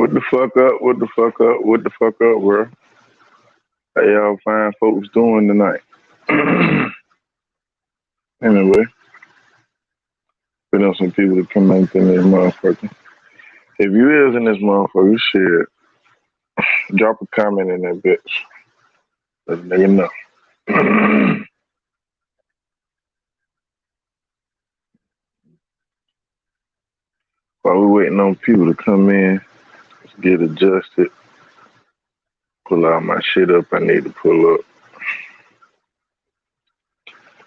What the fuck up? What the fuck up? What the fuck up, bro? How y'all fine folks doing tonight? Anyway, put on some people to come in this motherfucker. If you is in this motherfucker, shit, drop a comment in that bitch. Let a nigga know. While we waiting on people to come in, let's get adjusted. Pull out my shit up I need to pull up.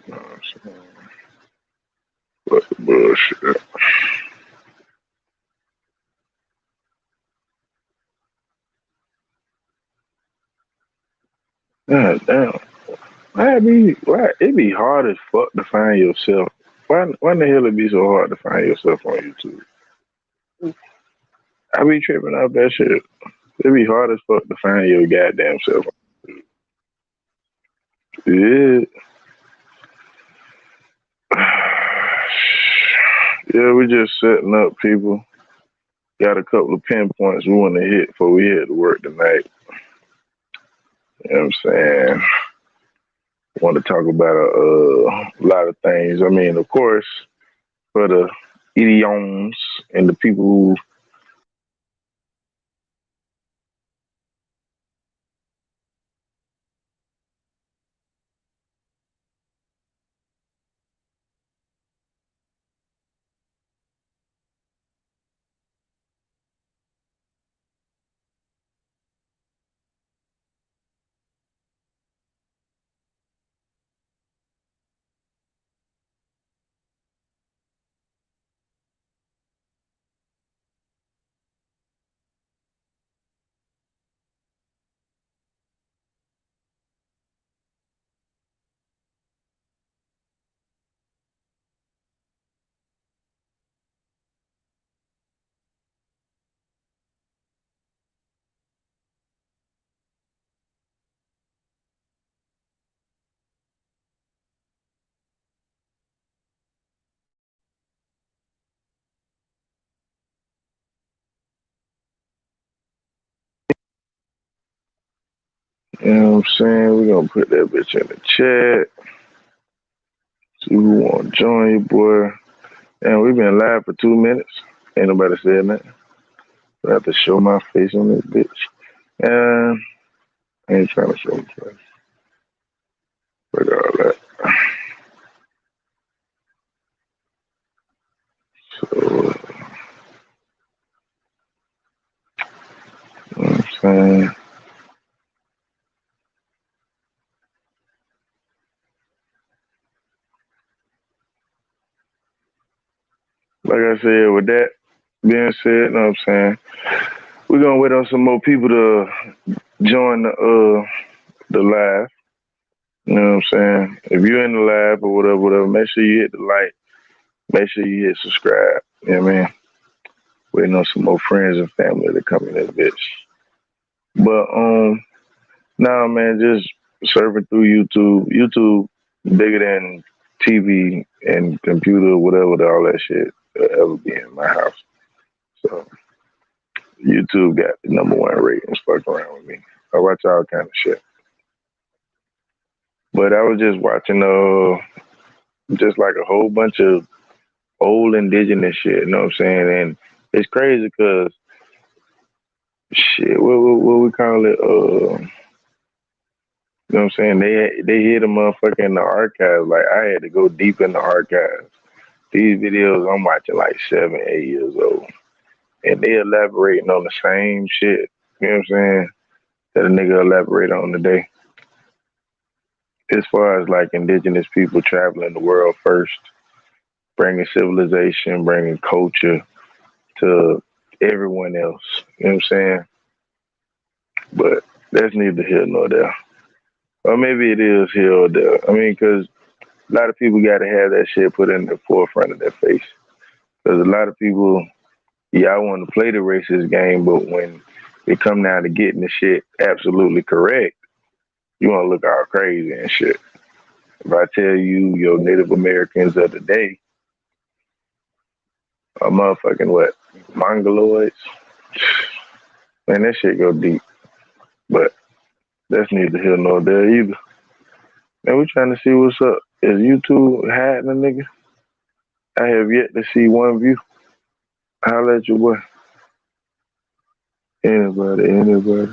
You know what I'm saying? What the bullshit? God damn. Why it be hard as fuck to find yourself? Why in the hell it be so hard to find yourself on YouTube? I be tripping off that shit. It be hard as fuck to find your goddamn self. Yeah. Yeah, we just setting up people. Got a couple of pinpoints we want to hit before we head to work tonight. You know what I'm saying? Want to talk about a lot of things. I mean, of course, for the idioms and the people who, you know what I'm saying? We're going to put that bitch in the chat. See who want to join you, boy. And we've been live for 2 minutes. Ain't nobody said nothing. I have to show my face on this bitch. And I ain't trying to show my face. Fuck all that. So, you know what I'm saying? Like I said, with that being said, you know what I'm saying? We're gonna wait on some more people to join the live. You know what I'm saying? If you're in the live or whatever, make sure you hit the like. Make sure you hit subscribe. You know what I mean? Waiting on some more friends and family to come in this bitch. But nah, man, just surfing through YouTube. YouTube bigger than TV and computer, whatever, all that shit ever be in my house. So YouTube got the #1 ratings. Fuck around with me. I watch all kind of shit. But I was just watching just like a whole bunch of old indigenous shit, you know what I'm saying? And it's crazy because shit, what we call it? You know what I'm saying? They hit a motherfucker in the archives. Like I had to go deep in the archives. These videos I'm watching like 7, 8 years old. And they elaborating on the same shit. You know what I'm saying? That a nigga elaborate on today. As far as like indigenous people traveling the world first, bringing civilization, bringing culture to everyone else. You know what I'm saying? But that's neither here nor there. Or maybe it is here or there. I mean, because a lot of people got to have that shit put in the forefront of their face. Because a lot of people, yeah, I want to play the racist game, but when it come down to getting the shit absolutely correct, you want to look all crazy and shit. If I tell you your Native Americans of the day are motherfucking what? Mongoloids? Man, that shit go deep. But that's neither here nor there either. Man, we trying to see what's up. Is YouTube hiding a nigga? I have yet to see one view. Holla at your boy. Anybody.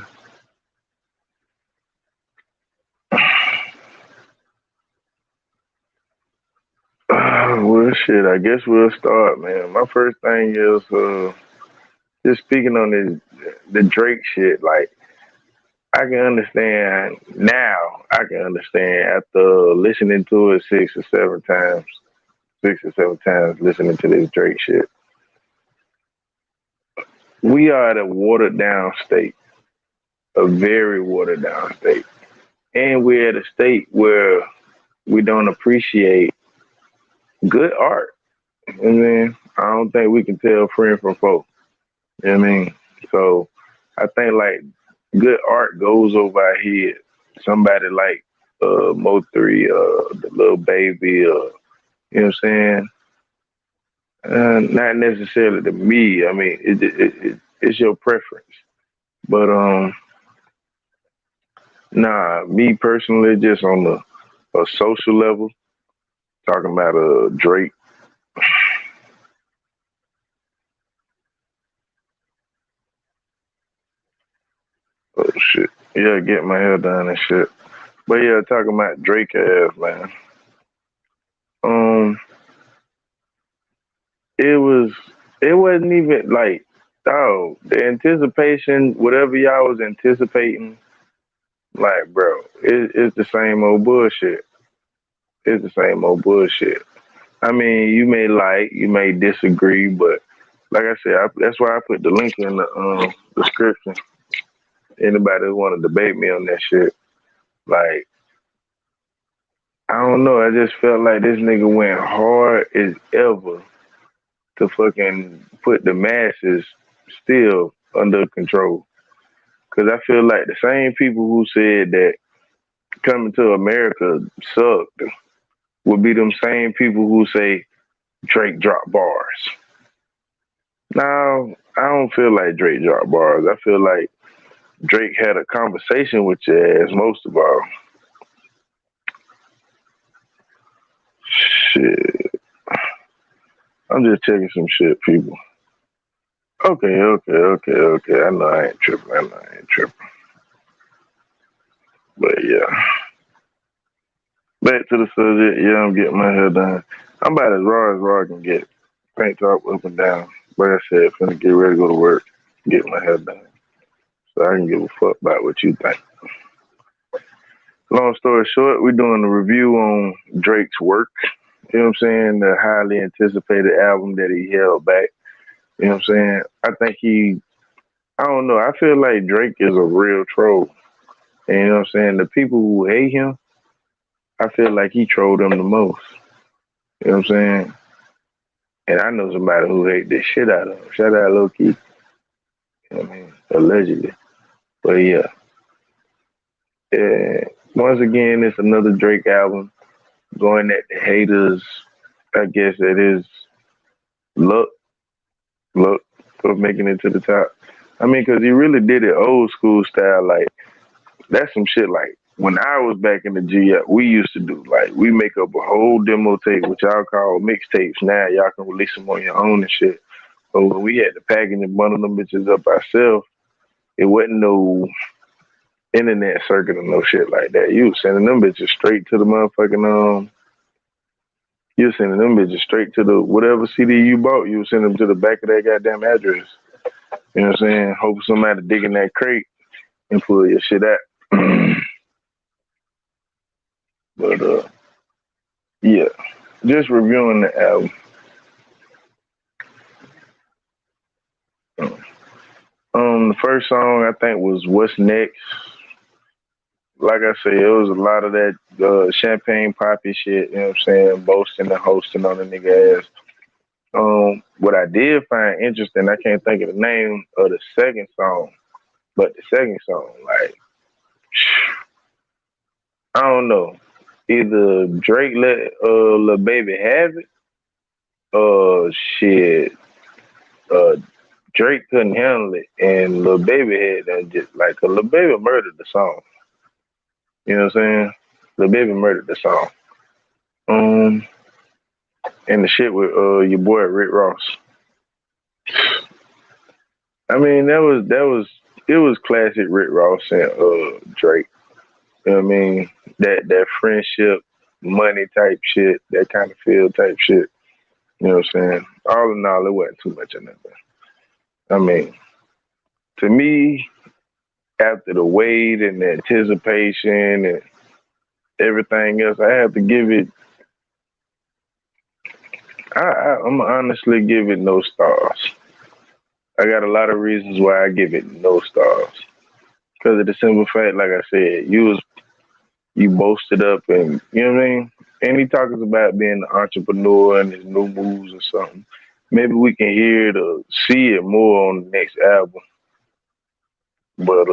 Well, shit, I guess we'll start, man. My first thing is just speaking on the Drake shit. Like, I can understand now. I can understand after listening to it six or seven times listening to this Drake shit. We are at a watered down state, a very watered down state, and we're at a state where we don't appreciate good art. I mean, I don't think we can tell friend from foe. You know what I mean? So I think like good art goes over our head. Somebody like Mo3, the little baby, you know what I'm saying? Not necessarily to me. I mean, it's your preference. But nah, me personally, just on a social level, talking about Drake. Oh shit, yeah, get my hair done and shit. But yeah, talking about Drake ass man. Um, it was it wasn't even like the anticipation, whatever y'all was anticipating, like bro, it's the same old bullshit. It's the same old bullshit. I mean, you may disagree, but like I said, that's why I put the link in the description. Anybody who want to debate me on that shit, like I don't know, I just felt like this nigga went hard as ever to fucking put the masses still under control. Cause I feel like the same people who said that coming to America sucked would be them same people who say Drake dropped bars. Now, I don't feel like Drake dropped bars. I feel like Drake had a conversation with your ass most of all. Shit. I'm just checking some shit, people. Okay. I know I ain't tripping. But yeah. Back to the subject. Yeah, I'm getting my hair done. I'm about as raw I can get. Paint top up and down. Like I said, finna get ready to go to work. Get my hair done. So I can give a fuck about what you think. Long story short, we're doing a review on Drake's work. You know what I'm saying? The highly anticipated album that he held back. You know what I'm saying? I don't know. I feel like Drake is a real troll. And you know what I'm saying? The people who hate him, I feel like he trolled them the most. You know what I'm saying? And I know somebody who hate the shit out of him. Shout out Low Key. You know what I mean? Allegedly. But yeah. Yeah. Once again, it's another Drake album going at the haters. I guess it is luck, luck for making it to the top. I mean, because he really did it old school style. Like, that's some shit like when I was back in the G, we used to do. Like, we make up a whole demo tape, which y'all call mixtapes. Now, y'all can release them on your own and shit. But when we had to package and bundle them bitches up ourselves, it wasn't no internet circuit or no shit like that. You was sending them bitches straight to the motherfucking you was sending them bitches straight to the whatever CD you bought. You was sending them to the back of that goddamn address. You know what I'm saying? Hope somebody dig in that crate and pull your shit out. But yeah, just reviewing the album. The first song I think was "What's Next." Like I said, it was a lot of that champagne poppy shit. You know what I'm saying? Boasting and hosting on the nigga ass. What I did find interesting, I can't think of the name of the second song, but the second song, like, I don't know. Either Drake let Lil Baby have it, shit, uh, Drake couldn't handle it, and Lil Baby had that just like, 'cause Lil Baby murdered the song. You know what I'm saying? Lil Baby murdered the song. Um, and the shit with your boy Rick Ross. I mean, that was it was classic Rick Ross and Drake. You know what I mean? That friendship, money type shit, that kind of feel type shit. You know what I'm saying? All in all, it wasn't too much of nothing. I mean, to me, after the wait and the anticipation and everything else, I have to give it. I'm honestly give it no stars. I got a lot of reasons why I give it no stars. Because of the simple fact, like I said, you boasted up, and you know what I mean. And he talks about being an entrepreneur and his new moves or something. Maybe we can hear it or see it more on the next album, but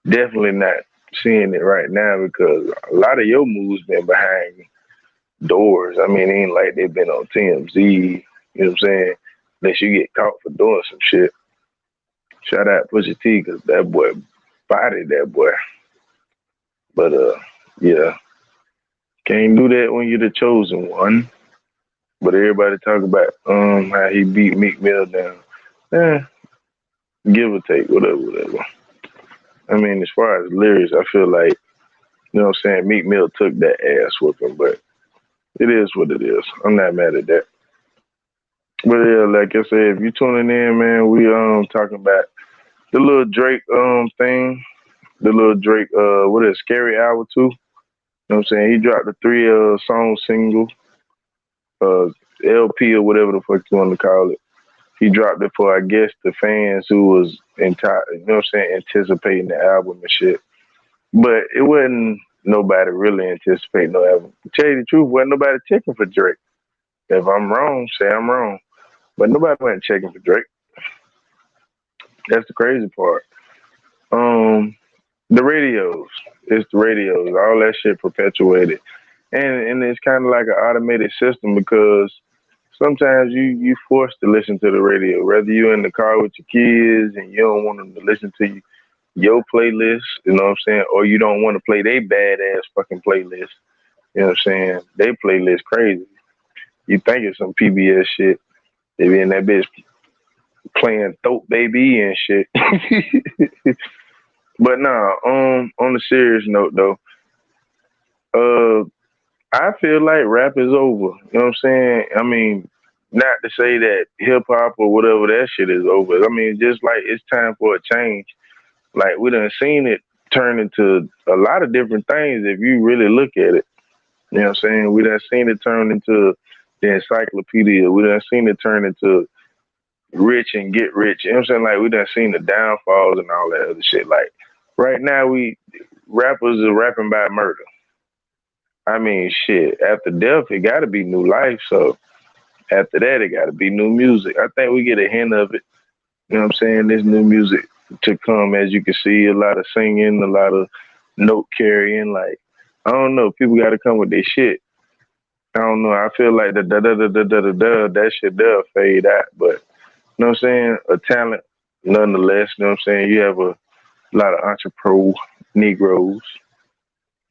definitely not seeing it right now because a lot of your moves been behind doors. I mean, it ain't like they've been on TMZ. You know what I'm saying? Unless you get caught for doing some shit. Shout out Pusha T because that boy bodied that boy. But yeah, can't do that when you're the chosen one. But everybody talk about how he beat Meek Mill down. Eh, give or take, whatever. I mean, as far as lyrics, I feel like, you know what I'm saying, Meek Mill took that ass whooping, but it is what it is. I'm not mad at that. But yeah, like I said, if you tuning in, man, we talking about the little Drake thing, the little Drake what is it, Scary Hour 2. You know what I'm saying? He dropped a three song single, uh LP or whatever the fuck you want to call it. He dropped it for I guess the fans who was you know what I'm saying, anticipating the album and shit. But it wasn't nobody really anticipating no album. To tell you the truth, wasn't nobody checking for Drake. If I'm wrong, say I'm wrong. But nobody went checking for Drake. That's the crazy part. Um, the radios. It's the radios. All that shit perpetuated. And it's kind of like an automated system because sometimes you forced to listen to the radio, whether you're in the car with your kids and you don't want them to listen to your playlist, you know what I'm saying, or you don't want to play their badass fucking playlist. You know what I'm saying? They playlist crazy. You think it's some PBS shit. They be in that bitch playing Throat Baby and shit. But nah, on a serious note though, uh, I feel like rap is over. You know what I'm saying? I mean, not to say that hip hop or whatever that shit is over. I mean, just like it's time for a change. Like we done seen it turn into a lot of different things if you really look at it. You know what I'm saying? We done seen it turn into the encyclopedia. We done seen it turn into rich and get rich. You know what I'm saying? Like we done seen the downfalls and all that other shit. Like right now we rappers are rapping about murder. I mean shit. After death it gotta be new life. So after that it gotta be new music. I think we get a hint of it. You know what I'm saying? This new music to come, as you can see, a lot of singing, a lot of note carrying. Like, I don't know, people got to come with their shit. I don't know. I feel like the da da da da da da da that shit does fade out, but you know what I'm saying? A talent, nonetheless. You know what I'm saying? You have a lot of entrepreneur Negroes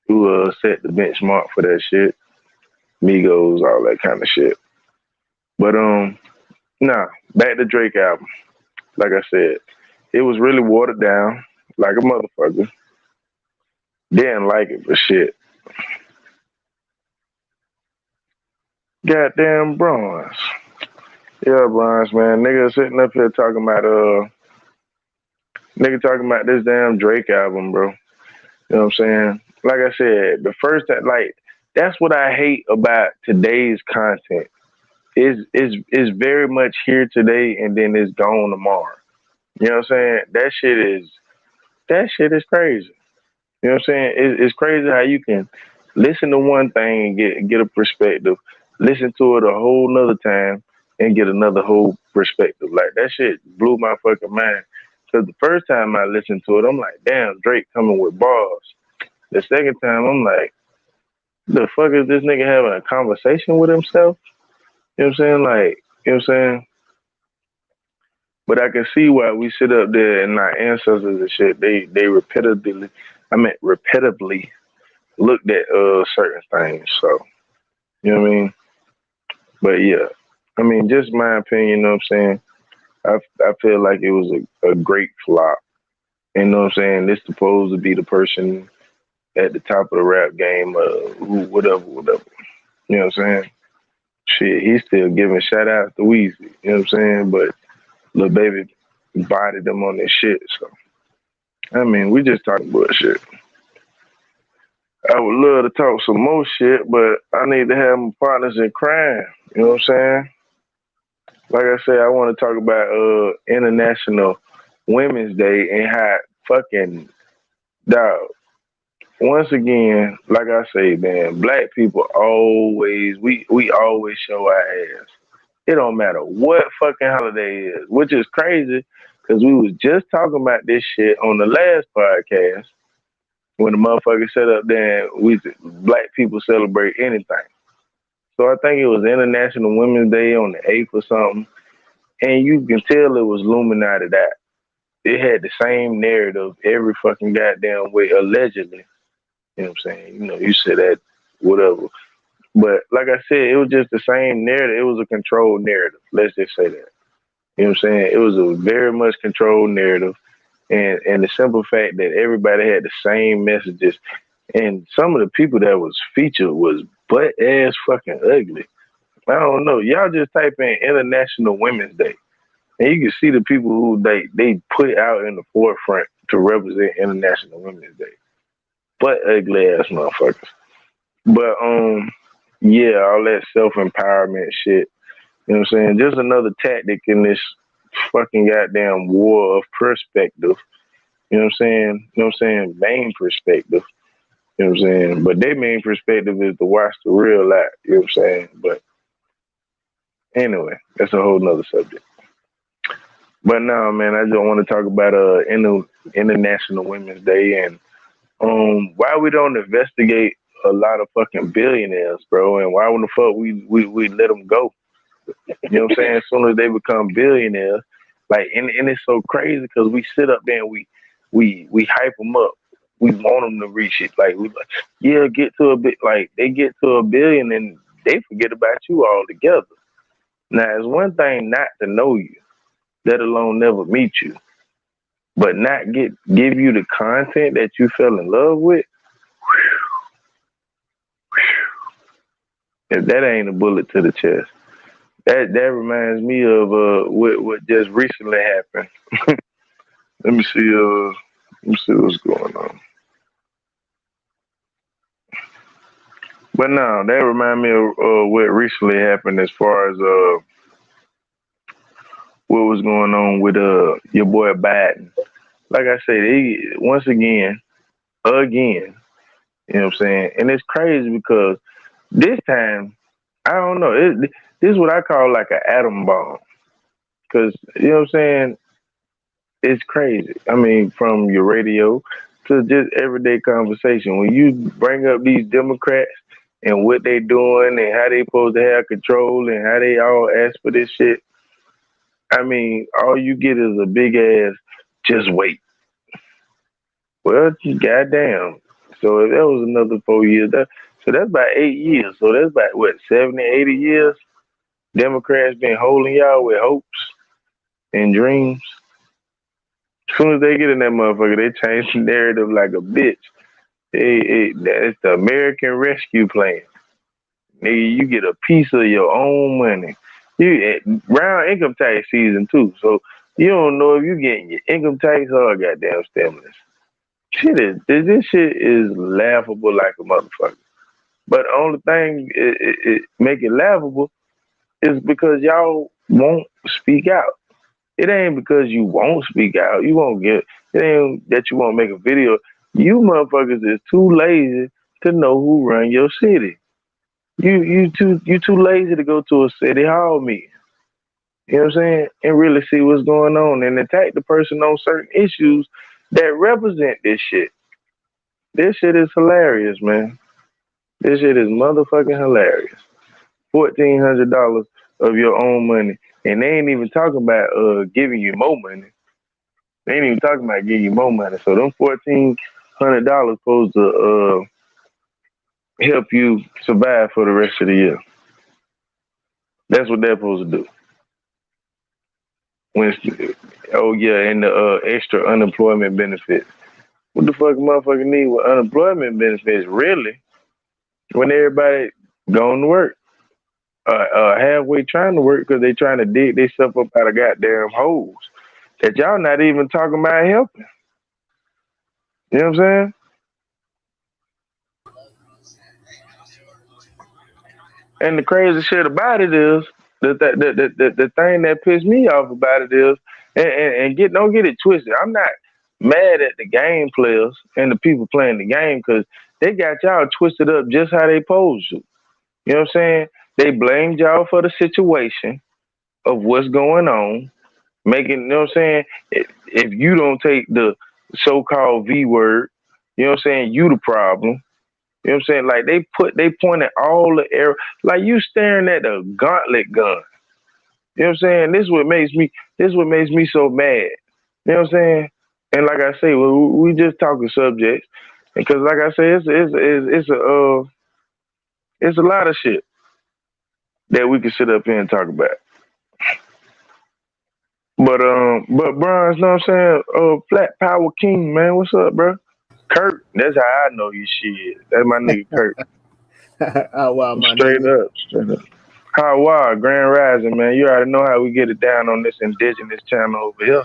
who set the benchmark for that shit. Migos, all that kind of shit. But nah, back to Drake album. Like I said, it was really watered down like a motherfucker. Didn't like it for shit. Goddamn bronze. Yeah, bronze man. Nigga sitting up here talking about nigga talking about this damn Drake album, bro. You know what I'm saying? Like I said, the first time, like that's what I hate about today's content. Is very much here today and then it's gone tomorrow. You know what I'm saying? That shit is crazy. You know what I'm saying? It's crazy how you can listen to one thing and get a perspective, listen to it a whole nother time and get another whole perspective. Like that shit blew my fucking mind. Cause the first time I listened to it, I'm like, damn, Drake coming with bars. The second time, I'm like, the fuck is this nigga having a conversation with himself? You know what I'm saying? Like, you know what I'm saying? But I can see why we sit up there and our ancestors and shit, they repetitively looked at certain things. So you know what I mean? But yeah. I mean, just my opinion, you know what I'm saying? I feel like it was a great flop. You know what I'm saying? This supposed to be the person at the top of the rap game, whatever. You know what I'm saying? Shit, he's still giving shout outs to Weezy. You know what I'm saying? But Lil Baby bodied them on this shit. So I mean, we just talking bullshit. I would love to talk some more shit, but I need to have my partners in crime. You know what I'm saying? Like I said, I want to talk about International Women's Day and how fucking dog. Once again, like I say, man, black people always we always show our ass. It don't matter what fucking holiday it is, which is crazy because we was just talking about this shit on the last podcast when the motherfucker set up there and we black people celebrate anything. So I think it was International Women's Day on the 8th or something, and you can tell it was Illuminati that it had the same narrative every fucking goddamn way, allegedly. You know what I'm saying? You know, you said that, whatever. But like I said, it was just the same narrative. It was a controlled narrative. Let's just say that. You know what I'm saying? It was a very much controlled narrative. And the simple fact that everybody had the same messages. And some of the people that was featured was butt ass fucking ugly. I don't know. Y'all just type in International Women's Day. And you can see the people who they put out in the forefront to represent International Women's Day. But ugly ass motherfuckers. But yeah, all that self empowerment shit. You know what I'm saying? Just another tactic in this fucking goddamn war of perspective. You know what I'm saying? You know what I'm saying? Main perspective. You know what I'm saying? But their main perspective is to watch the real life. You know what I'm saying? But anyway, that's a whole nother subject. But now, man, I just want to talk about International Women's Day and why we don't investigate a lot of fucking billionaires, bro, and why when the fuck we let them go? You know what I'm saying? As soon as they become billionaires, like, and it's so crazy because we sit up there and we hype them up. We want them to reach it. Like, we like, yeah, get to a bit. Like, they get to a billion and they forget about you altogether. Now, it's one thing not to know you, let alone never meet you, but not give you the content that you fell in love with. If that ain't a bullet to the chest. That reminds me of what just recently happened. Let me see what's going on. But no, that remind me of what recently happened as far as what was going on with your boy Biden. Like I said, once again, you know what I'm saying? And it's crazy because this time, I don't know, this is what I call like an atom bomb. Cause you know what I'm saying? It's crazy. I mean, from your radio to just everyday conversation. When you bring up these Democrats and what they doing and how they supposed to have control and how they all ask for this shit, I mean, all you get is a big ass just wait. Well, goddamn. So if that was another 4 years, so that's about 8 years. So that's about what, 70, 80 years? Democrats been holding y'all with hopes and dreams. As soon as they get in that motherfucker, they change the narrative like a bitch. That's the American Rescue Plan. Nigga, you get a piece of your own money. You round income tax season too, so you don't know if you getting your income tax or a goddamn stimulus. This shit is laughable like a motherfucker. But the only thing it make it laughable is because y'all won't speak out. It ain't because you won't speak out. You won't get. It ain't that you won't make a video. You motherfuckers is too lazy to know who run your city. You too lazy to go to a city hall meeting. You know what I'm saying? And really see what's going on and attack the person on certain issues that represent this shit. This shit is hilarious, man. This shit is motherfucking hilarious. $1,400 of your own money, and they ain't even talking about giving you more money. They ain't even talking about giving you more money. So them $1,400 supposed to help you survive for the rest of the year. That's what they're supposed to do. When oh yeah, and the extra unemployment benefits. What the fuck, motherfucker need with unemployment benefits? Really? When everybody going to work, halfway trying to work because they trying to dig themselves up out of goddamn holes that y'all not even talking about helping. You know what I'm saying? And the crazy shit about it is the thing that pissed me off about it is, and get don't get it twisted. I'm not mad at the game players and the people playing the game because they got y'all twisted up just how they posed to. You know what I'm saying? They blamed y'all for the situation of what's going on, making, you know what I'm saying? If you don't take the so called V word, you know what I'm saying, you the problem. You know what I'm saying? Like they pointed all the arrow, like you staring at a gauntlet gun. You know what I'm saying? This what makes me so mad. You know what I'm saying? And like I say, we just talking subjects, because like I say, it's a lot of shit that we can sit up here and talk about. But Bronze, know what I'm saying? Flat Power King, man, what's up, bro? Kurt, that's how I know you shit. That's my nigga Kurt. Oh wow, my Straight nigga. up, straight up. How wild, Grand Rising, man. You already know how we get it down on this indigenous channel over here.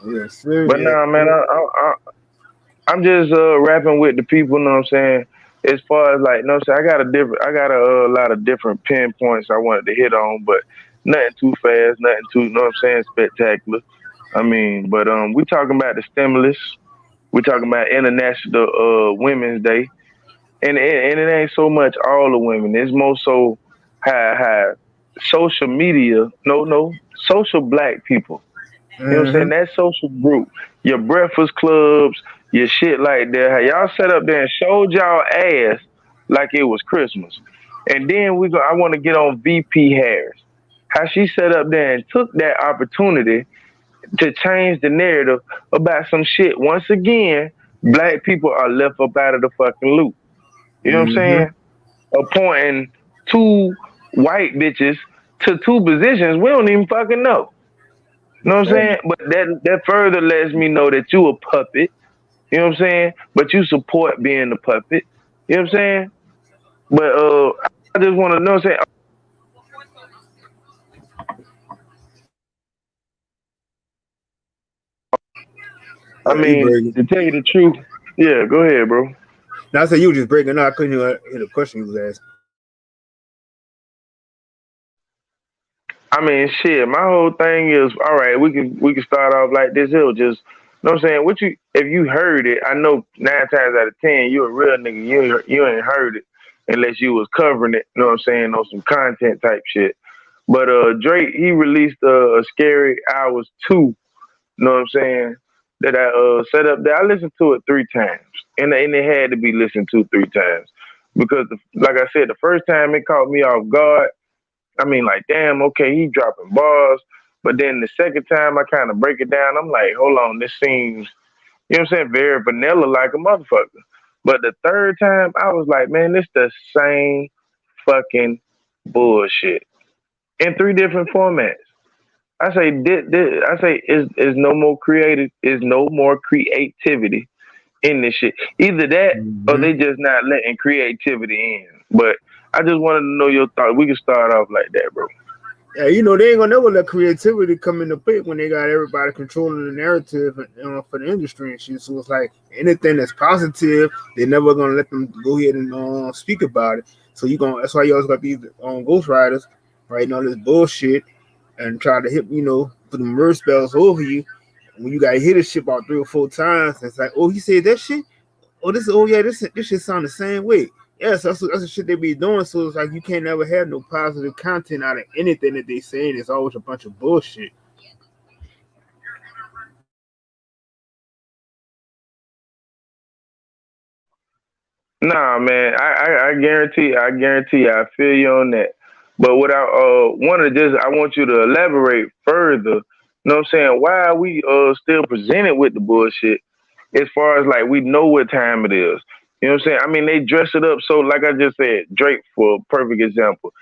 Yes, sir. But Yes, nah, man, sir. I'm just rapping with the people, know what I'm saying? As far as like, know what I'm saying, I got a lot of different pinpoints I wanted to hit on, but nothing too fast, nothing too, know what I'm saying, spectacular. I mean, but we talking about the stimulus. We talking about International Women's Day, and it ain't so much all the women. It's more so how social media, no, social black people. You know what I'm saying? Mm-hmm. That social group, your breakfast clubs, your shit like that. How y'all set up there and showed y'all ass like it was Christmas. And then I want to get on VP Harris. How she set up there and took that opportunity to change the narrative about some shit. Once again, black people are left up out of the fucking loop. You know what I'm Mm-hmm. saying? Appointing two white bitches to two positions we don't even fucking know. You know what I'm saying? But that further lets me know that you a puppet. You know what I'm saying? But you support being a puppet. You know what I'm saying? But I just want to know what I'm saying. I You mean, breaking. to tell you the truth, yeah, go ahead, bro. Now I said you were just breaking. No, I couldn't hear the question you was asking. I mean, shit. My whole thing is, all right. We can start off like this. It'll just, you know what I'm saying. What you if you heard it, I know 9 times out of 10 you a real nigga. You ain't heard it unless you was covering it. You know what I'm saying, on some content type shit. But Drake, he released a Scary Hours 2. You know what I'm saying? That I set up there. I listened to it 3 times, and it had to be listened to 3 times because, like I said, the first time it caught me off guard. I mean, like, damn, okay, he dropping bars. But then the second time I kind of break it down, I'm like, hold on, this seems, you know what I'm saying, very vanilla like a motherfucker. But the third time, I was like, man, this the same fucking bullshit in 3 different formats. I say, is no more creative, is no more creativity in this shit. Either that or Mm-hmm. they just not letting creativity in. But I just wanted to know your thought. We can start off like that, bro. Yeah, they ain't gonna never let creativity come into play when they got everybody controlling the narrative for the industry and shit. So it's like anything that's positive, they're never gonna let them go ahead and speak about it. So you gonna that's why you always got these ghostwriters writing all this bullshit and try to hit put them word spells over you. When you got hit a shit about 3 or 4 times, it's like, oh, he said that shit. Oh yeah, this shit sound the same way. Yes, that's the shit they be doing. So it's like you can't never have no positive content out of anything that they saying. It's always a bunch of bullshit. Nah, man, I guarantee, I feel you on that. But what I want to just I want you to elaborate further. You know what I'm saying? Why are we still presented with the bullshit as far as like we know what time it is? You know what I'm saying? I mean, they dress it up so like I just said, Drake for a perfect example.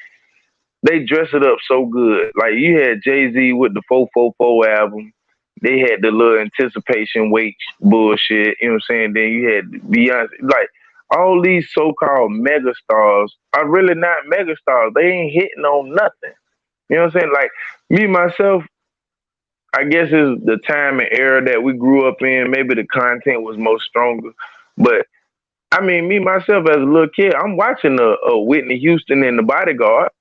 They dress it up so good. Like you had Jay Z with the 444 album. They had the little anticipation wait bullshit. You know what I'm saying? Then you had Beyonce. Like all these so-called mega stars are really not mega stars. They ain't hitting on nothing. You know what I'm saying? Like me myself, I guess is the time and era that we grew up in. Maybe the content was most stronger, but I mean, me myself as a little kid, I'm watching a Whitney Houston and the Bodyguard.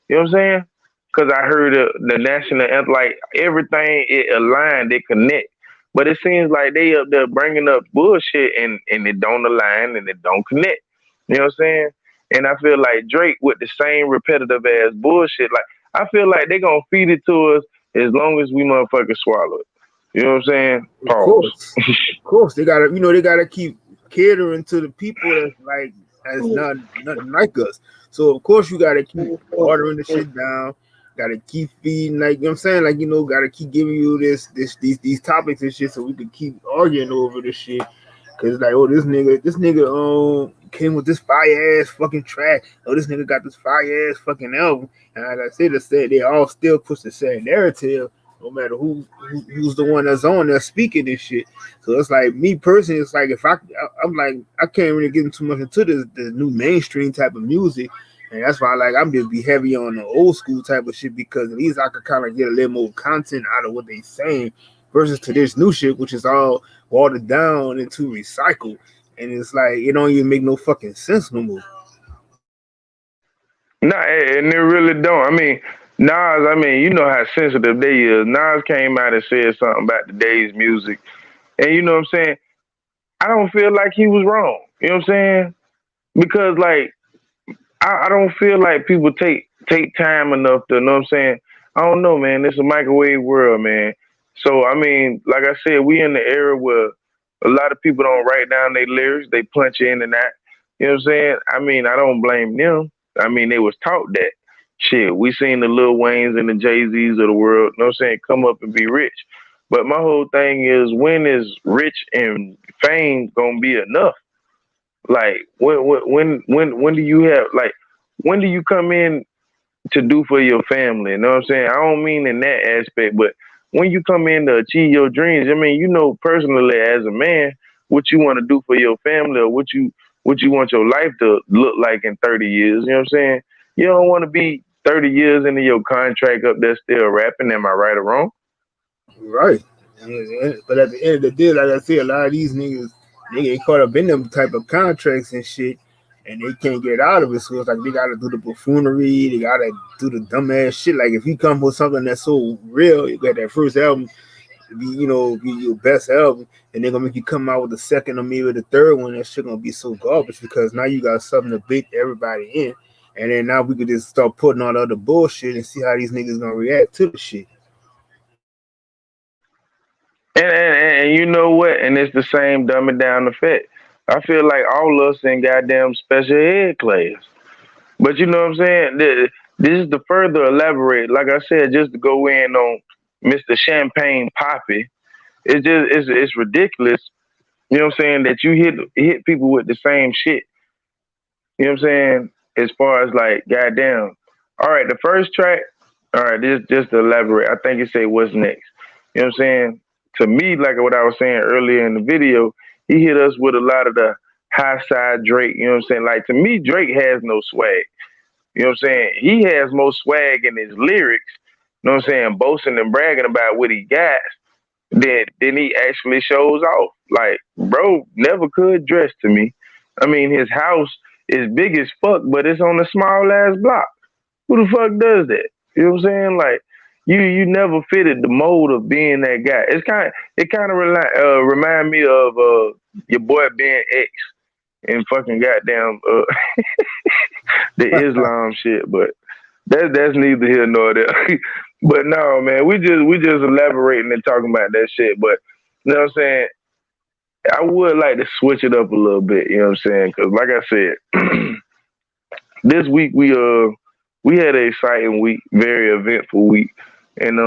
You know what I'm saying? Because I heard the national anthem, like everything it aligned, it connect. But it seems like they up there bringing up bullshit and it don't align and it don't connect. You know what I'm saying? And I feel like Drake with the same repetitive ass bullshit. Like I feel like they gonna feed it to us as long as we motherfuckers swallow it. You know what I'm saying? Of Pause. course, of course, they gotta, they gotta keep catering to the people that's like that's not nothing like us. So of course you gotta keep watering the shit down. Gotta keep feeding, like what I'm saying, like gotta keep giving you these topics and shit, so we can keep arguing over this shit. Cause like, oh, this nigga came with this fire ass fucking track. Oh, this nigga got this fire ass fucking album. And like I said, they all still push the same narrative, no matter who's the one that's on there speaking this shit. So it's like me personally, it's like if I'm like I can't really get too much into the new mainstream type of music. And that's why like I'm just be heavy on the old school type of shit because at least I could kind of get a little more content out of what they saying versus to this new shit, which is all watered down into recycled. And it's like it don't even make no fucking sense no more. Nah, and it really don't. I mean, Nas, I mean, you know how sensitive they is. Nas came out and said something about today's music. And you know what I'm saying? I don't feel like he was wrong. You know what I'm saying? Because like I don't feel like people take time enough to you know what I'm saying. I don't know, man. It's a microwave world, man. So I mean, like I said, we in the era where a lot of people don't write down their lyrics; they punch in and that. You know what I'm saying? I mean, I don't blame them. I mean, they was taught that. Shit, we seen the Lil Waynes and the Jay Z's of the world. You know what I'm saying? Come up and be rich. But my whole thing is, when is rich and fame gonna be enough? Like when do you have like when do you come in to do for your family? You know what I'm saying? I don't mean in that aspect, but when you come in to achieve your dreams, I mean, you know personally as a man what you want to do for your family or what you want your life to look like in 30 years. You know what I'm saying? You don't want to be 30 years into your contract up there still rapping. Am I right or wrong? Right. But at the end of the day, like I said, a lot of these niggas they get caught up in them type of contracts and shit, and they can't get out of it. So it's like they gotta do the buffoonery, they gotta do the dumbass shit. Like if you come with something that's so real, you got that first album be your best album, and they're gonna make you come out with the second or maybe the third one. That shit gonna be so garbage because now you got something to beat everybody in, and then now we could just start putting all the other bullshit and see how these niggas gonna react to the shit. And you know what? And it's the same dumbing down effect. I feel like all us in goddamn special ed class. But you know what I'm saying? This is to further elaborate. Like I said, just to go in on Mr. Champagne Poppy, it's ridiculous. You know what I'm saying? That you hit people with the same shit. You know what I'm saying? As far as like, goddamn. All right, the first track. All right, this just to elaborate. I think it say what's next. You know what I'm saying? To me, like what I was saying earlier in the video, he hit us with a lot of the high side Drake. You know what I'm saying? Like to me, Drake has no swag. You know what I'm saying? He has more swag in his lyrics, you know what I'm saying, boasting and bragging about what he got than he actually shows off. Like, bro never could dress to me. I mean, his house is big as fuck, but it's on a small ass block. Who the fuck does that? You know what I'm saying? Like, you never fitted the mold of being that guy. It kind of remind me of your boy Ben X and fucking goddamn the Islam shit, but that's neither here nor there. But no, man, we just elaborating and talking about that shit. But you know what I'm saying? I would like to switch it up a little bit. You know what I'm saying? Because like I said, this week We had an exciting week, very eventful week, and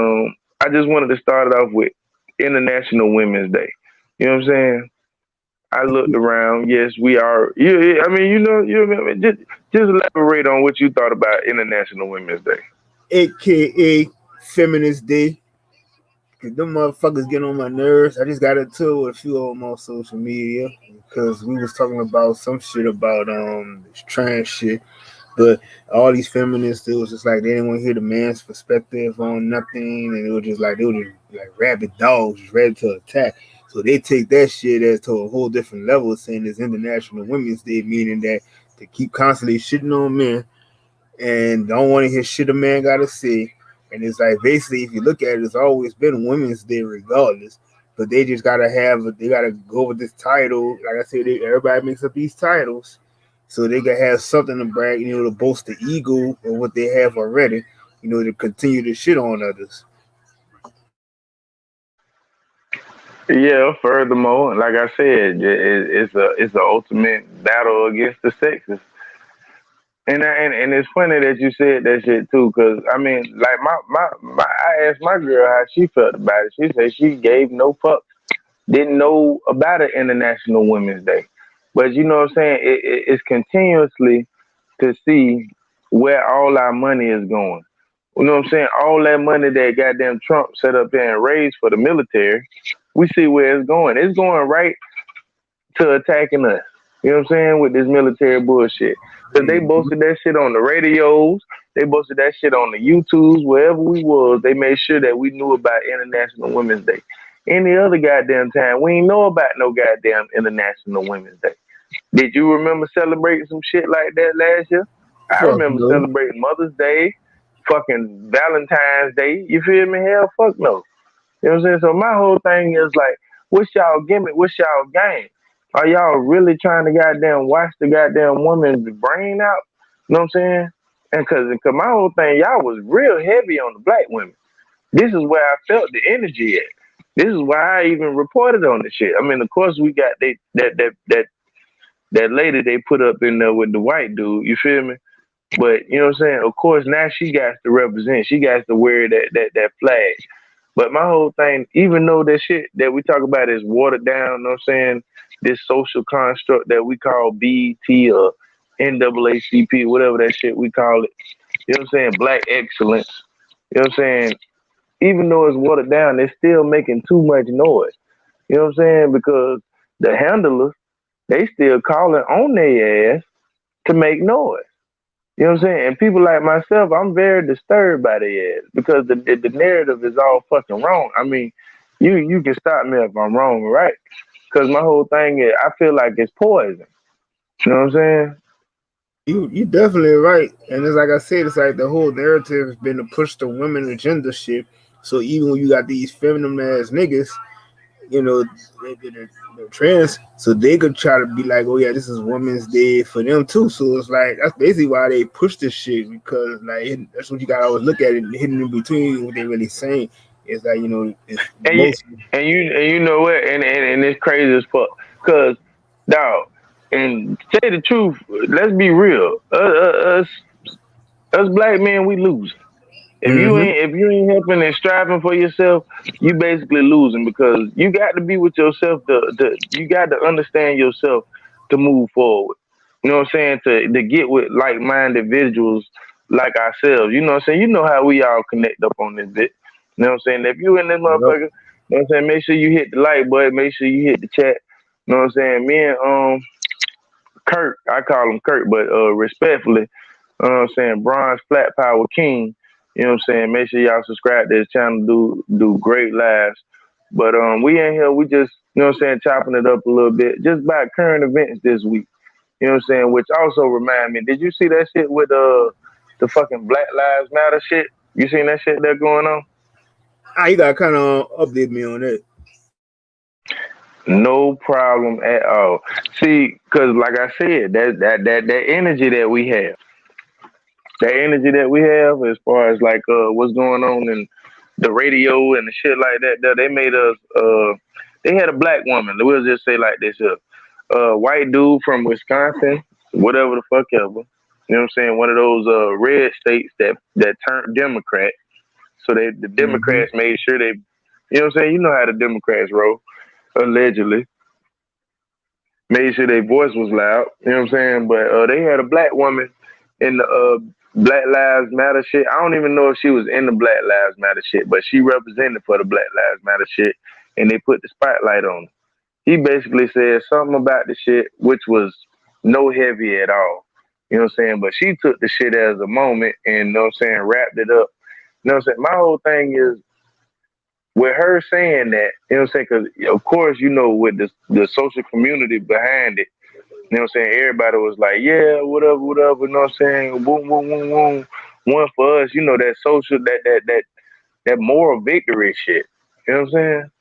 I just wanted to start it off with International Women's Day. You know what I'm saying? I looked around. Yes, we are. I mean, you remember. Just elaborate on what you thought about International Women's Day. aka Feminist Day. Cause them motherfuckers get on my nerves. I just got into it with a few of them on social media because we was talking about some shit about this trans shit. But all these feminists, it was just like they didn't want to hear the man's perspective on nothing, and it was just like they were just like rabid dogs, just ready to attack. So they take that shit as to a whole different level, saying it's International Women's Day, meaning that to keep constantly shitting on men and don't want to hear shit a man got to say. And it's like basically, if you look at it, it's always been Women's Day regardless. But they just gotta they gotta go with this title. Like I said, everybody makes up these titles, so they can have something to brag, to boast the ego of what they have already, to continue to shit on others. Yeah. Furthermore, like I said, it's a ultimate battle against the sexes. And it's funny that you said that shit too, cause I mean, like I asked my girl how she felt about it. She said she gave no fuck, didn't know about it International Women's Day, but you know what I'm saying? It's continuously to see where all our money is going. You know what I'm saying? All that money that goddamn Trump set up there and raised for the military, we see where it's going. It's going right to attacking us. You know what I'm saying? With this military bullshit. Because they Mhm. posted that shit on the radios. They posted that shit on the YouTubes, wherever we was. They made sure that we knew about International Women's Day. Any other goddamn time, we ain't know about no goddamn International Women's Day. Did you remember celebrating some shit like that last year? I Fuck remember no. celebrating Mother's Day, fucking Valentine's Day. You feel me? Hell, fuck no. You know what I'm saying? So my whole thing is like, what's y'all gimmick? What's y'all game? Are y'all really trying to goddamn wash the goddamn woman's brain out? You know what I'm saying? And cause my whole thing, y'all was real heavy on the black women. This is where I felt the energy at. This is why I even reported on the shit. I mean, of course, we got that lady they put up in there with the white dude. You feel me? But you know what I'm saying? Of course, now she got to represent. She got to wear that flag. But my whole thing, even though that shit that we talk about is watered down, you know what I'm saying? This social construct that we call BT or NAACP, whatever that shit we call it. You know what I'm saying? Black excellence. You know what I'm saying? Even though it's watered down, they're still making too much noise. You know what I'm saying? Because the handlers, they still calling on their ass to make noise. You know what I'm saying? And people like myself, I'm very disturbed by the ads because the narrative is all fucking wrong. I mean, you can stop me if I'm wrong, right? Because my whole thing is, I feel like it's poison. You know what I'm saying? You definitely right, and it's like I said, it's like the whole narrative has been to push the women agenda shit. So even when you got these feminine ass niggas, you know, they're trans, so they could try to be like, oh yeah, this is Women's Day for them too. So it's like that's basically why they push this shit because like that's what you got to always look at it, hidden in between what they really saying. It's like it's And you most. and you know what? And it's crazy as fuck. Cause dog, and to say the truth, let's be real. Us black men, we lose. Mm-hmm. If you ain't helping and striving for yourself, you basically losing because you got to be with yourself to you got to understand yourself to move forward. You know what I'm saying? To get with like minded individuals like ourselves. You know what I'm saying? You know how we all connect up on this bit. You know what I'm saying? If you in this Yep. motherfucker, you know what I'm saying, make sure you hit the like button, make sure you hit the chat. You know what I'm saying? Me and Kurt, I call him Kurt, but respectfully, you know what I'm saying, Bronze Flat Power King. You know what I'm saying? Make sure y'all subscribe to his channel, do great lives. But we in here, we just, you know what I'm saying, chopping it up a little bit, just about current events this week. You know what I'm saying? Which also remind me, did you see that shit with the fucking Black Lives Matter shit? You seen that shit that going on? You got to kind of update me on that. No problem at all. See, cause like I said, that energy that we have as far as like what's going on in the radio and the shit like that, they made us they had a black woman, we'll just say like this white dude from Wisconsin, whatever the fuck ever. You know what I'm saying? One of those red states that turned Democrat. So the Mm-hmm. Democrats made sure they, you know what I'm saying? You know how the Democrats roll, allegedly. Made sure their voice was loud. You know what I'm saying? But they had a black woman in the Black Lives Matter shit. I don't even know if she was in the Black Lives Matter shit, but she represented for the Black Lives Matter shit, and they put the spotlight on her. He basically said something about the shit, which was no heavy at all. You know what I'm saying? But she took the shit as a moment and, you know what I'm saying, wrapped it up. You know what I'm saying? My whole thing is with her saying that, you know what I'm saying? Because, of course, you know, with the social community behind it, you know what I'm saying? Everybody was like, yeah, whatever, whatever, you know what I'm saying? Boom, boom, boom, boom. One for us, you know, that social, that moral victory shit. You know what I'm saying?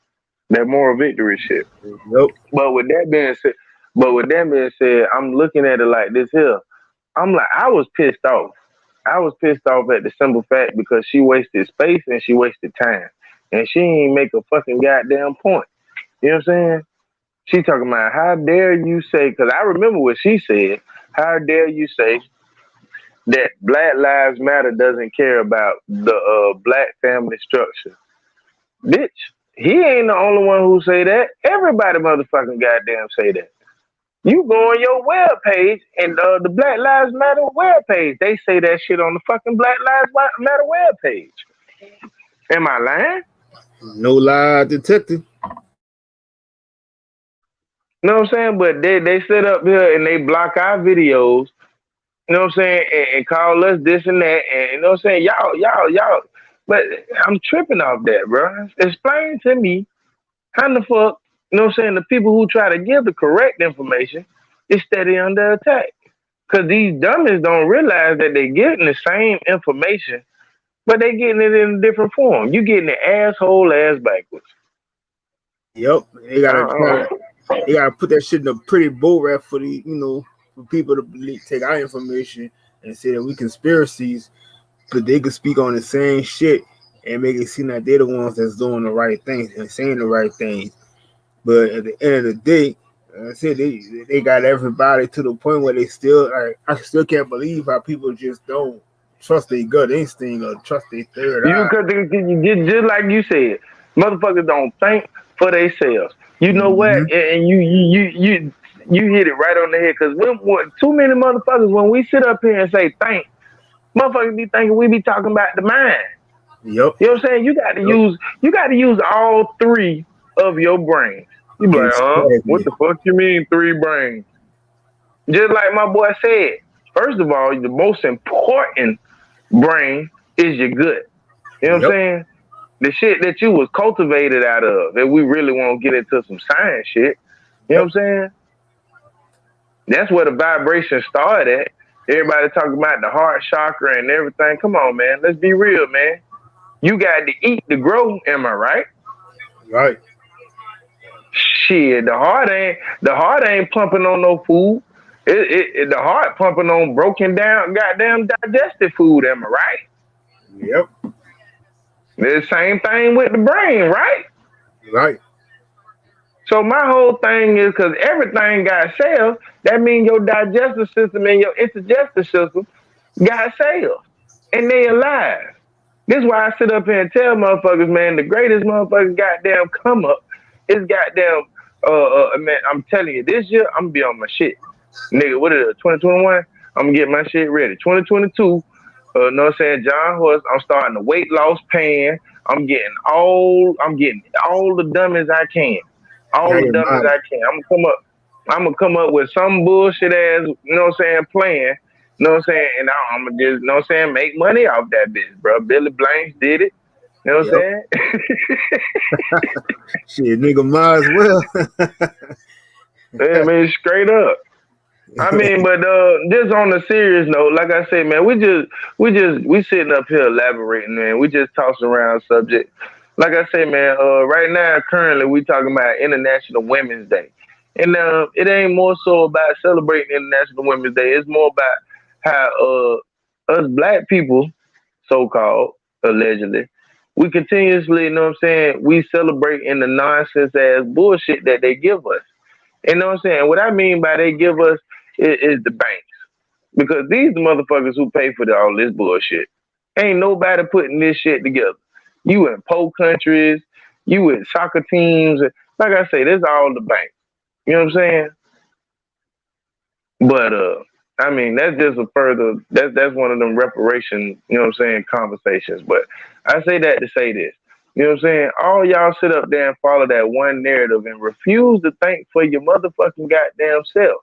That moral victory shit. Yep. But with that being said, I'm looking at it like this here. I'm like, I was pissed off. I was pissed off at the simple fact because she wasted space and she wasted time. And she ain't make a fucking goddamn point. You know what I'm saying? She talking about how dare you say, because I remember what she said, how dare you say that Black Lives Matter doesn't care about the black family structure. Bitch, he ain't the only one who say that. Everybody motherfucking goddamn say that. You go on your web page and the Black Lives Matter web page, they say that shit on the fucking Black Lives Matter web page. Am I lying? No lie detected. You know what I'm saying? But they sit up here and they block our videos, you know what I'm saying, and call us this and that, and you know what I'm saying, y'all. But I'm tripping off that, bro. Explain to me how the fuck, you know what I'm saying, the people who try to give the correct information is steady under attack. Cause these dummies don't realize that they getting the same information, but they getting it in a different form. You getting the asshole ass backwards. Yep. Uh-uh. They gotta put that shit in a pretty bull rap for the for people to take our information and say that we conspiracies, but they could speak on the same shit and make it seem like they're the ones that's doing the right things and saying the right things. But at the end of the day, I said they got everybody to the point where they still I still can't believe how people just don't trust their gut instinct or trust their third You eye. could just like you said, motherfuckers don't think for themselves. You know what? Mm-hmm. And you hit it right on the head. Cause when too many motherfuckers when we sit up here and say think, motherfuckers be thinking we be talking about the mind. Yep. You know what I'm saying? Yep. You got to use all three of your brains. You be like, huh? What Exactly. the fuck you mean three brains? Just like my boy said. First of all, the most important brain is your gut. You know what I'm Yep. saying? The shit that you was cultivated out of. If we really want to get into some science shit, you know what Yep. I'm saying? That's where the vibration started at. Everybody talking about the heart chakra and everything. Come on, man. Let's be real, man. You got to eat to grow. Am I right? Right. Shit, the heart ain't pumping on no food. The heart pumping on broken down goddamn digested food. Am I right? Yep. The same thing with the brain, right? Right. So my whole thing is because everything got cells, that means your digestive system and your interdigestive system got cells, and they alive. This is why I sit up here and tell motherfuckers, man, the greatest motherfucking goddamn come up is goddamn. Man, I'm telling you, this year I'm gonna be on my shit, nigga. What is it? 2021? I'm gonna get my shit ready. 2022. Know what I'm saying? John Horse. I'm starting the weight loss plan. I'm getting all the dummies I can. You All got the your dummies mind. I can. I'm gonna come up with some bullshit ass, you know what I'm saying, plan. You know what I'm saying? And I'm gonna just, you know what I'm saying, make money off that bitch, bro. Billy Blanks did it. You know what Yep. I'm saying? Shit, nigga, might as well. Yeah, I mean, straight up. I mean, but just on a serious note, like I said, man, we sitting up here elaborating, man. We just tossing around subject. Like I said, man, right now, currently, we talking about International Women's Day, and it ain't more so about celebrating International Women's Day. It's more about how us black people, so called, allegedly, we continuously, you know what I'm saying, we celebrate in the nonsense ass bullshit that they give us. You know what I'm saying? What I mean by they give us is the banks. Because these the motherfuckers who pay for all this bullshit. Ain't nobody putting this shit together. You in poor countries, you in soccer teams. Like I say, this all the bank. You know what I'm saying? But I mean, that's just a further. That's one of them reparation. You know what I'm saying? Conversations. But I say that to say this. You know what I'm saying? All y'all sit up there and follow that one narrative and refuse to think for your motherfucking goddamn self.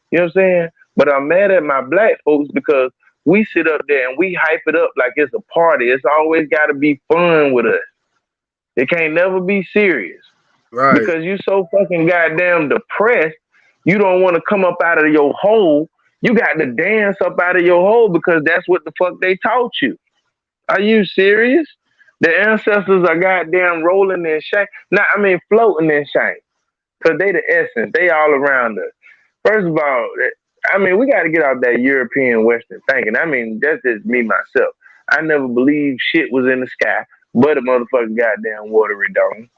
You know what I'm saying? But I'm mad at my black folks because we sit up there and we hype it up like it's a party. It's always got to be fun with us. It can't never be serious Right. because you so fucking goddamn depressed. You don't want to come up out of your hole. You got to dance up out of your hole because that's what the fuck they taught you. Are you serious? The ancestors are goddamn rolling in shame. Nah, I mean floating in shame. Cause they the essence. They all around us. First of all, I mean, we got to get out that European Western thinking. I mean, that's just me myself. I never believed shit was in the sky, but a motherfucking goddamn watery dome.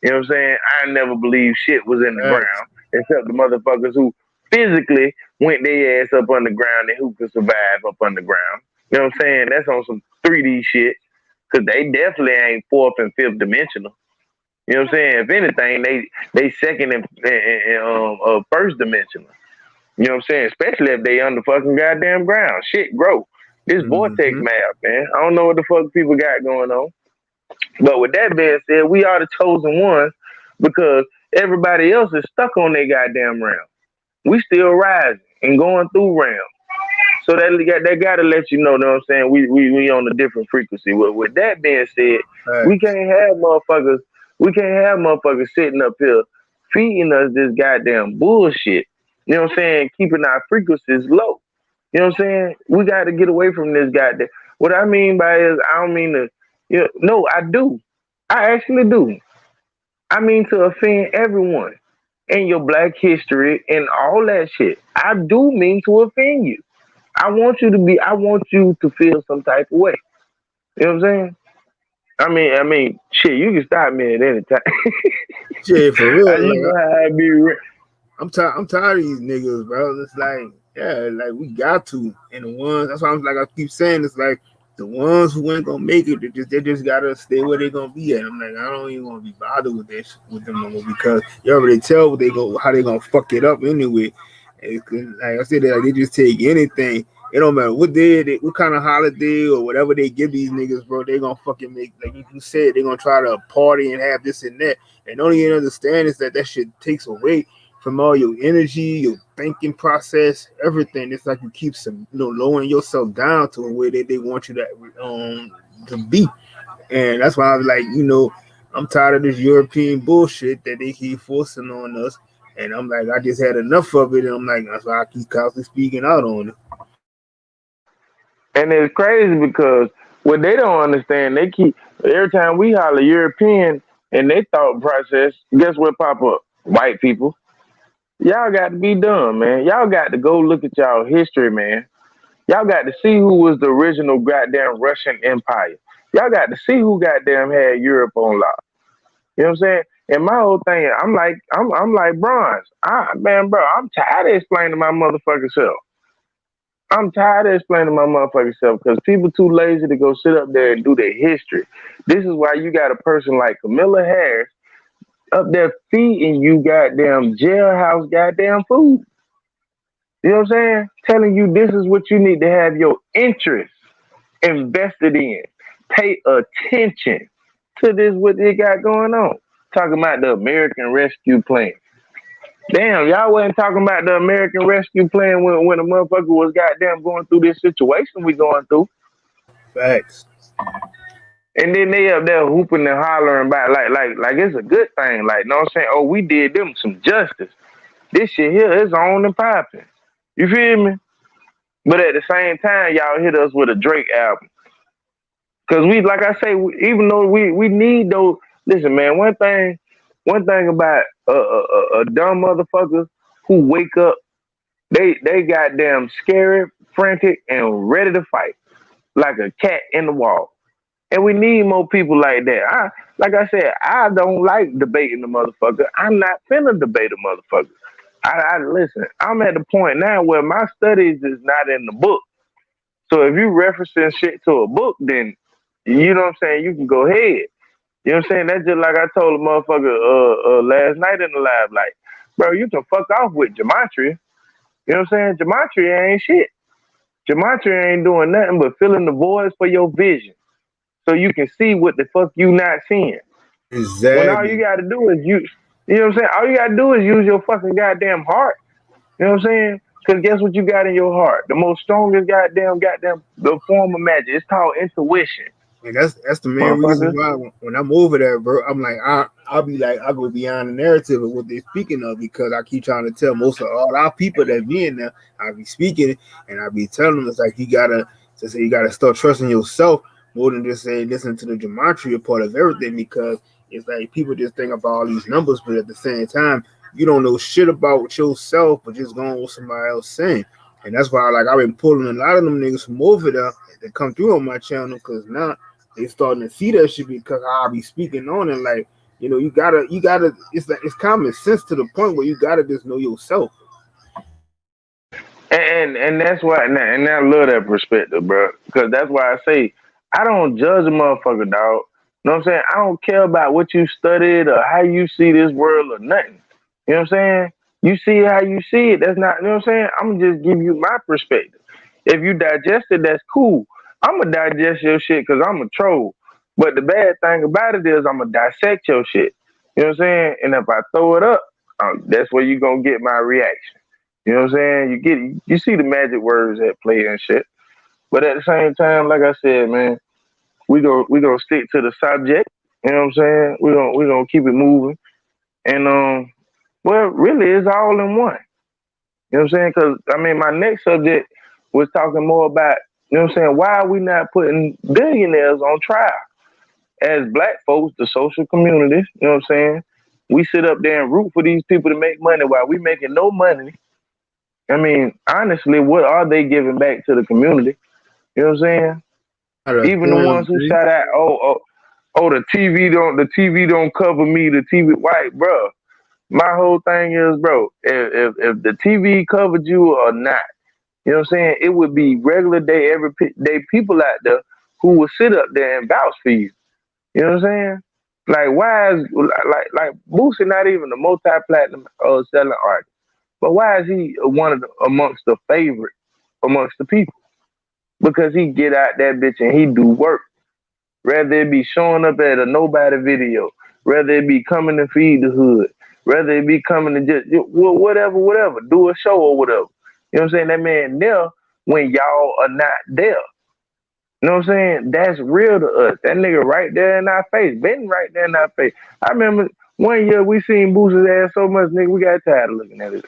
You know what I'm saying? I never believed shit was in the Facts. ground, except the motherfuckers who physically went their ass up underground and who could survive up underground. You know what I'm saying? That's on some 3D shit, because they definitely ain't fourth and fifth dimensional. You know what I'm saying? If anything, they second and first dimensional. You know what I'm saying? Especially if they on the fucking goddamn ground. Shit grow. This vortex Mm-hmm. map, man. I don't know what the fuck people got going on. But with that being said, we are the chosen ones because everybody else is stuck on their goddamn realm. We still rising and going through realms. So that gotta let you know what I'm saying? We on a different frequency. With that being said, we Facts. can't have motherfuckers we can't have motherfuckers sitting up here feeding us this goddamn bullshit. You know what I'm saying? Keeping our frequencies low. You know what I'm saying? We got to get away from this goddamn. What I mean by is, I don't mean to. No, I do. I actually do. I mean to offend everyone in your black history and all that shit. I do mean to offend you. I want you to feel some type of way. You know what I'm saying? I mean, shit, you can stop me at any time. Shit, for You real. know Like, how I be. I'm tired. I'm tired of these niggas, bro. It's like, yeah, like we got to. And the ones, that's why I'm like, I keep saying, it's like the ones who ain't gonna make it, they just gotta stay where they gonna be at. I'm like, I don't even want to be bothered with this with them no more because you already tell what they go how they gonna fuck it up anyway. And like I said, like, they just take anything. It don't matter what what kind of holiday or whatever they give these niggas, bro. They gonna fucking make, like you said, they gonna try to party and have this and that. And don't even understand is that shit takes away from all your energy, your thinking process, everything. It's like you keep some, lowering yourself down to where they want you to be. And that's why I'm like, I'm tired of this European bullshit that they keep forcing on us. And I'm like, I just had enough of it. And I'm like, that's why I keep constantly speaking out on it. And it's crazy because what they don't understand, they keep every time we holler European and they thought process, guess what pop up? White people. Y'all got to be dumb, man. Y'all got to go look at y'all history, man. Y'all got to see who was the original goddamn Russian Empire. Y'all got to see who goddamn had Europe on lock. You know what I'm saying? And my whole thing, I'm like bronze. Man, bro, I'm tired of explaining my motherfucking self. I'm tired of explaining my motherfucking self because people too lazy to go sit up there and do their history. This is why you got a person like Camilla Harris up there feeding you goddamn jailhouse goddamn food. You know what I'm saying? Telling you this is what you need to have your interest invested in. Pay attention to this what they got going on. Talking about the American Rescue Plan. Damn, y'all wasn't talking about the American Rescue Plan when a motherfucker was goddamn going through this situation we going through. Facts. And then they up there hooping and hollering about like it's a good thing. Like, know what I'm saying? Oh, we did them some justice. This shit here is on and popping. You feel me? But at the same time, y'all hit us with a Drake album. Cause we, like I say, even though we need those. Listen, man. One thing about a dumb motherfucker who wake up, they goddamn scared, frantic, and ready to fight like a cat in the wall. And we need more people like that. Like I said, I don't like debating the motherfucker. I'm not finna debate a motherfucker. I listen. I'm at the point now where my studies is not in the book. So if you referencing shit to a book, then you know what I'm saying. You can go ahead. You know what I'm saying? That's just like I told a motherfucker last night in the lab. Like, bro, you can fuck off with gematria. You know what I'm saying? Gematria ain't shit. Gematria ain't doing nothing but filling the voids for your vision, so you can see what the fuck you not seeing. When all you Exactly. gotta do is you know what I'm saying? All you gotta do is use your fucking goddamn heart. You know what I'm saying? Because guess what you got in your heart? The most strongest goddamn the form of magic. It's called intuition, And that's the main reason motherfucker. why when I'm over there, bro, I'm like I'll be like I go beyond the narrative of what they're speaking of because I keep trying to tell most of all our people that be in there, I be speaking and I be telling them it's like you gotta start trusting yourself more than just saying listen to the gematria part of everything because it's like people just think about all these numbers, but at the same time you don't know shit about yourself, but just going with somebody else saying. And that's why like I've been pulling a lot of them niggas from over there that come through on my channel because now they starting to see that shit because I'll be speaking on it. Like, you gotta. It's like it's common sense to the point where you gotta just know yourself. And that's why and I love that perspective, bro. Because that's why I say I don't judge a motherfucker, dog. You know what I'm saying? I don't care about what you studied or how you see this world or nothing. You know what I'm saying? You see it how you see it. That's not. You know what I'm saying? I'm gonna just give you my perspective. If you digest it, that's cool. I'm gonna digest your shit because I'm a troll. But the bad thing about it is I'm gonna dissect your shit. You know what I'm saying? And if I throw it up, that's where you gonna get my reaction. You know what I'm saying? You see the magic words at play and shit. But at the same time, like I said, man, we gonna stick to the subject. You know what I'm saying? We gonna keep it moving. And well, really, it's all in one. You know what I'm saying? Because I mean, my next subject was talking more about, you know what I'm saying, why are we not putting billionaires on trial? As black folks, the social community, you know what I'm saying? We sit up there and root for these people to make money while we making no money. I mean, honestly, what are they giving back to the community? You know what I'm saying? I Even the damn ones who agree. shout out, oh, the TV don't cover me, the TV, white, bro. My whole thing is, bro, if the TV covered you or not, you know what I'm saying? It would be regular day, day people out there who would sit up there and vouch for you. You know what I'm saying? Like, why is like Boosie not even a multi-platinum selling artist? But why is he one of amongst the favorite amongst the people? Because he get out that bitch and he do work. Rather it be showing up at a nobody video, rather it be coming to feed the hood, rather it be coming to just whatever, do a show or whatever. You know what I'm saying? That man there when y'all are not there. You know what I'm saying? That's real to us. That nigga right there in our face, been right there in our face. I remember one year we seen Boosie's ass so much, nigga, we got tired of looking at his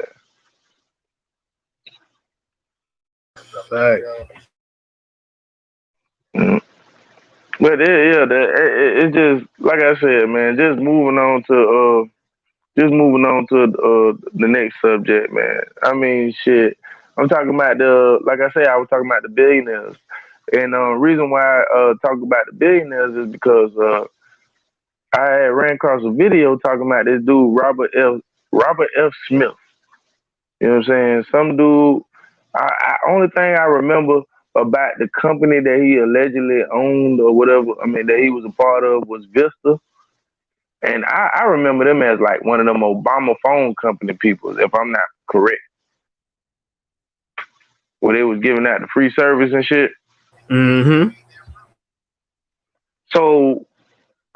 Fact. ass. But it's just like I said, man. Just moving on to the next subject, man. I mean, shit. I'm talking about like I said, I was talking about the billionaires, and reason why I talk about the billionaires is because I had ran across a video talking about this dude Robert F. Smith. You know what I'm saying? Some dude. Only thing I remember about the company that he allegedly owned or whatever, I mean that he was a part of was Vista. And I remember them as like one of them Obama phone company people, if I'm not correct. Where they was giving out the free service and shit. Mm-hmm. So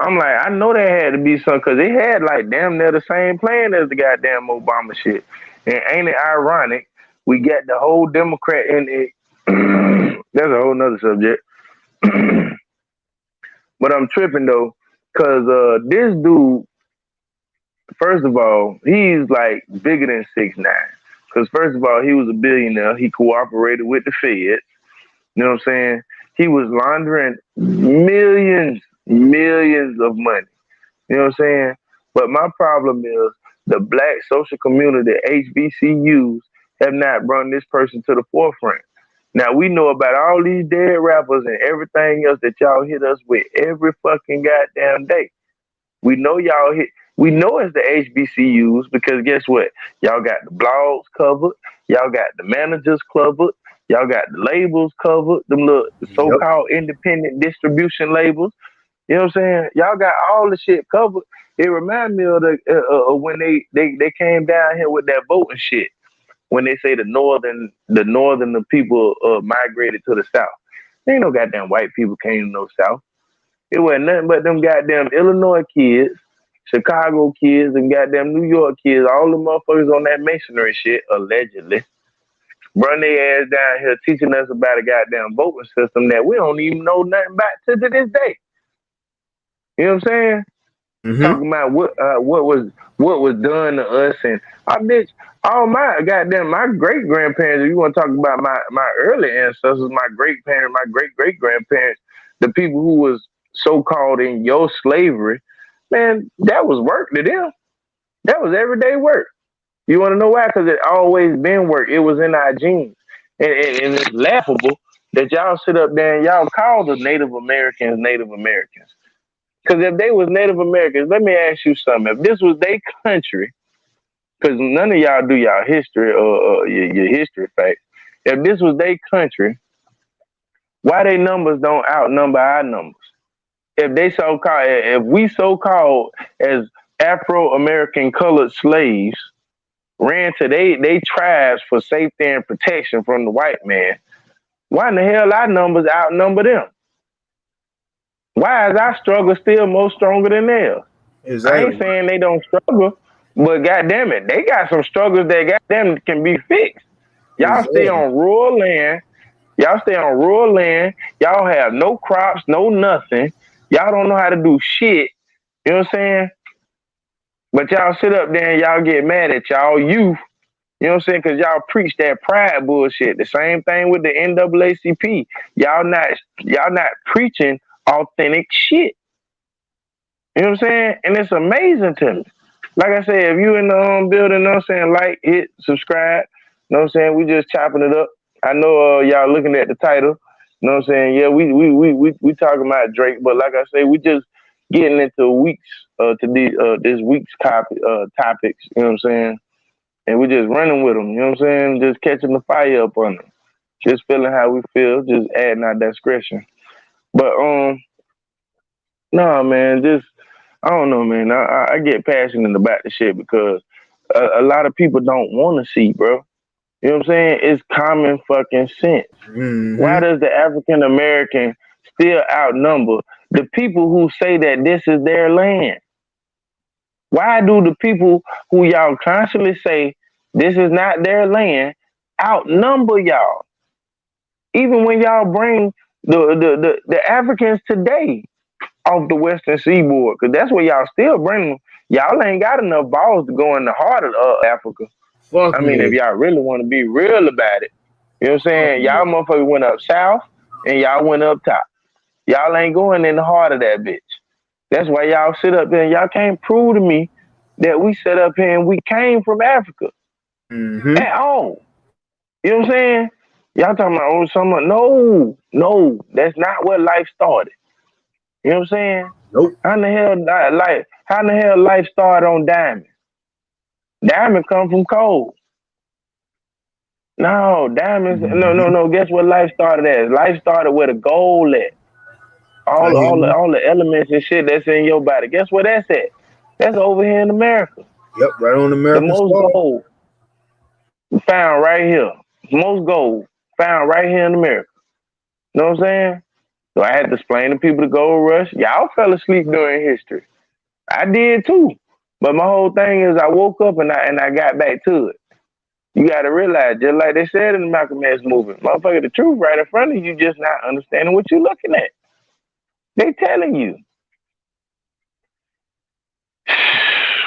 I'm like, I know there had to be some, cause they had like damn near the same plan as the goddamn Obama shit. And ain't it ironic? We got the whole Democrat in it. That's a whole nother subject. But I'm tripping though, cause this dude, first of all, he's like bigger than 6'9". Cause first of all, he was a billionaire. He cooperated with the Fed. You know what I'm saying? He was laundering millions of money. You know what I'm saying? But my problem is the black social community, HBCUs, have not brought this person to the forefront. Now we know about all these dead rappers and everything else that y'all hit us with every fucking goddamn day. We know y'all hit. We know it's the HBCUs because guess what? Y'all got the blogs covered. Y'all got the managers covered. Y'all got the labels covered. Them little Yep. so-called independent distribution labels. You know what I'm saying? Y'all got all the shit covered. It remind me of when they came down here with that voting shit. When they say the northern people migrated to the south. There ain't no goddamn white people came to no south. It wasn't nothing but them goddamn Illinois kids, Chicago kids, and goddamn New York kids. All the motherfuckers on that masonry shit, allegedly. Run their ass down here teaching us about a goddamn voting system that we don't even know nothing about to this day. You know what I'm saying? Mm-hmm. Talking about what was done to us and I bitch all my goddamn my great grandparents. If you want to talk about my early ancestors, my great parents, my great grandparents, the people who was so called in your slavery, man, that was work to them. That was everyday work. You want to know why? Because it always been work. It was in our genes, and it's laughable that y'all sit up there and y'all call the Native Americans Native Americans. Because if they was Native Americans, let me ask you something. If this was their country, because none of y'all do y'all history or your history facts. If this was their country, why they numbers don't outnumber our numbers? If they so called, if we so called as Afro American colored slaves ran to they tribes for safety and protection from the white man, why in the hell our numbers outnumber them? Why is our struggle still more stronger than theirs? I ain't Exactly. saying they don't struggle, but goddamn it, they got some struggles that goddamn can be fixed. Y'all stay Exactly. on rural land. Y'all stay on rural land. Y'all have no crops, no nothing. Y'all don't know how to do shit. You know what I'm saying? But y'all sit up there and y'all get mad at y'all youth. You know what I'm saying? Because y'all preach that pride bullshit. The same thing with the NAACP. Y'all not preaching authentic shit. You know what I'm saying? And it's amazing to me. Like I said, if you in the building, you know what I'm saying, like, hit, subscribe. You know what I'm saying? We just chopping it up. I know y'all looking at the title. You know what I'm saying? Yeah, we talking about Drake, but like I say, we just getting into weeks to this week's topics. You know what I'm saying? And we just running with them. You know what I'm saying? Just catching the fire up on them. Just feeling how we feel. Just adding our discretion. But no, man, just I don't know, man. I get passionate about the shit because a lot of people don't want to see, bro. You know what I'm saying? It's common fucking sense. Why Mm-hmm. does the African American still outnumber the people who say that this is their land? Why do the people who y'all constantly say this is not their land outnumber y'all? Even when y'all bring the Africans today off the Western Seaboard, because that's where y'all still bring them. Y'all ain't got enough balls to go in the heart of Africa. Fuck I mean, if no. y'all really want to be real about it, you know what I'm Fuck saying? no. Y'all motherfuckers went up south and y'all went up top. Y'all ain't going in the heart of that bitch. That's why y'all sit up there and y'all can't prove to me that we set up here and we came from Africa Mm-hmm. at all. You know what I'm saying? Y'all talking about something? No, no, that's not where life started. You know what I'm saying? Nope. How in the hell how in the hell life started on diamond? Diamond come from coal. No, diamonds. No, no, Mm-hmm. no. Guess what life started as? Life started where the gold at. I All, hear all, the, you. all the elements and shit that's in your body. Guess where that's at? That's over here in America. Yep, right on The American most soil. gold found right here. Most gold found right here in America. You know what I'm saying? So I had to explain to people the gold rush. Y'all fell asleep during history. I did too. But my whole thing is I woke up and I got back to it. You got to realize, just like they said in the Malcolm X movement, motherfucker, the truth right in front of you, just not understanding what you're looking at. They telling you.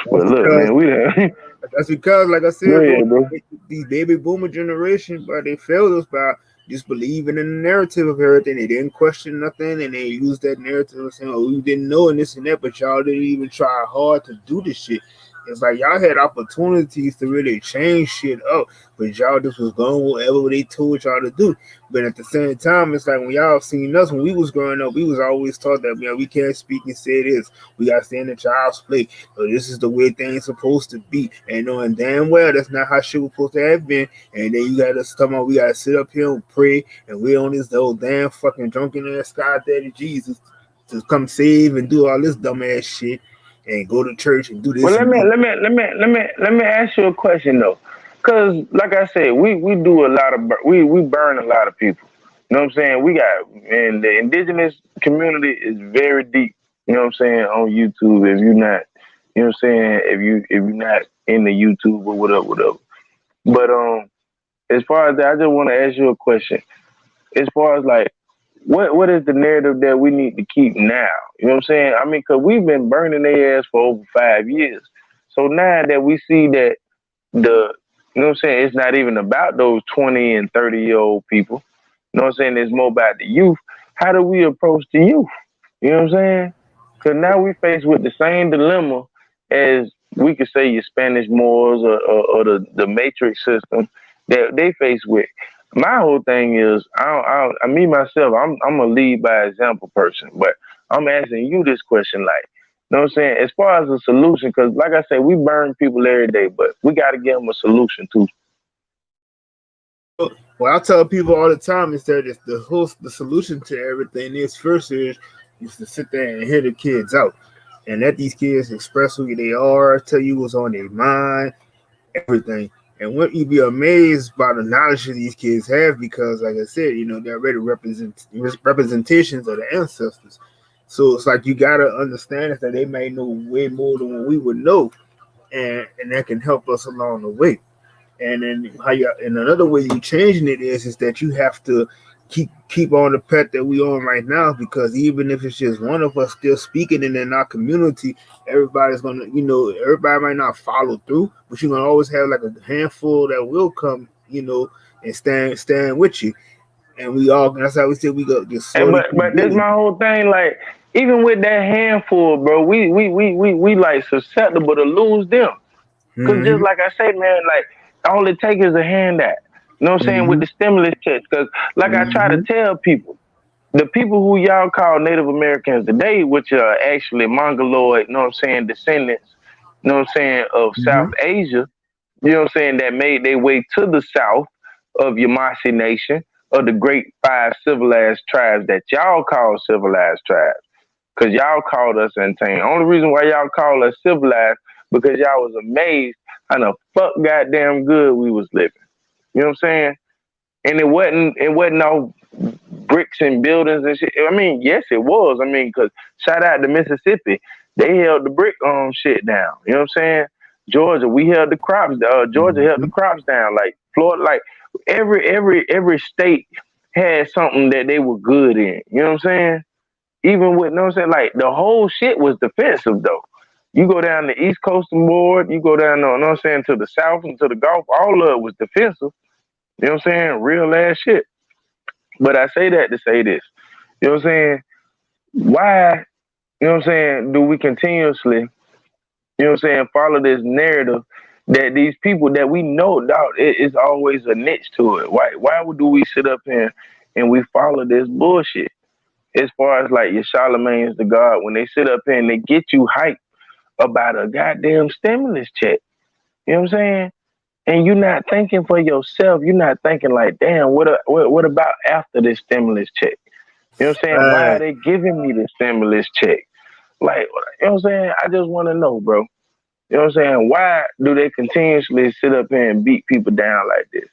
That's But look, because man, we done. That's because, like I Go said, bro, ahead, bro. these baby boomer generation, bro, they failed us by just believing in the narrative of everything. They didn't question nothing, and they used that narrative of saying, "Oh, you didn't know," and this and that, but y'all didn't even try hard to do this shit. It's like y'all had opportunities to really change shit up, but y'all just was going whatever they told y'all to do. But at the same time, it's like when y'all seen us when we was growing up, we was always taught that we can't speak and say this. We gotta stay in the child's play. So this is the way things supposed to be. And knowing damn well that's not how shit was supposed to have been. And then you got us talking about we gotta sit up here and pray and we on this old damn fucking drunken ass God Daddy Jesus to come save and do all this dumb ass shit and go to church and do Well, this and do. let me ask you a question though, because like I said, we do a lot of we burn a lot of people. You know what I'm saying? We got, and the indigenous community is very deep. You know what I'm saying, on YouTube. If you're not, you know what I'm saying, if you're not in the YouTube or whatever. But as far as that, I just want to ask you a question. As far as like, what is the narrative that we need to keep now? You know what I'm saying? I mean, because we've been burning their ass for over 5 years. So now that we see that the, you know what I'm saying, it's not even about those 20 and 30-year-old people. You know what I'm saying? It's more about the youth. How do we approach the youth? You know what I'm saying? Because now we faced with the same dilemma as we could say your Spanish Moors or the Matrix system that they face with. My whole thing is, me myself, I'm a lead by example person, but I'm asking you this question, like, you know what I'm saying? As far as a solution, because like I said, we burn people every day, but we got to give them a solution too. Well, I tell people all the time is that it's the solution to everything is first is to sit there and hear the kids out and let these kids express who they are, tell you what's on their mind, everything. And what you be amazed by the knowledge that these kids have because, like I said, they're already representations of the ancestors. So it's like you gotta understand that they may know way more than what we would know, and that can help us along the way. And then and another way you changing it is that you have to keep on the path that we on right now because even if it's just one of us still speaking and in our community, everybody's gonna everybody might not follow through, but you're gonna always have like a handful that will come, and stand with you. And we all that's how we said we go just And slowly keep but this building. my whole thing. Like, even with that handful, bro, we like susceptible to lose them. Cause just Mm-hmm. like I say, man, like all it takes is a handout. You know what I'm saying, with Mm-hmm. the stimulus checks. Cause like I try to Mm-hmm. tell people, the people who y'all call Native Americans today, which are actually Mongoloid, you know what I'm saying, descendants, you know what I'm saying, of South Mm-hmm. Asia, you know what I'm saying, that made their way to the south of Yamasee Nation, of the great five civilized tribes that y'all call civilized tribes. Cause y'all called us insane. Only reason why y'all call us civilized because y'all was amazed how the fuck goddamn good we was living. You know what I'm saying? And it wasn't no bricks and buildings and shit. I mean, yes, it was. I mean, cause shout out to Mississippi, they held the brick shit down. You know what I'm saying? Georgia, we held the crops. Georgia held the Mm-hmm. crops down. Like Florida, like every state had something that they were good in. You know what I'm saying? Even with, you know what I'm saying, like the whole shit was defensive though. You go down the East Coast and board, you go down, you know what I'm saying, to the South and to the Gulf, all of it was defensive. You know what I'm saying? Real ass shit. But I say that to say this. You know what I'm saying? Why, you know what I'm saying, do we continuously, you know what I'm saying, follow this narrative that these people that we know, dog, it's always a niche to it. Why do we sit up here and we follow this bullshit? As far as like your Charlemagne's the God, when they sit up here and they get you hyped about a goddamn stimulus check. You know what I'm saying? And you're not thinking for yourself. You're not thinking like, damn, what about after this stimulus check? You know what I'm saying? Why are they giving me the stimulus check? Like, you know what I'm saying? I just want to know, bro. You know what I'm saying? Why do they continuously sit up here and beat people down like this?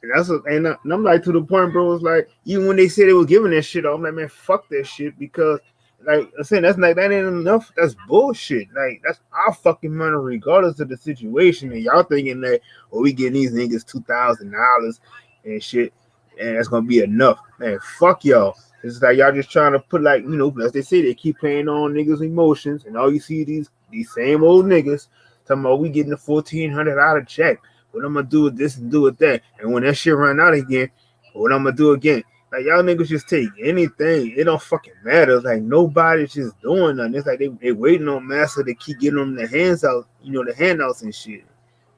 And I'm like to the point, bro. It's like even when they said they were giving that shit, I'm like, man, fuck that shit because, like I said, that's like that ain't enough. That's bullshit. Like that's our fucking money, regardless of the situation. And y'all thinking that, well, we getting these niggas $2,000 and shit, and that's gonna be enough, man. Fuck y'all. It's like y'all just trying to put like as they say, they keep playing on niggas' emotions, and all you see these same old niggas talking about we getting a $1,400 check. What I'm gonna do with this and do with that. And when that shit run out again, what I'm gonna do again? Like y'all niggas just take anything. It don't fucking matter. Like nobody's just doing nothing. It's like they waiting on Massa to keep getting them the hands out, the handouts and shit.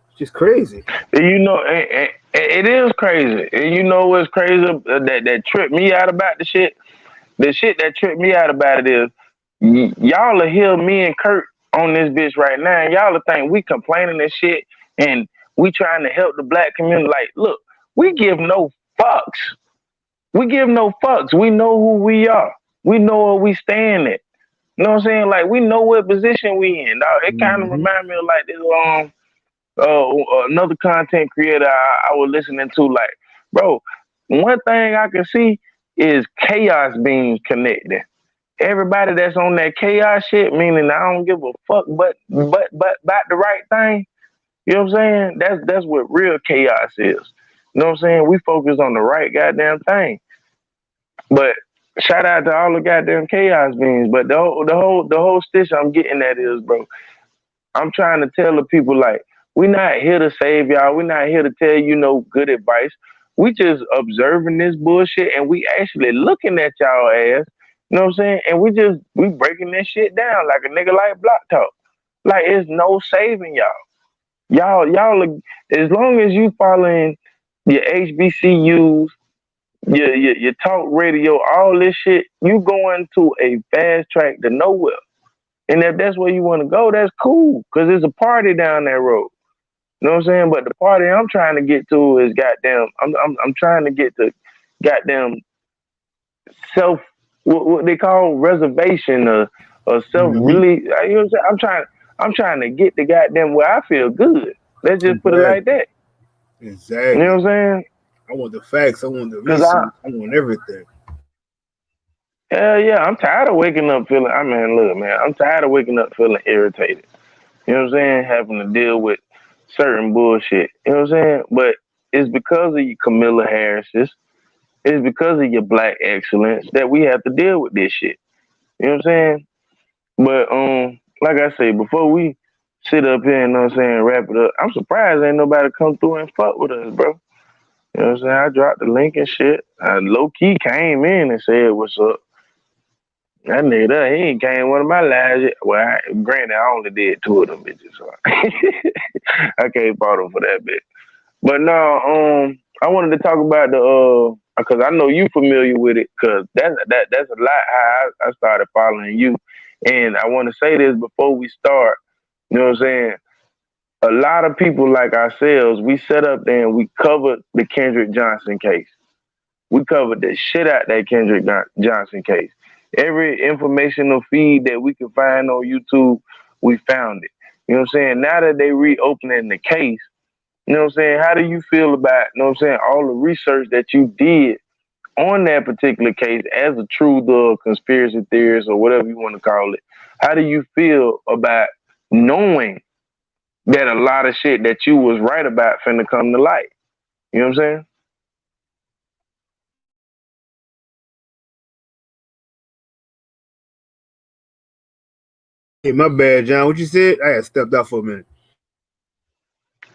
It's just crazy. It is crazy. And you know what's crazy that tripped me out about the shit? The shit that tripped me out about it is y'all will hear me and Kurt on this bitch right now, and y'all will think we complaining and shit, and we trying to help the black community. Like, look, we give no fucks. We give no fucks. We know who we are. We know where we stand at. You know what I'm saying? Like, we know what position we in. Dog. It kind of Mm-hmm. remind me of like this another content creator I was listening to. Like, bro, one thing I can see is chaos being connected. Everybody that's on that chaos shit, meaning I don't give a fuck, but about the right thing. You know what I'm saying? That's what real chaos is. You know what I'm saying? We focus on the right goddamn thing. But shout out to all the goddamn chaos beings. But the whole stitch I'm getting at is, bro, I'm trying to tell the people like we're not here to save y'all. We're not here to tell you no good advice. We just observing this bullshit and we actually looking at y'all ass. You know what I'm saying? And we breaking this shit down like a nigga like Block Talk. Like it's no saving y'all. Y'all as long as you following your HBCUs, your talk radio, all this shit, you going to a fast track to nowhere. And if that's where you want to go, that's cool. Cause there's a party down that road. You know what I'm saying? But the party I'm trying to get to is goddamn. I'm trying to get to goddamn self. What they call reservation or self Mm-hmm. really. You know what I'm saying? I'm trying to get the goddamn where I feel good. Let's just put it like Exactly. that. You know Exactly. what I'm saying? I want the facts. I want the Cause research. I want everything. hell yeah, I'm tired of waking up feeling. I mean, look, man, I'm tired of waking up feeling irritated. You know what I'm saying? Having to deal with certain bullshit. You know what I'm saying? But it's because of your Camilla Harris's, it's because of your black excellence that we have to deal with this shit. You know what I'm saying? But like I say, before we sit up here and you know what I'm saying, wrap it up, I'm surprised ain't nobody come through and fuck with us, bro. You know what I'm saying? I dropped the link and shit. I low key came in and said what's up. That nigga there, he ain't came one of my lives yet. Well, granted, I only did two of them bitches, so I can't fault him for that bit. But no, I wanted to talk about because I know you familiar with it, because that's a lot how I started following you, and I want to say this before we start. You know what I'm saying? A lot of people like ourselves, we set up there and we covered the Kendrick Johnson case. We covered the shit out that Kendrick Johnson case. Every informational feed that we could find on YouTube, we found it. You know what I'm saying? Now that they reopening the case, you know what I'm saying? How do you feel about, you know what I'm saying, all the research that you did on that particular case as a truth or conspiracy theorist or whatever you want to call it? How do you feel about knowing that a lot of shit that you was right about finna come to light? You know what I'm saying? Hey, my bad, John. What you said? I had stepped out for a minute.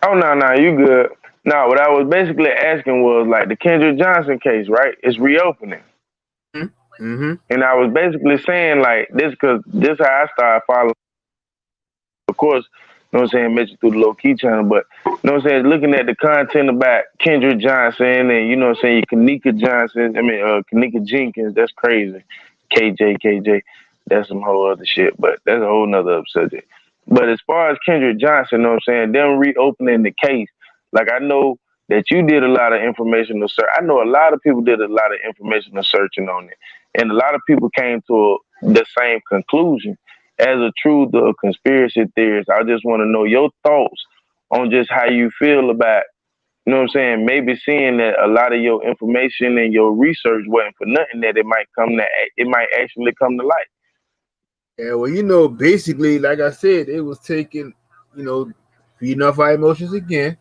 Oh no, you good. No, what I was basically asking was like the Kendrick Johnson case, right? It's reopening. Mm-hmm. And I was basically saying like this because this how I started following. Of course, you know what I'm saying, mentioned through the low key channel, but you know what I'm saying, looking at the content about Kendrick Johnson and you know what I'm saying, Kanika Johnson, Kanika Jenkins, that's crazy. KJ, that's some whole other shit, but that's a whole nother subject. But as far as Kendrick Johnson, you know what I'm saying, them reopening the case, like I know that you did a lot of informational search. I know a lot of people did a lot of informational searching on it. And a lot of people came to the same conclusion as a truth or conspiracy theorist. I just want to know your thoughts on just how you feel about, you know what I'm saying, maybe seeing that a lot of your information and your research wasn't for nothing, that it might actually come to light. Yeah, well, basically, like I said, it was taking, feeding off our emotions again,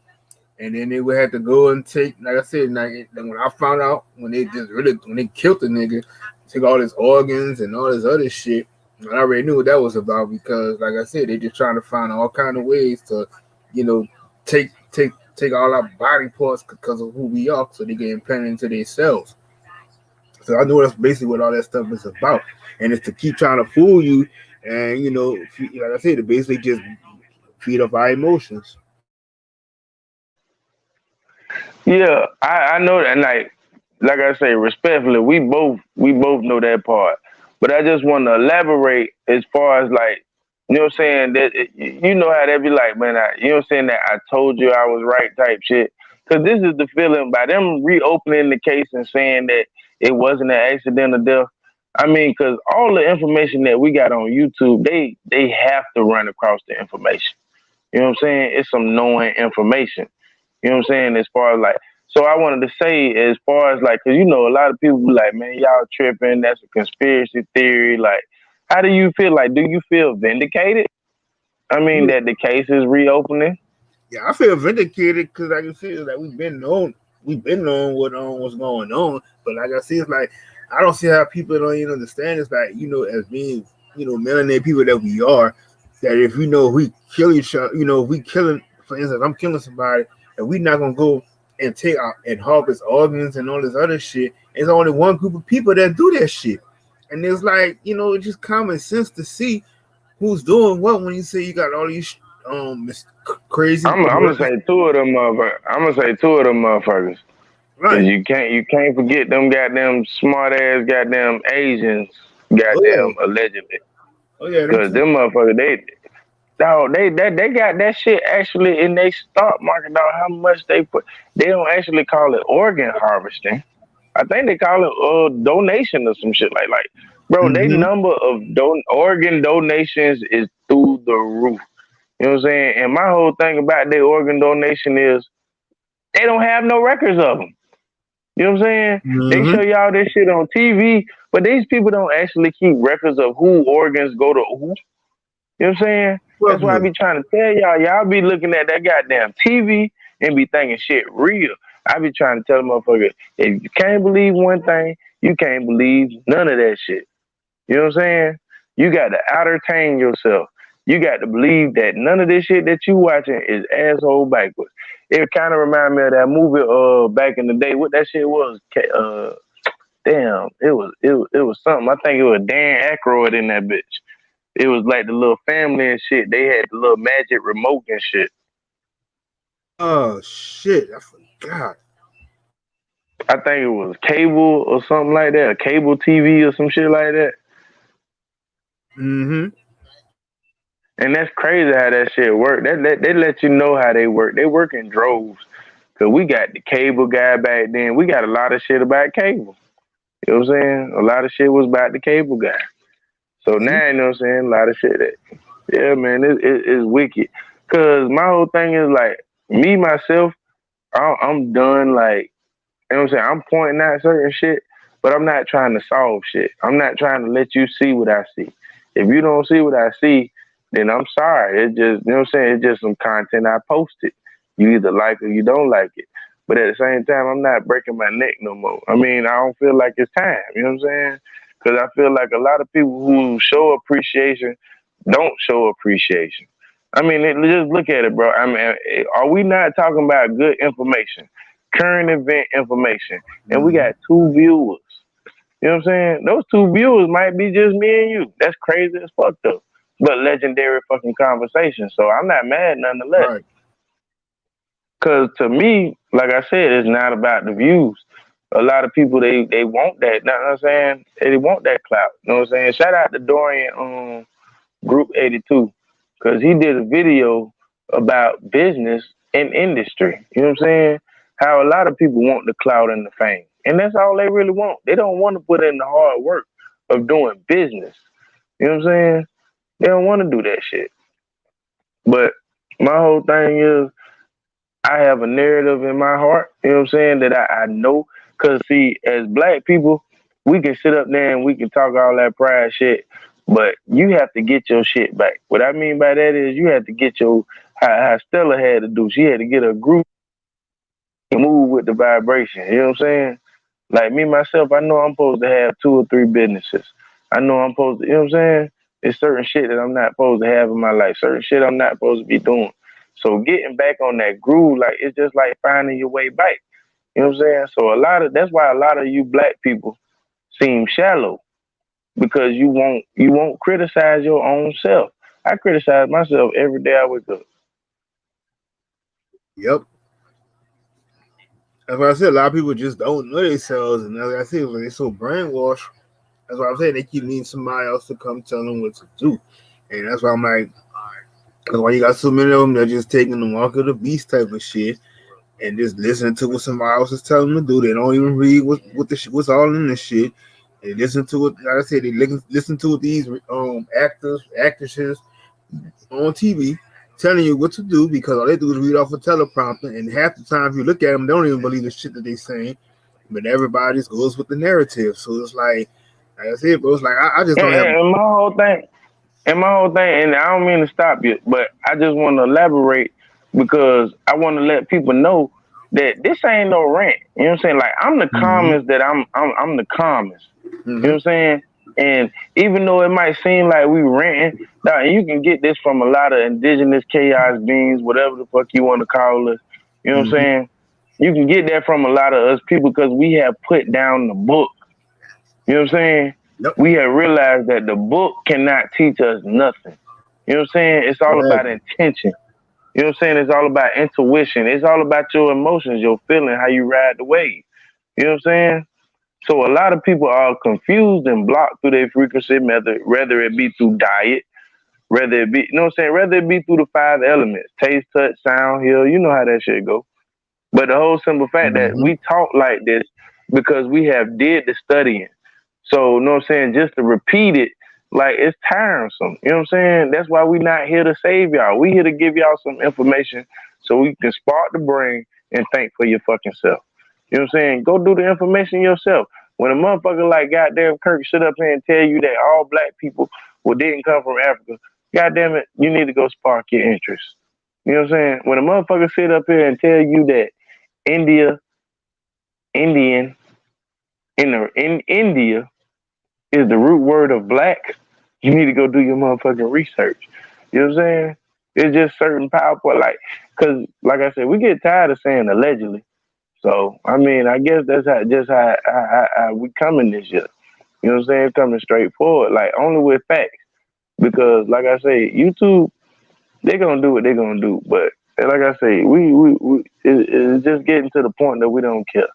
and then they would have to go and take, like I said, like then when I found out when they killed the nigga, took all his organs and all this other shit, I already knew what that was about because, like I said, they just trying to find all kind of ways to, you know, take all our body parts because of who we are, so they get implanted into themselves. So I know that's basically what all that stuff is about, and it's to keep trying to fool you, and like I said, to basically just feed up our emotions. Yeah, I know that. Like I say, respectfully, we both know that part. But I just want to elaborate as far as like, you know what I'm saying, that you know how they be like, man, you know what I'm saying, that I told you I was right type shit. Cause this is the feeling by them reopening the case and saying that it wasn't an accidental death. I mean, cause all the information that we got on YouTube, they have to run across the information. You know what I'm saying? It's some knowing information. You know what I'm saying? As far as like, so I wanted to say, as far as like, cause a lot of people be like, man, y'all tripping. That's a conspiracy theory. Like, how do you feel? Like, do you feel vindicated? I mean, Yeah, that the case is reopening. yeah, I feel vindicated because like I said, it's like we've been known what's going on, but like I said, it's like I don't see how people don't even understand. It's like as being melanated people that we are, that if we kill each other, if we killing, for instance, I'm killing somebody, and we not gonna go and take out and harvest organs and all this other shit. It's only one group of people that do that shit, and it's like it's just common sense to see who's doing what when you say you got all these crazy I'm gonna murders. say two of them motherfuckers. I'm gonna say two of them motherfuckers. Cause Right. you can't forget them goddamn smart ass goddamn Asians, Oh yeah. goddamn allegedly. Oh yeah. Them Cause two. them motherfuckers, dog, they got that shit actually in their stock market, dog. How much they put? They don't actually call it organ harvesting. I think they call it donation or some shit like bro. They Mm-hmm. number of organ donations is through the roof. You know what I'm saying? And my whole thing about their organ donation is they don't have no records of them. You know what I'm saying? They Mm-hmm. show y'all this shit on TV, but these people don't actually keep records of who organs go to who. You know what I'm saying? Fuck That's why I no. be trying to tell y'all. Y'all be looking at that goddamn TV and be thinking shit real. I be trying to tell the motherfucker, if you can't believe one thing, you can't believe none of that shit. You know what I'm saying? You got to entertain yourself. You got to believe that none of this shit that you watching is asshole backwards. It kind of remind me of that movie back in the day. What that shit was? Damn, it was something. I think it was Dan Aykroyd in that bitch. It was like the little family and shit. They had the little magic remote and shit. Oh shit! I forgot. I think it was cable or something like that, a cable TV or some shit like that. Mm-hmm. And that's crazy how that shit work. They let you know how they work. They work in droves. Cause we got the cable guy back then. We got a lot of shit about cable. You know what I'm saying? A lot of shit was about the cable guy. So See? now you know what I'm saying? A lot of shit that, yeah, man, it's wicked. Cause my whole thing is like me myself. I'm done. Like, you know what I'm saying? I'm pointing out certain shit, but I'm not trying to solve shit. I'm not trying to let you see what I see. If you don't see what I see, then I'm sorry. It's just, you know what I'm saying? It's just some content I posted. You either like it or you don't like it. But at the same time, I'm not breaking my neck no more. I mean, I don't feel like it's time. You know what I'm saying? Because I feel like a lot of people who show appreciation don't show appreciation. I mean, just look at it, bro. I mean, are we not talking about good information? Current event information, and we Mm-hmm. got two viewers. You know what I'm saying? Those two viewers might be just me and you. That's crazy as fuck though. But legendary fucking conversation. So I'm not mad nonetheless. Right. Cause to me, like I said, it's not about the views. A lot of people they want that. You know what I'm saying? They want that clout. You know what I'm saying? Shout out to Dorian Group 82, because he did a video about business and industry. You know what I'm saying? How a lot of people want the clout and the fame. And that's all they really want. They don't want to put in the hard work of doing business. You know what I'm saying? They don't want to do that shit. But my whole thing is I have a narrative in my heart, you know what I'm saying, that I know. Because, see, as black people, we can sit up there and we can talk all that pride shit, but you have to get your shit back. What I mean by that is you have to get how Stella had to do. She had to get a group and move with the vibration, you know what I'm saying? Like me, myself, I know I'm supposed to have two or three businesses. I know I'm supposed to, you know what I'm saying? There's certain shit that I'm not supposed to have in my life, certain shit I'm not supposed to be doing. So getting back on that groove, like it's just like finding your way back. You know what I'm saying? So that's why a lot of you black people seem shallow because you won't criticize your own self. I criticize myself every day I wake up. Yep. That's why I said a lot of people just don't know themselves, and like I said, when they're so brainwashed, that's why I'm saying they keep needing somebody else to come tell them what to do, and that's why I'm like, that's why you got so many of them that just taking the mark of the beast type of shit and just listening to what somebody else is telling them to do. They don't even read what's all in this shit. They listen to it. Like I said, they listen to what these actors, actresses on TV telling you what to do because all they do is read off a teleprompter, and half the time if you look at them, they don't even believe the shit that they saying. But everybody just goes with the narrative. So it's like I said, bro, it's like I just And, don't have. and, and my whole thing, and I don't mean to stop you, but I just want to elaborate because I want to let people know that this ain't no rant. You know what I'm saying? Like I'm the Mm-hmm. calmest that I'm the calmest. You know Mm-hmm. what I'm saying? And even though it might seem like we ranting, now you can get this from a lot of indigenous chaos beings, whatever the fuck you want to call us. You know what I'm Mm-hmm. saying? You can get that from a lot of us people because we have put down the book. You know what I'm saying? Yep. We have realized that the book cannot teach us nothing. You know what I'm saying? It's all about Exactly. intention. You know what I'm saying? It's all about intuition. It's all about your emotions, your feeling, how you ride the wave. You know what I'm saying? So a lot of people are confused and blocked through their frequency, whether it be through diet, whether it be, you know what I'm saying, whether it be through the five elements, taste, touch, sound, hear, you know how that shit go. But the whole simple fact that Mm-hmm. we talk like this because we have did the studying. So, you know what I'm saying, just to repeat it, like it's tiresome. You know what I'm saying? That's why we not here to save y'all. We here to give y'all some information so we can spark the brain and think for your fucking self. You know what I'm saying? Go do the information yourself. When a motherfucker like goddamn Kirk sit up here and tell you that all black people didn't come from Africa, goddamn it, you need to go spark your interest. You know what I'm saying? When a motherfucker sit up here and tell you that India, Indian, in India is the root word of black, you need to go do your motherfucking research. You know what I'm saying? It's just certain powerful, like, cause like I said, we get tired of saying allegedly. So I mean, I guess that's how we coming this year. You know what I'm saying? Coming straight forward, like only with facts. Because like I say, YouTube, they gonna do what they gonna do. But like I say, it's just getting to the point that we don't care.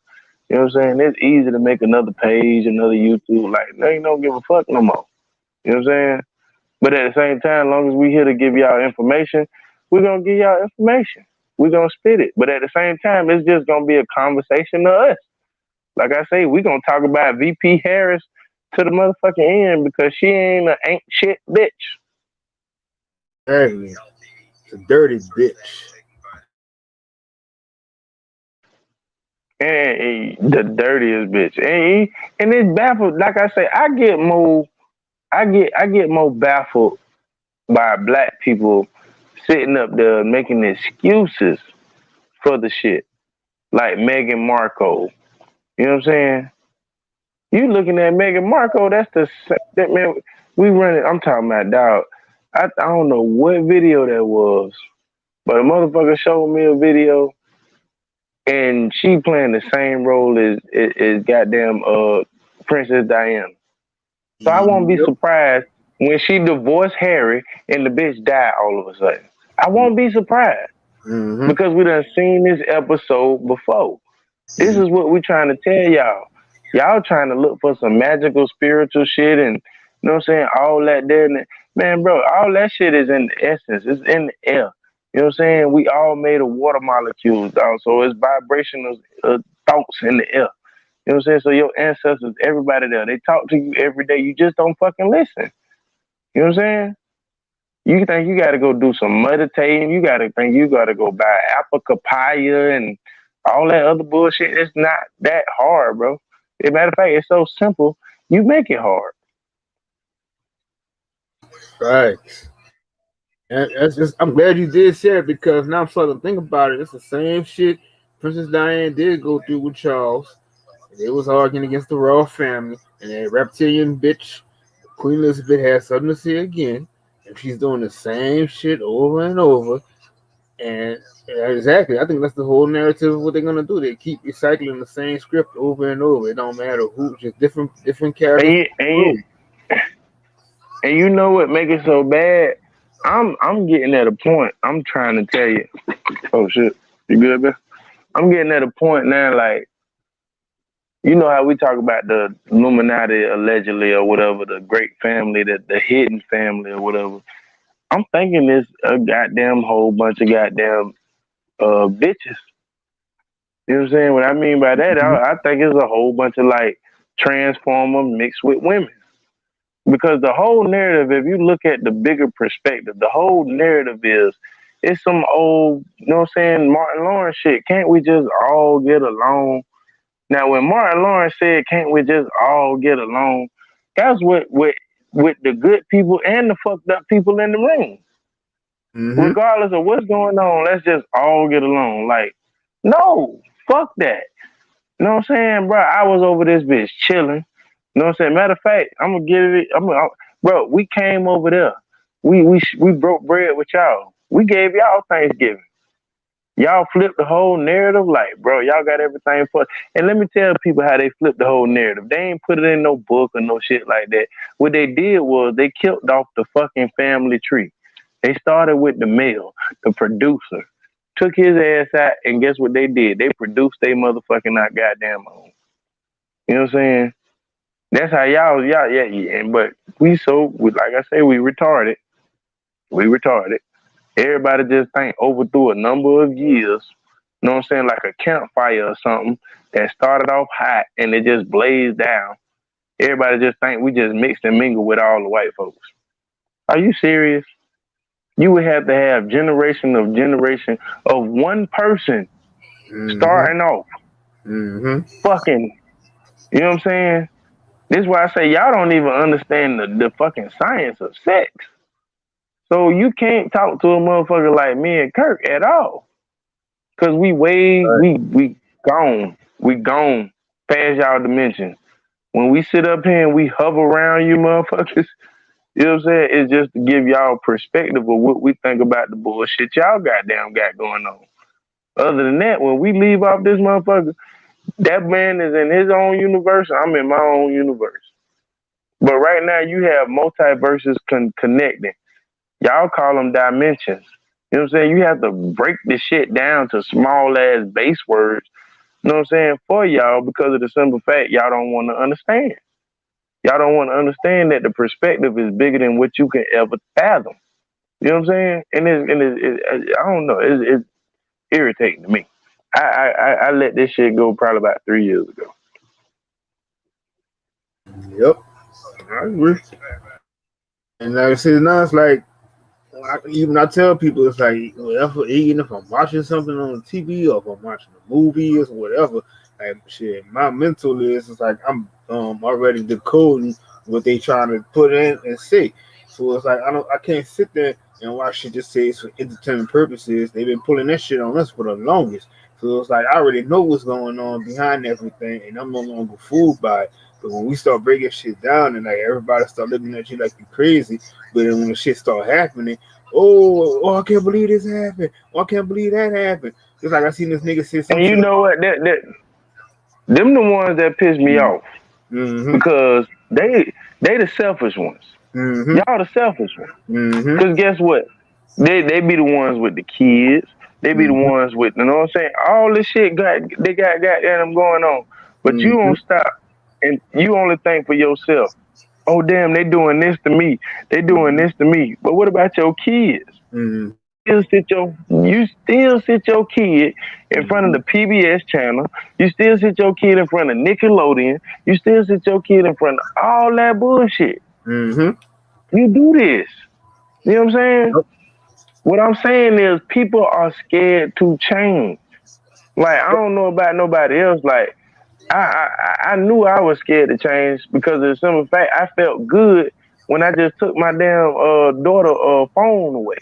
You know what I'm saying? It's easy to make another page, another YouTube. Like they don't give a fuck no more. You know what I'm saying? But at the same time, as long as we here to give y'all information, we're gonna give y'all information. We're gonna spit it. But at the same time, it's just gonna be a conversation to us. Like I say, we're gonna talk about VP Harris to the motherfucking end because she ain't shit bitch. Exactly. It's a dirty bitch. And the dirtiest bitch. And it's baffled. Like I say, I get more baffled by black people sitting up there making excuses for the shit. Like Meghan Markle. You know what I'm saying? You looking at Meghan Markle, that's that man we running I'm talking about dog. I don't know what video that was, but a motherfucker showed me a video and she playing the same role as goddamn Princess Diana. So I won't be Yep. surprised when she divorced Harry and the bitch died all of a sudden. I won't be surprised Mm-hmm. because we done seen this episode before. This is what we trying to tell y'all. Y'all trying to look for some magical spiritual shit and you know what I'm saying, all that there. Man, bro, all that shit is in the essence. It's in the air. You know what I'm saying? We all made of water molecules, dog. So it's vibrational thoughts in the air. You know what I'm saying? So your ancestors, everybody there, they talk to you every day. You just don't fucking listen. You know what I'm saying? You think you got to go do some meditating. You got to think you got to go buy apple papaya and all that other bullshit. It's not that hard, bro. As a matter of fact, it's so simple. You make it hard. Right. And that's just. I'm glad you did share it because now I'm starting to think about it. It's the same shit Princess Diane did go through with Charles. They was arguing against the royal family, and that reptilian bitch Queen Elizabeth had something to say again, and she's doing the same shit over and over. And exactly, I think that's the whole narrative of what they're gonna do. They keep recycling the same script over and over. It don't matter who, just different And characters you, playing and you, roles. and you know what make it so bad? I'm getting at a point. I'm trying to tell you. Oh shit, you good, man? I'm getting at a point now. Like you know how we talk about the Illuminati allegedly or whatever, the great family, the hidden family or whatever. I'm thinking it's a goddamn whole bunch of goddamn bitches. You know what I'm saying? What I mean by that, Mm-hmm. I think it's a whole bunch of like transformer mixed with women. Because the whole narrative, if you look at the bigger perspective, the whole narrative is it's some old, you know what I'm saying, Martin Lawrence shit. Can't we just all get along? Now, when Martin Lawrence said, "Can't we just all get along?" That's what with the good people and the fucked up people in the room. Mm-hmm. Regardless of what's going on, let's just all get along. Like, no, fuck that. You know what I'm saying, bro? I was over this bitch chilling. You know what I'm saying? Matter of fact, I'm gonna give it. Bro. We came over there. We broke bread with y'all. We gave y'all Thanksgiving. Y'all flipped the whole narrative, like, bro, y'all got everything for. And let me tell people how they flipped the whole narrative. They ain't put it in no book or no shit like that. What they did was they killed off the fucking family tree. They started with the male, the producer, took his ass out, and guess what they did? They produced they motherfucking not goddamn own. You know what I'm saying? That's how y'all, yeah, yeah. But like I say, we retarded. We retarded. Everybody just think over through a number of years, you know what I'm saying, like a campfire or something that started off hot and it just blazed down. Everybody just think we just mixed and mingled with all the white folks. Are you serious? You would have to have generation of one person Mm-hmm. starting off Mm-hmm. fucking, you know what I'm saying? This is why I say y'all don't even understand the fucking science of sex. So you can't talk to a motherfucker like me and Kirk at all. Cause Right. we gone. We gone past y'all dimension. When we sit up here and we hover around you motherfuckers, you know what I'm saying? It's just to give y'all perspective of what we think about the bullshit y'all goddamn got going on. Other than that, when we leave off this motherfucker, that man is in his own universe, I'm in my own universe. But right now you have multiverses connecting. Y'all call them dimensions. You know what I'm saying? You have to break this shit down to small ass base words, you know what I'm saying, for y'all because of the simple fact y'all don't want to understand. Y'all don't want to understand that the perspective is bigger than what you can ever fathom. You know what I'm saying? I don't know. It's irritating to me. I let this shit go probably about 3 years ago. Yep. I agree. And like I said, now it's like even I tell people it's like whatever, even if I'm watching something on the TV or if I'm watching a movie or whatever, like shit, my mental is it's like I'm already decoding what they trying to put in and say. So it's like I can't sit there and watch shit just say it's for entertainment purposes. They've been pulling that shit on us for the longest. So it's like I already know what's going on behind everything and I'm no longer fooled by it. But when we start breaking shit down and like everybody start looking at you like you crazy, but then when the shit start happening, I can't believe this happened. Oh, I can't believe that happened. Just like I seen this nigga say some And you shit know about. what? Them the ones that piss me off Mm-hmm. because they the selfish ones. Mm-hmm. Y'all the selfish ones. Mm-hmm. Cause guess what? They be the ones with the kids. They be the Mm-hmm. ones with, you know what I'm saying? All this shit they got goddamn going on. But you Mm-hmm. don't stop and you only think for yourself. Oh damn, they doing this to me. They doing Mm-hmm. this to me. But what about your kids? Mm-hmm. You still sit your kid in front of Mm-hmm. the PBS channel. You still sit your kid in front of Nickelodeon. You still sit your kid in front of all that bullshit. Mm-hmm. You do this. You know what I'm saying? Yep. What I'm saying is people are scared to change. Like I don't know about nobody else. Like I knew I was scared to change because of the simple fact I felt good when I just took my damn daughter phone away.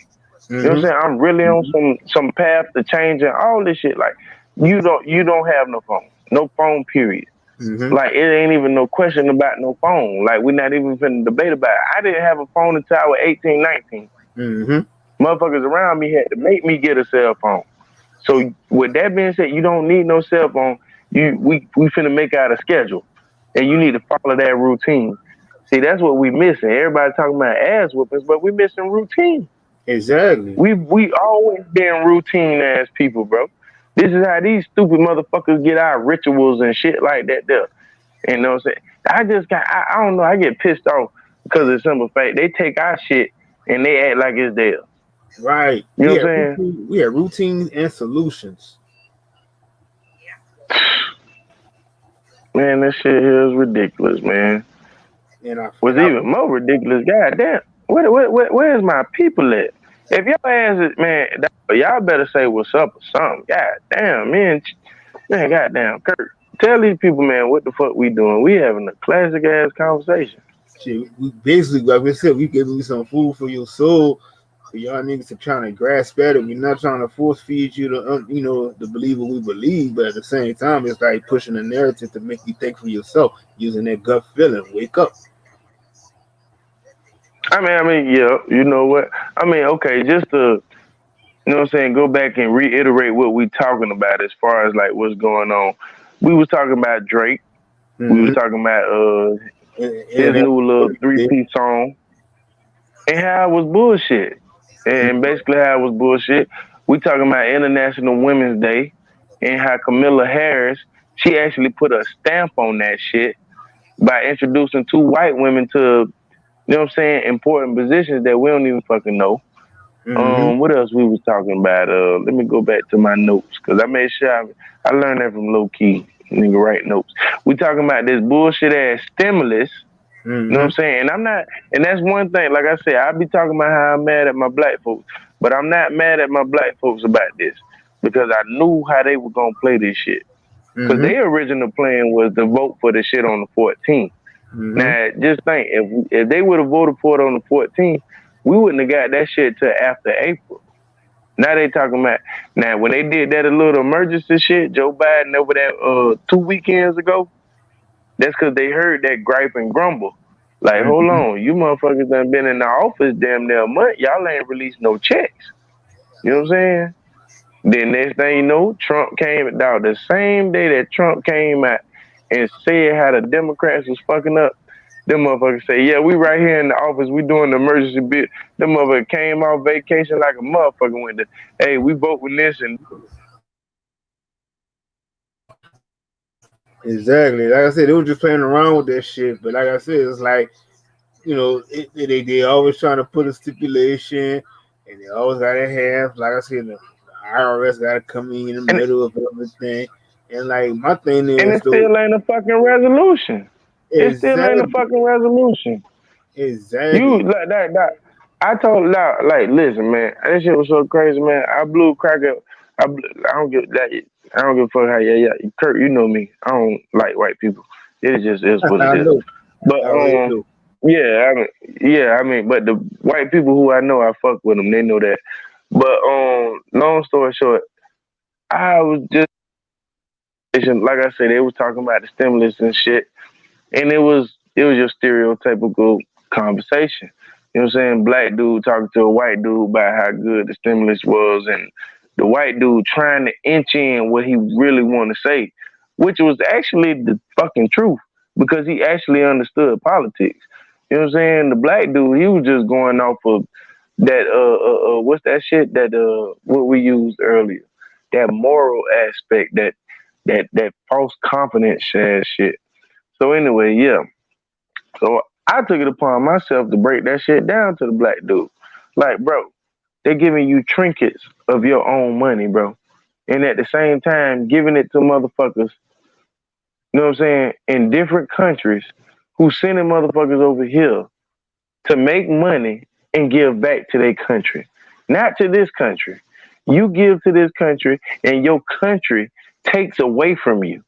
You know what I'm Mm-hmm. saying? I'm really on Mm-hmm. some path to changing all this shit. Like you don't have no phone. No phone period. Mm-hmm. Like it ain't even no question about no phone. Like we're not even finna debate about it. I didn't have a phone until I was 18, 19. Mm-hmm. Motherfuckers around me had to make me get a cell phone. So with that being said, you don't need no cell phone. We finna make out a schedule, and you need to follow that routine. See, that's what we missing. Everybody talking about ass whoopings, but we missing routine. Exactly. We always been routine ass people, bro. This is how these stupid motherfuckers get our rituals and shit like that there. You know what I'm saying? I don't know, I get pissed off because of simple fact. They take our shit and they act like it's theirs. Right. You know what I'm saying? We had routines and solutions. Man, this shit here is ridiculous, man. Was even more ridiculous. Goddamn. Where's my people at? If your ass is, man, y'all better say what's up or something. God damn, man, goddamn, Kurt. Tell these people, man, what the fuck we doing? We having a classic ass conversation. Shit, we basically, like we said, we giving you some food for your soul. For y'all niggas to trying to grasp at it. We're not trying to force feed you to, to believe what we believe, but at the same time, it's like pushing a narrative to make you think for yourself, using that gut feeling. Wake up. Yeah, you know what? Okay, just to, you know what I'm saying, go back and reiterate what we talking about as far as like what's going on. We was talking about Drake. We was talking about his new little 3-piece song and how it was bullshit. And basically how it was bullshit. We talking about International Women's Day and how Camilla Harris, she actually put a stamp on that shit by introducing 2 white women to, you know what I'm saying, important positions that we don't even fucking know. What else we was talking about? Let me go back to my notes because I made sure I learned that from low key. Nigga write notes. We talking about this bullshit ass stimulus. You know what I'm saying? And I'm not, and that's one thing. Like I said, I be talking about how I'm mad at my black folks, but I'm not mad at my black folks about this because I knew how they were gonna play this shit. Because their original plan was to vote for the shit on the 14th. Now, just think, if they would have voted for it on the 14th, we wouldn't have got that shit till after April. Now they talking about, now when they did that a little emergency shit, Joe Biden over that 2 weekends ago, that's because they heard that gripe and grumble. Like, hold on, you motherfuckers done been in the office damn near a month. Y'all ain't released no checks. You know what I'm saying? Then next thing you know, Trump came out the same day that Trump came out and said how the Democrats was fucking up. Them motherfuckers say, yeah, we right here in the office, we doing the emergency bit. Them motherfuckers came off vacation like a motherfucker went to, hey, we vote with this and Exactly. Like I said, they were just playing around with that shit. But like I said, it's like, they always trying to put a stipulation, and they always got to have, like I said, the IRS got to come in the middle of everything. And like my thing and is, it still ain't a fucking resolution. It still ain't a exactly, fucking resolution. You exactly. like that. I told like, listen, man, that shit was so crazy, man. I blew cracker. I don't give that. I don't give a fuck how. Yeah. Kurt, you know me. I don't like white people. It just is what it I is. know. But I already know. yeah, but the white people who I know, I fuck with them. They know that. But long story short, I was just like I said, they was talking about the stimulus and shit, and it was your stereotypical conversation. You know what I'm saying? Black dude talking to a white dude about how good the stimulus was, and the white dude trying to inch in what he really want to say, which was actually the fucking truth because he actually understood politics. You know what I'm saying? The black dude, he was just going off of that what's that shit that what we used earlier, that moral aspect, that false confidence shit. So anyway, yeah. So I took it upon myself to break that shit down to the black dude. Like, bro, they're giving you trinkets of your own money, bro. And at the same time, giving it to motherfuckers, you know what I'm saying, in different countries who sending motherfuckers over here to make money and give back to their country. Not to this country. You give to this country and your country takes away from you.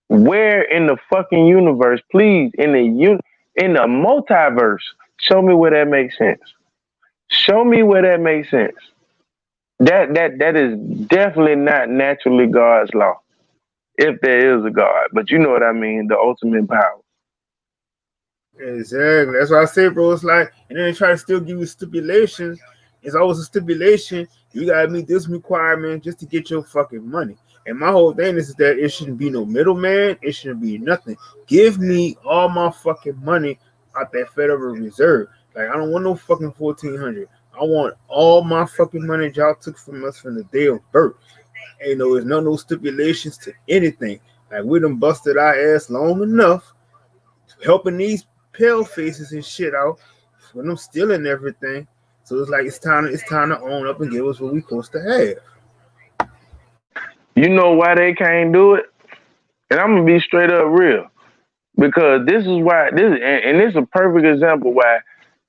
Where in the fucking universe, please, in the multiverse, show me where that makes sense. Show me where that makes sense. That is definitely not naturally God's law, if there is a God. But you know what I mean, the ultimate power. Exactly. That's why I say, bro. It's like, and then they try to still give you stipulations, It's always a stipulation. You gotta meet this requirement just to get your fucking money. And my whole thing is that it shouldn't be no middleman. It shouldn't be nothing. Give me all my fucking money out that Federal Reserve. Like I don't want no fucking 1,400. I want all my fucking money y'all took from us from the day of birth. Ain't there's no stipulations to anything. Like we done busted our ass long enough helping these pale faces and shit out when them stealing everything. So it's like it's time to own up and give us what we supposed to have. You know why they can't do it? And I'm gonna be straight up real because this is why and this is a perfect example why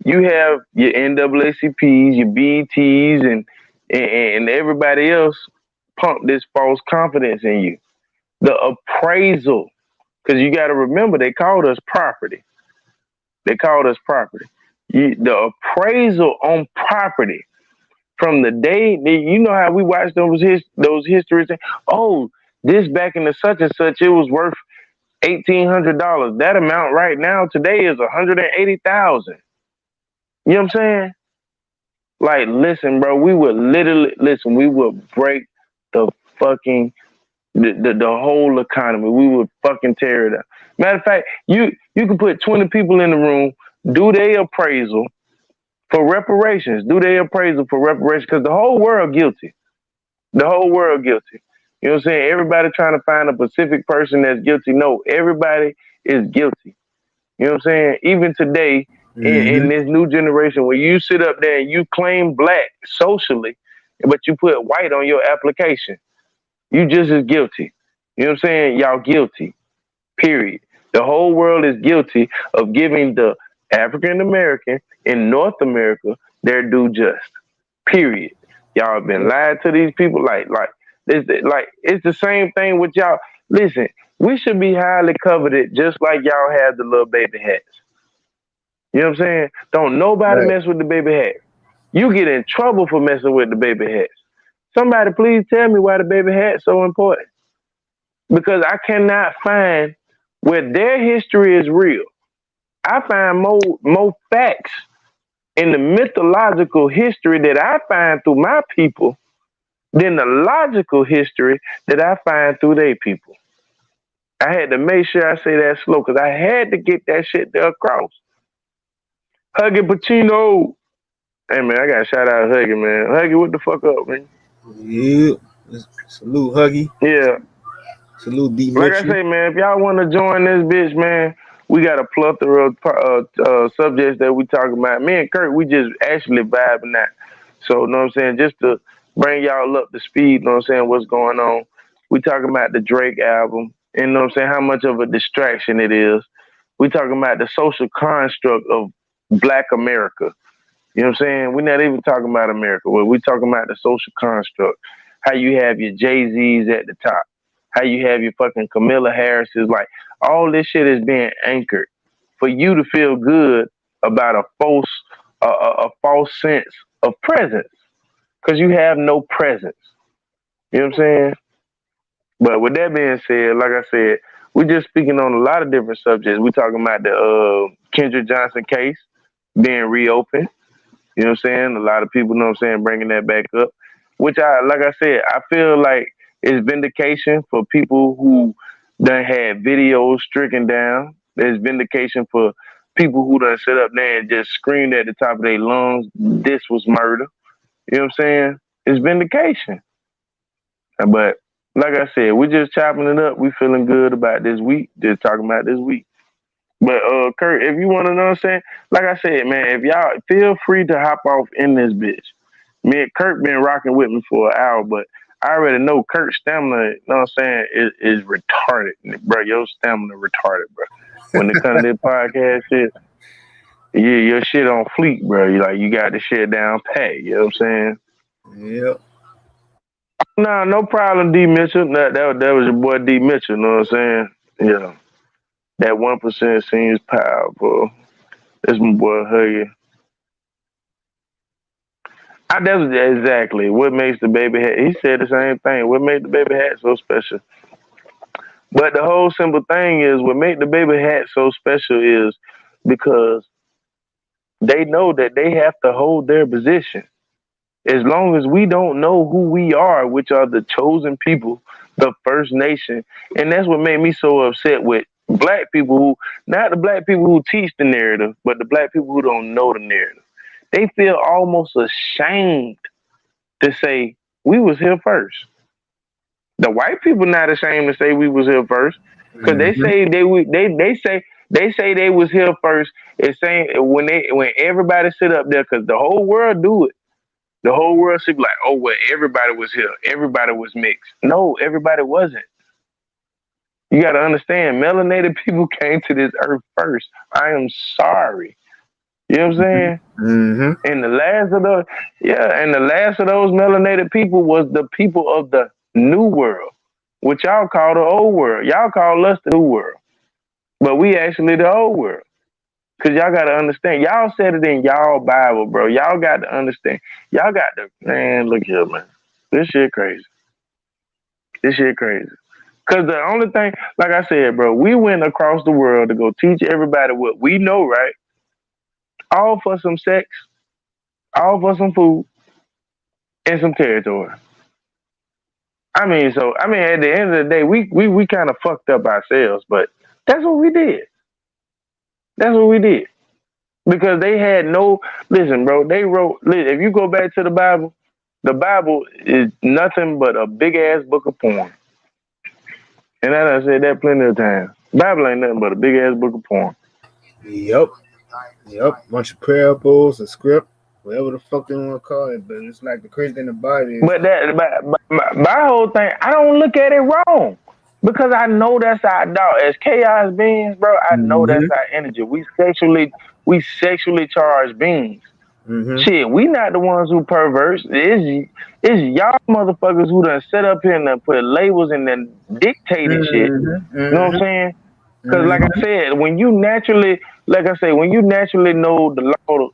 you have your NAACPs, your BTs, and everybody else pump this false confidence in you. The appraisal, because you got to remember they called us property. They called us property. The appraisal on property from the day you know how we watch those histories. Oh, this back in the such and such, it was worth $1,800. That amount right now today is 180,000. You know what I'm saying? Like, listen, bro, we would literally listen. We would break the fucking the whole economy. We would fucking tear it up. Matter of fact, you can put 20 people in the room, do their appraisal for reparations, do their appraisal for reparations, because the whole world guilty. The whole world guilty. You know what I'm saying? Everybody trying to find a specific person that's guilty. No, everybody is guilty. You know what I'm saying? Even today, in Mm-hmm. this new generation, when you sit up there and you claim black socially, but you put white on your application, you just as guilty. You know what I'm saying? Y'all guilty. Period. The whole world is guilty of giving the African American in North America their due just. Period. Y'all have been lied to these people like it's the same thing with y'all. Listen, we should be highly coveted just like y'all have the little baby hats. You know what I'm saying? Don't nobody Right. mess with the baby hat. You get in trouble for messing with the baby hats. Somebody please tell me why the baby hat's so important. Because I cannot find where their history is real. I find more facts in the mythological history that I find through my people than the logical history that I find through their people. I had to make sure I say that slow because I had to get that shit there across. Huggy Pacino. Hey man, I gotta shout out Huggy, man. Huggy, what the fuck up, man? Yeah. Salute Huggy. Yeah, Salute D like I Mitchell. say, man, if y'all want to join this bitch, man, we got a plethora of subjects that we talk about. Me and Kurt, we just actually vibing that. So, you know what I'm saying? Just to bring y'all up to speed, you know what I'm saying, what's going on. We talking about the Drake album, and you know what I'm saying, how much of a distraction it is. We talking about the social construct of Black America. You know what I'm saying? We're not even talking about America. We're talking about the social construct. How you have your Jay-Z's at the top. How you have your fucking Camilla Harris's. Like, all this shit is being anchored for you to feel good about a false sense of presence. Because you have no presence. You know what I'm saying? But with that being said, like I said, we're just speaking on a lot of different subjects. We're talking about the Kendrick Johnson case being reopened. You know what I'm saying? A lot of people, know what I'm saying, bringing that back up. Which like I said, I feel like it's vindication for people who done had videos stricken down. There's vindication for people who done sit up there and just screamed at the top of their lungs, this was murder. You know what I'm saying? It's vindication. But like I said, we're just chopping it up. We feeling good about this week. Just talking about this week. But Kurt, if you want to know what I'm saying, like I said, man, if y'all feel free to hop off in this bitch. Me and Kurt been rocking with me for an hour, but I already know Kurt's stamina, you know what I'm saying, is retarded. Bro, your stamina retarded, bro. When it comes to this podcast shit, yeah, your shit on fleek, bro. You got the shit down pat, you know what I'm saying? Yep. Nah, no problem, D Mitchell. That was your boy D Mitchell, you know what I'm saying? Yeah. That 1% seems powerful. That's my boy Huggy. That was exactly what makes the baby hat. He said the same thing. What made the baby hat so special? But the whole simple thing is what made the baby hat so special is because they know that they have to hold their position. As long as we don't know who we are, which are the chosen people, the first nation, and that's what made me so upset with black people who, not the black people who teach the narrative, but the black people who don't know the narrative. They feel almost ashamed to say we was here first. The white people not ashamed to say we was here first, because they Mm-hmm. say they say they was here first. It's saying when everybody sit up there, because the whole world do it. The whole world should be like, oh well, everybody was here, everybody was mixed. No, everybody wasn't. You got to understand, melanated people came to this earth first. I am sorry. You know what I'm saying? Mm-hmm. And the last of those, yeah, and the last of those melanated people was the people of the new world, which y'all call the old world. Y'all call us the new world, but we actually the old world. Cause y'all gotta understand. Y'all said it in y'all Bible, bro. Y'all got to understand. Y'all got to, man. Look here, man. This shit crazy. This shit crazy. Cause the only thing, like I said, bro, we went across the world to go teach everybody what we know, right? All for some sex, all for some food, and some territory. At the end of the day, we kind of fucked up ourselves, but that's what we did. That's what we did because they had no. Listen, bro. They wrote. Listen, if you go back to the Bible is nothing but a big ass book of poems. And I done said that plenty of times. Bible ain't nothing but a big ass book of poems. Yep. Yep. Bunch of parables, a script, whatever the fuck they want to call it. But it's like the crazy thing about it is. My whole thing, I don't look at it wrong because I know that's our dog. As chaos beings, bro, I know that's Mm-hmm. our energy. We sexually charged beings. Mm-hmm. Shit, we not the ones who perverse. It's y'all motherfuckers who done set up here and done put labels and then dictated shit. Mm-hmm. You know what I'm Mm-hmm. saying? Because like I Mm-hmm. said, when you naturally know the law of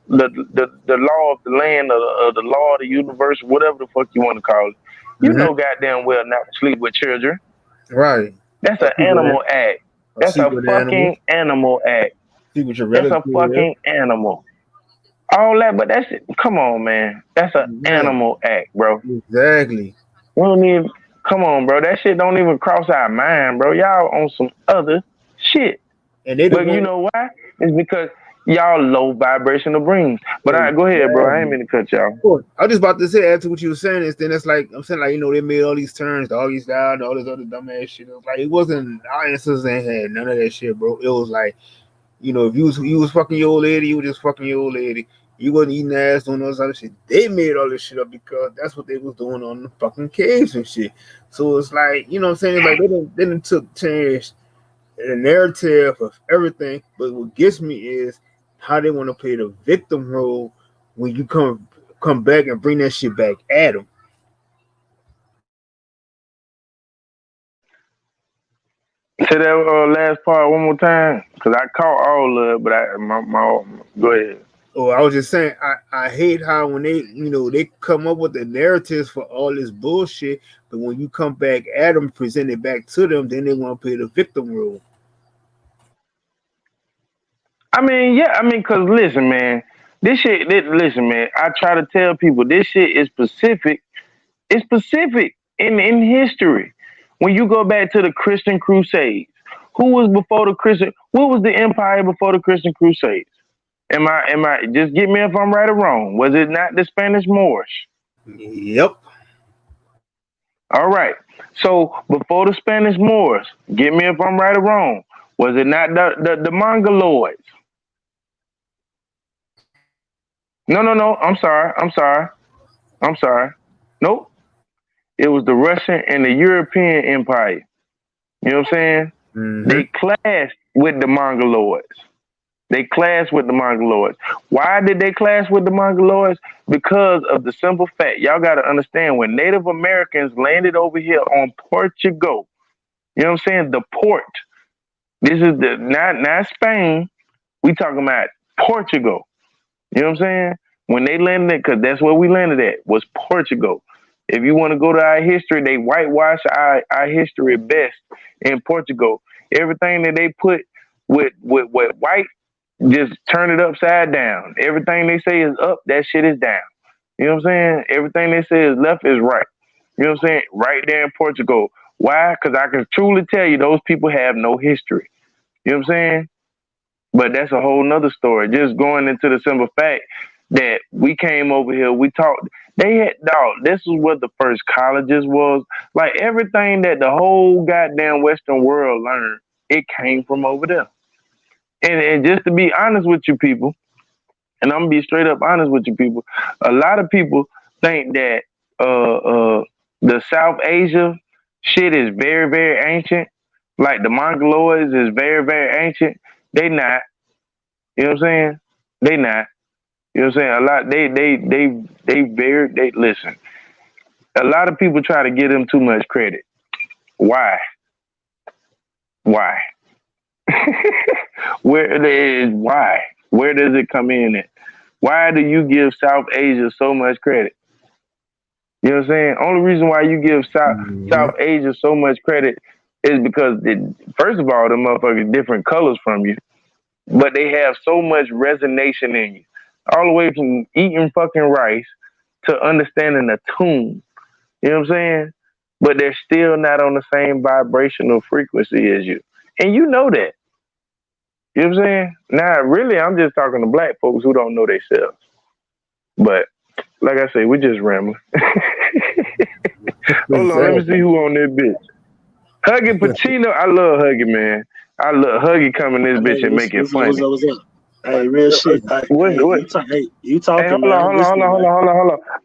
the land or the law of the universe, whatever the fuck you want to call it, you Mm-hmm. know goddamn well not to sleep with children. Right. That's Or an sleep with animal act. or That's sleep a with animals. fucking animal act. Sleep with your That's a relative. fucking animal. All that, but that's come on, man. That's an Yeah. animal act, bro. Exactly. We don't even come on, bro. That shit don't even cross our mind, bro. Y'all on some other shit. And they the But you one. know why? It's because y'all low vibrational brains. But all right, go ahead, bro. I ain't Exactly. mean to cut y'all. Course. I was just about to say after what you were saying is then it's like I'm saying like they made all these terms, all these down, all this other dumbass shit. It was like it wasn't our ancestors ain't had none of that shit, bro. It was like if you was fucking your old lady, you was just fucking your old lady. You wasn't eating ass doing all this other shit. They made all this shit up because that's what they was doing on the fucking caves and shit. So it's like what I'm saying. It's like they didn't took change the narrative of everything. But what gets me is how they want to play the victim role when you come back and bring that shit back at them. Say that last part one more time, cause I caught all of it, but go ahead. Oh, I was just saying, I hate how when they come up with the narratives for all this bullshit, but when you come back at them, present it back to them, then they want to play the victim role. Yeah, cause listen, man, listen, man. I try to tell people this shit is specific. It's specific in history. When you go back to the Christian Crusades, who was before the Christian? What was the empire before the Christian Crusades? Am I? Just get me if I'm right or wrong. Was it not the Spanish Moors? Yep. All right. So before the Spanish Moors, get me if I'm right or wrong. Was it not the Mongoloids? No, no, no. I'm sorry. I'm sorry. I'm sorry. Nope. It was the Russian and the European Empire. You know what I'm saying? Mm-hmm. They clashed with the Mongoloids. They clashed with the Mongoloids. Why did they clash with the Mongoloids? Because of the simple fact, y'all got to understand when Native Americans landed over here on Portugal, you know what I'm saying? The port. This is the not Spain. We talking about Portugal. You know what I'm saying? When they landed, because that's where we landed at, was Portugal. If you want to go to our history, they whitewash our history best in Portugal. Everything that they put with white, just turn it upside down. Everything they say is up, that shit is down. You know what I'm saying? Everything they say is left is right. You know what I'm saying? Right there in Portugal. Why? Because I can truly tell you those people have no history. You know what I'm saying? But that's a whole nother story. Just going into the simple fact that we came over here, we talked. They had dog. This is what the first colleges was. Like everything that the whole goddamn Western world learned, it came from over there. And just to be honest with you people, and I'm gonna be straight up honest with you people, a lot of people think that the South Asia shit is very, very ancient. Like the Mongoloids is very, very ancient. They not. You know what I'm saying? They not. You know what I'm saying? A lot they listen. A lot of people try to give them too much credit. Why? Why? Why? Where does it come in at? Why do you give South Asia so much credit? You know what I'm saying? Only reason why you give South Asia so much credit is because first of all, the motherfuckers different colors from you, but they have so much resonance in you. All the way from eating fucking rice to understanding the tune. You know what I'm saying? But they're still not on the same vibrational frequency as you. And you know that. You know what I'm saying? Now, really, I'm just talking to black folks who don't know themselves. But, like I say, we just rambling. Hold on, let me see who on this bitch. Huggy Pacino, I love Huggy, man. I love Huggy coming this bitch and make it funny. What's up? Hey, real shit. What? You talking, hey, hold man.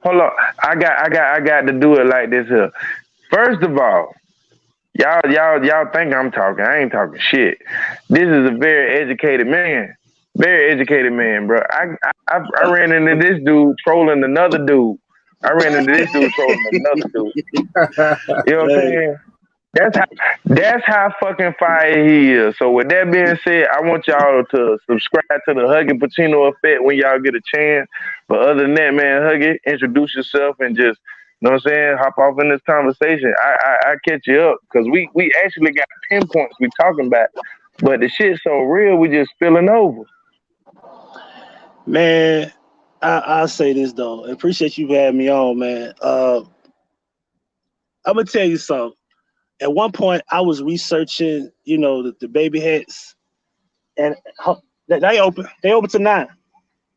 Hold on. I got to do it like this here. First of all, y'all think I'm talking. I ain't talking shit. This is a very educated man. Very educated man, bro. I ran into this dude trolling another dude. I ran into this dude trolling another dude. You know what I'm saying? That's how fucking fire he is. So with that being said, I want y'all to subscribe to the Huggy Pacino effect when y'all get a chance. But other than that, man, Huggy, introduce yourself and just, you know what I'm saying, hop off in this conversation. I catch you up because we actually got pinpoints we talking about, but the shit's so real, we just spilling over. Man, I'll say this though. I appreciate you having me on, man. I'm gonna tell you something. At one point, I was researching, the baby heads, and they open. They open to 9.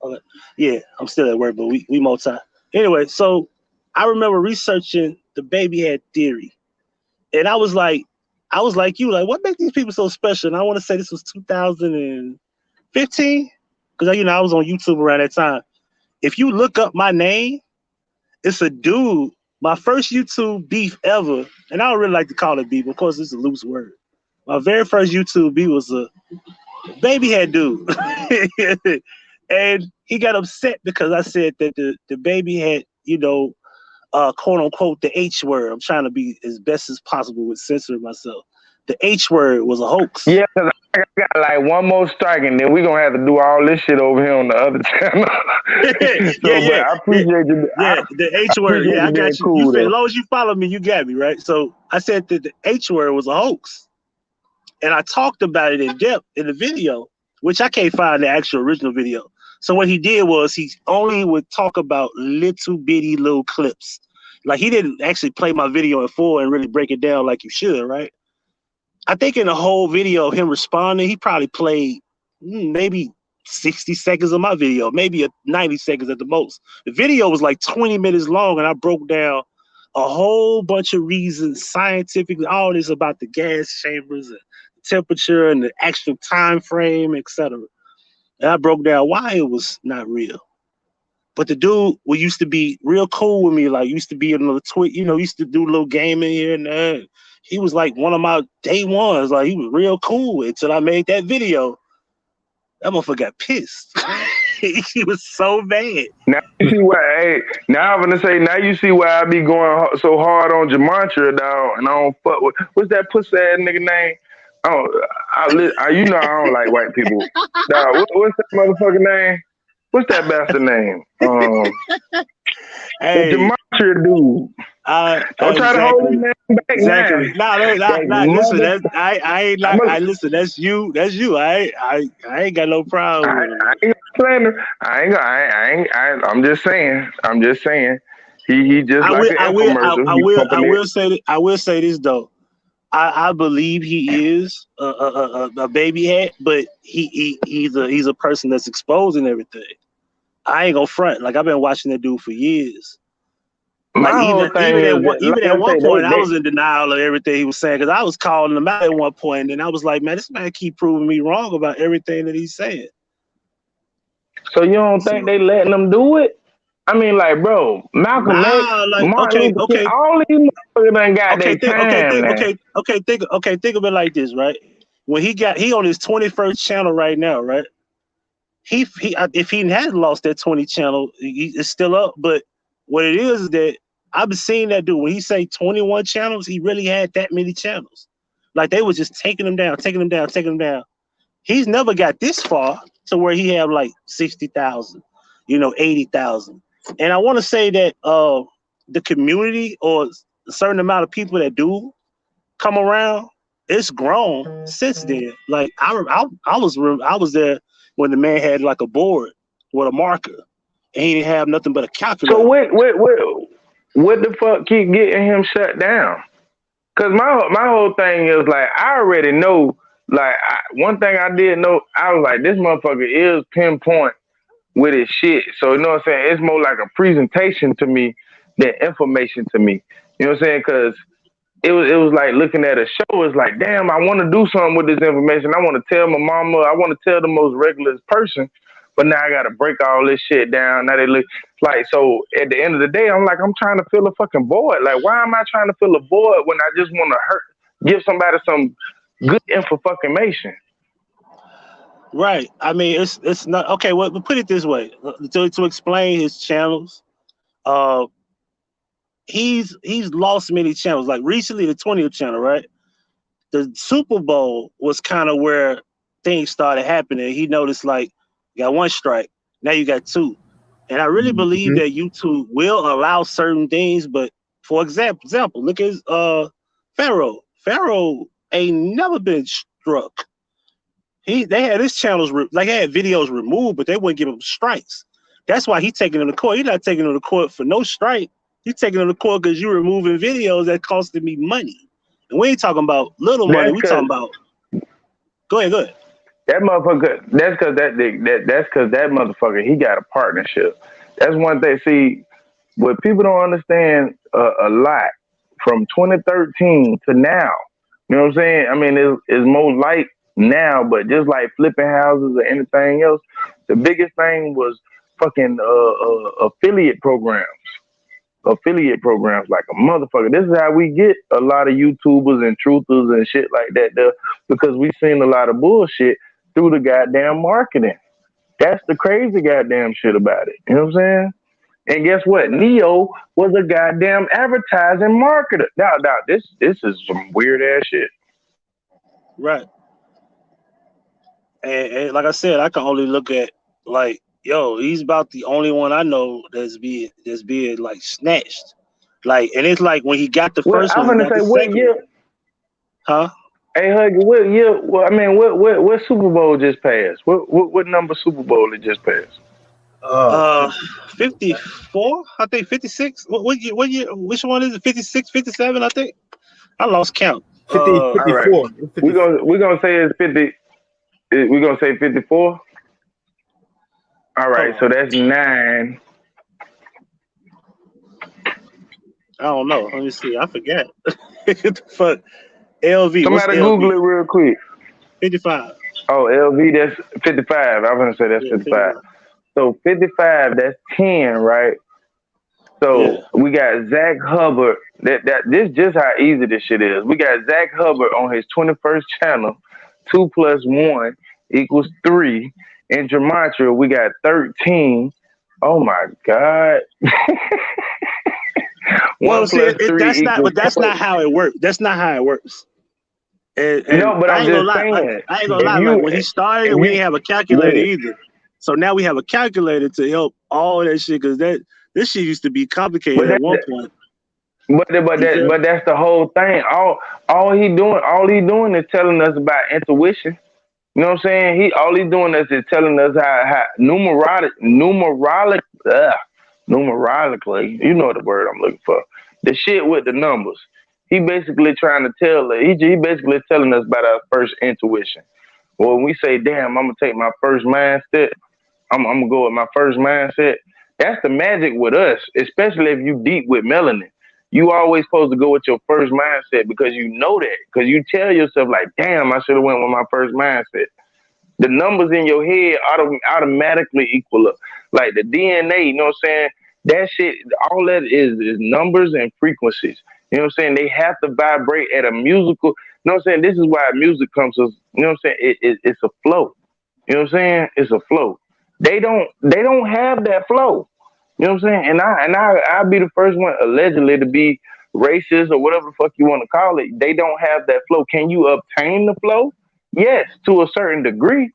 Okay. Yeah, I'm still at work, but we multi. Anyway, so I remember researching the baby head theory, and I was like you, like, what makes these people so special? And I want to say this was 2015, because I was on YouTube around that time. If you look up my name, it's a dude. My first YouTube beef ever, and I don't really like to call it beef. Of course, it's a loose word. My very first YouTube beef was a baby head dude. And he got upset because I said that the baby had, quote unquote, the H word. I'm trying to be as best as possible with censoring myself. The H word was a hoax. Yeah, because I got like one more strike, and then we're going to have to do all this shit over here on the other channel. But I appreciate you. Yeah, the H word. Yeah, I got you. Cool, as long as you follow me, you got me, right? So I said that the H word was a hoax. And I talked about it in depth in the video, which I can't find the actual original video. So what he did was he only would talk about little bitty little clips. Like he didn't actually play my video in full and really break it down like you should, right? I think in the whole video of him responding, he probably played maybe 60 seconds of my video, maybe 90 seconds at the most. The video was like 20 minutes long, and I broke down a whole bunch of reasons, scientifically, all this about the gas chambers and temperature and the actual time frame, etc. And I broke down why it was not real. But the dude used to be real cool with me, like used to be in the tweet, used to do a little gaming here and there. He was like one of my day ones. Like he was real cool until I made that video. That motherfucker got pissed. He was so mad. Now you see why. Now I'm gonna say. Now you see why I be going so hard on Gematria, dog, and I don't fuck with what's that pussy ass nigga name? I don't like white people. Dog, what's that motherfucker name? What's that bastard name? Hey, the Gematria dude. Don't try to hold him back Exactly. now. Listen. That's I ain't like. I listen. That's you. That's you. I ain't got no problem with it. I ain't slander. I'm just saying. I'm just saying. He just like an infomercial. I will say this though. I believe he is a baby hat, but he's a person that's exposing everything. I ain't gonna front. Like I've been watching that dude for years. Like My whole thing is that, even like at I one say, point, I was in denial of everything he was saying because I was calling him out at one point, and I was like, "Man, this man keep proving me wrong about everything that he's saying." So you don't think they letting them do it? I mean, like, bro, Malcolm X, Nah, like Martin Luther King, all these motherfuckers done got their time, man. Think of it like this, right? When he on his 21st channel right now, right? He if he hadn't lost that 20 channel, it's still up. But what it is that I've been seeing that dude when he say 21 channels, he really had that many channels. Like they was just taking them down, taking them down, taking them down. He's never got this far to where he have like 60,000, 80,000. And I want to say that the community or a certain amount of people that do come around, it's grown since then. Like I was there when the man had like a board with a marker, and he didn't have nothing but a calculator. So what the fuck keep getting him shut down? Cause my whole thing is like I already know. Like one thing I did know, I was like, this motherfucker is pinpoint with his shit. So you know what I'm saying? It's more like a presentation to me than information to me. You know what I'm saying? Cause it was like looking at a show. It's like, damn, I want to do something with this information. I want to tell my mama. I want to tell the most regular person. But now I got to break all this shit down. Now they look like, so at the end of the day, I'm like, I'm trying to fill a fucking void. Like, why am I trying to fill a void when I just want to give somebody some good info fucking information? Right. I mean, it's not okay. Well, put it this way to explain his channels. He's lost many channels. Like recently, the 20th channel, right? The Super Bowl was kind of where things started happening. He noticed like you got one strike, now you got two, and I really believe that YouTube will allow certain things. But for example, look at Pharaoh. Pharaoh ain't never been struck. They had his channels like had videos removed, but they wouldn't give him strikes. That's why he's taking them to court. He's not taking them to court for no strike. He's taking them to court because you're removing videos that costed me money. And we ain't talking about little money. We talking about. Go ahead. That motherfucker. That's because that motherfucker. He got a partnership. That's one thing. See, what people don't understand a lot from 2013 to now. You know what I'm saying? I mean, it's more light now, but just like flipping houses or anything else, the biggest thing was fucking affiliate programs. Affiliate programs like a motherfucker. This is how we get a lot of YouTubers and truthers and shit like that there, because we seen a lot of bullshit through the goddamn marketing. That's the crazy goddamn shit about it. You know what I'm saying? And guess what? Neo was a goddamn advertising marketer. Now, this is some weird ass shit. Right. And like I said, I can only look at like, yo, he's about the only one I know that's being like snatched. Like, and it's like when he got the first I'm one, he gonna got say the what second year? one. Huh? Hey, Huggy, what year? Well, I mean, what Super Bowl just passed? What number Super Bowl it just passed? 54, I think 56. What year? Which one is it? 56, 57, I think. I lost count. 54. All right. We're gonna say it's 50. We're gonna say 54. All right, so that's 9. I don't know. Let me see. I forgot. What the fuck? LV. Somebody What's Google LV? it real quick. 55. Oh, LV, that's 55. I was gonna say that's 55. So 55, that's 10, right? So we got Zach Hubbard. This just how easy this shit is. We got Zach Hubbard on his 21st channel. 2 + 1 = 3. In Gematria, we got 13. Oh my God. Well, 1 see, + 3 = that's not how it works. That's not how it works. And no, but I I'm ain't gonna just lie. saying. I ain't gonna lie. Like when he started, we didn't have a calculator either. So now we have a calculator to help all that shit because this shit used to be complicated at one point. But that's the whole thing. All he doing is telling us about intuition. You know what I'm saying? All he's doing is telling us how numerically, you know the word I'm looking for. The shit with the numbers. He basically trying to tell he basically telling us about our first intuition. Well, when we say, damn, I'm gonna take my first mindset, I'm gonna go with my first mindset. That's the magic with us, especially if you deep with melanin. You always supposed to go with your first mindset because you know that. Because you tell yourself like, damn, I should have went with my first mindset. The numbers in your head automatically equal up. Like the DNA, you know what I'm saying? That shit, all that is numbers and frequencies. You know what I'm saying? They have to vibrate at a musical. You know what I'm saying? This is why music comes to, you know what I'm saying? It's a flow. You know what I'm saying? It's a flow. They don't have that flow. You know what I'm saying? I'll be the first one allegedly to be racist or whatever the fuck you want to call it. They don't have that flow. Can you obtain the flow? Yes, to a certain degree.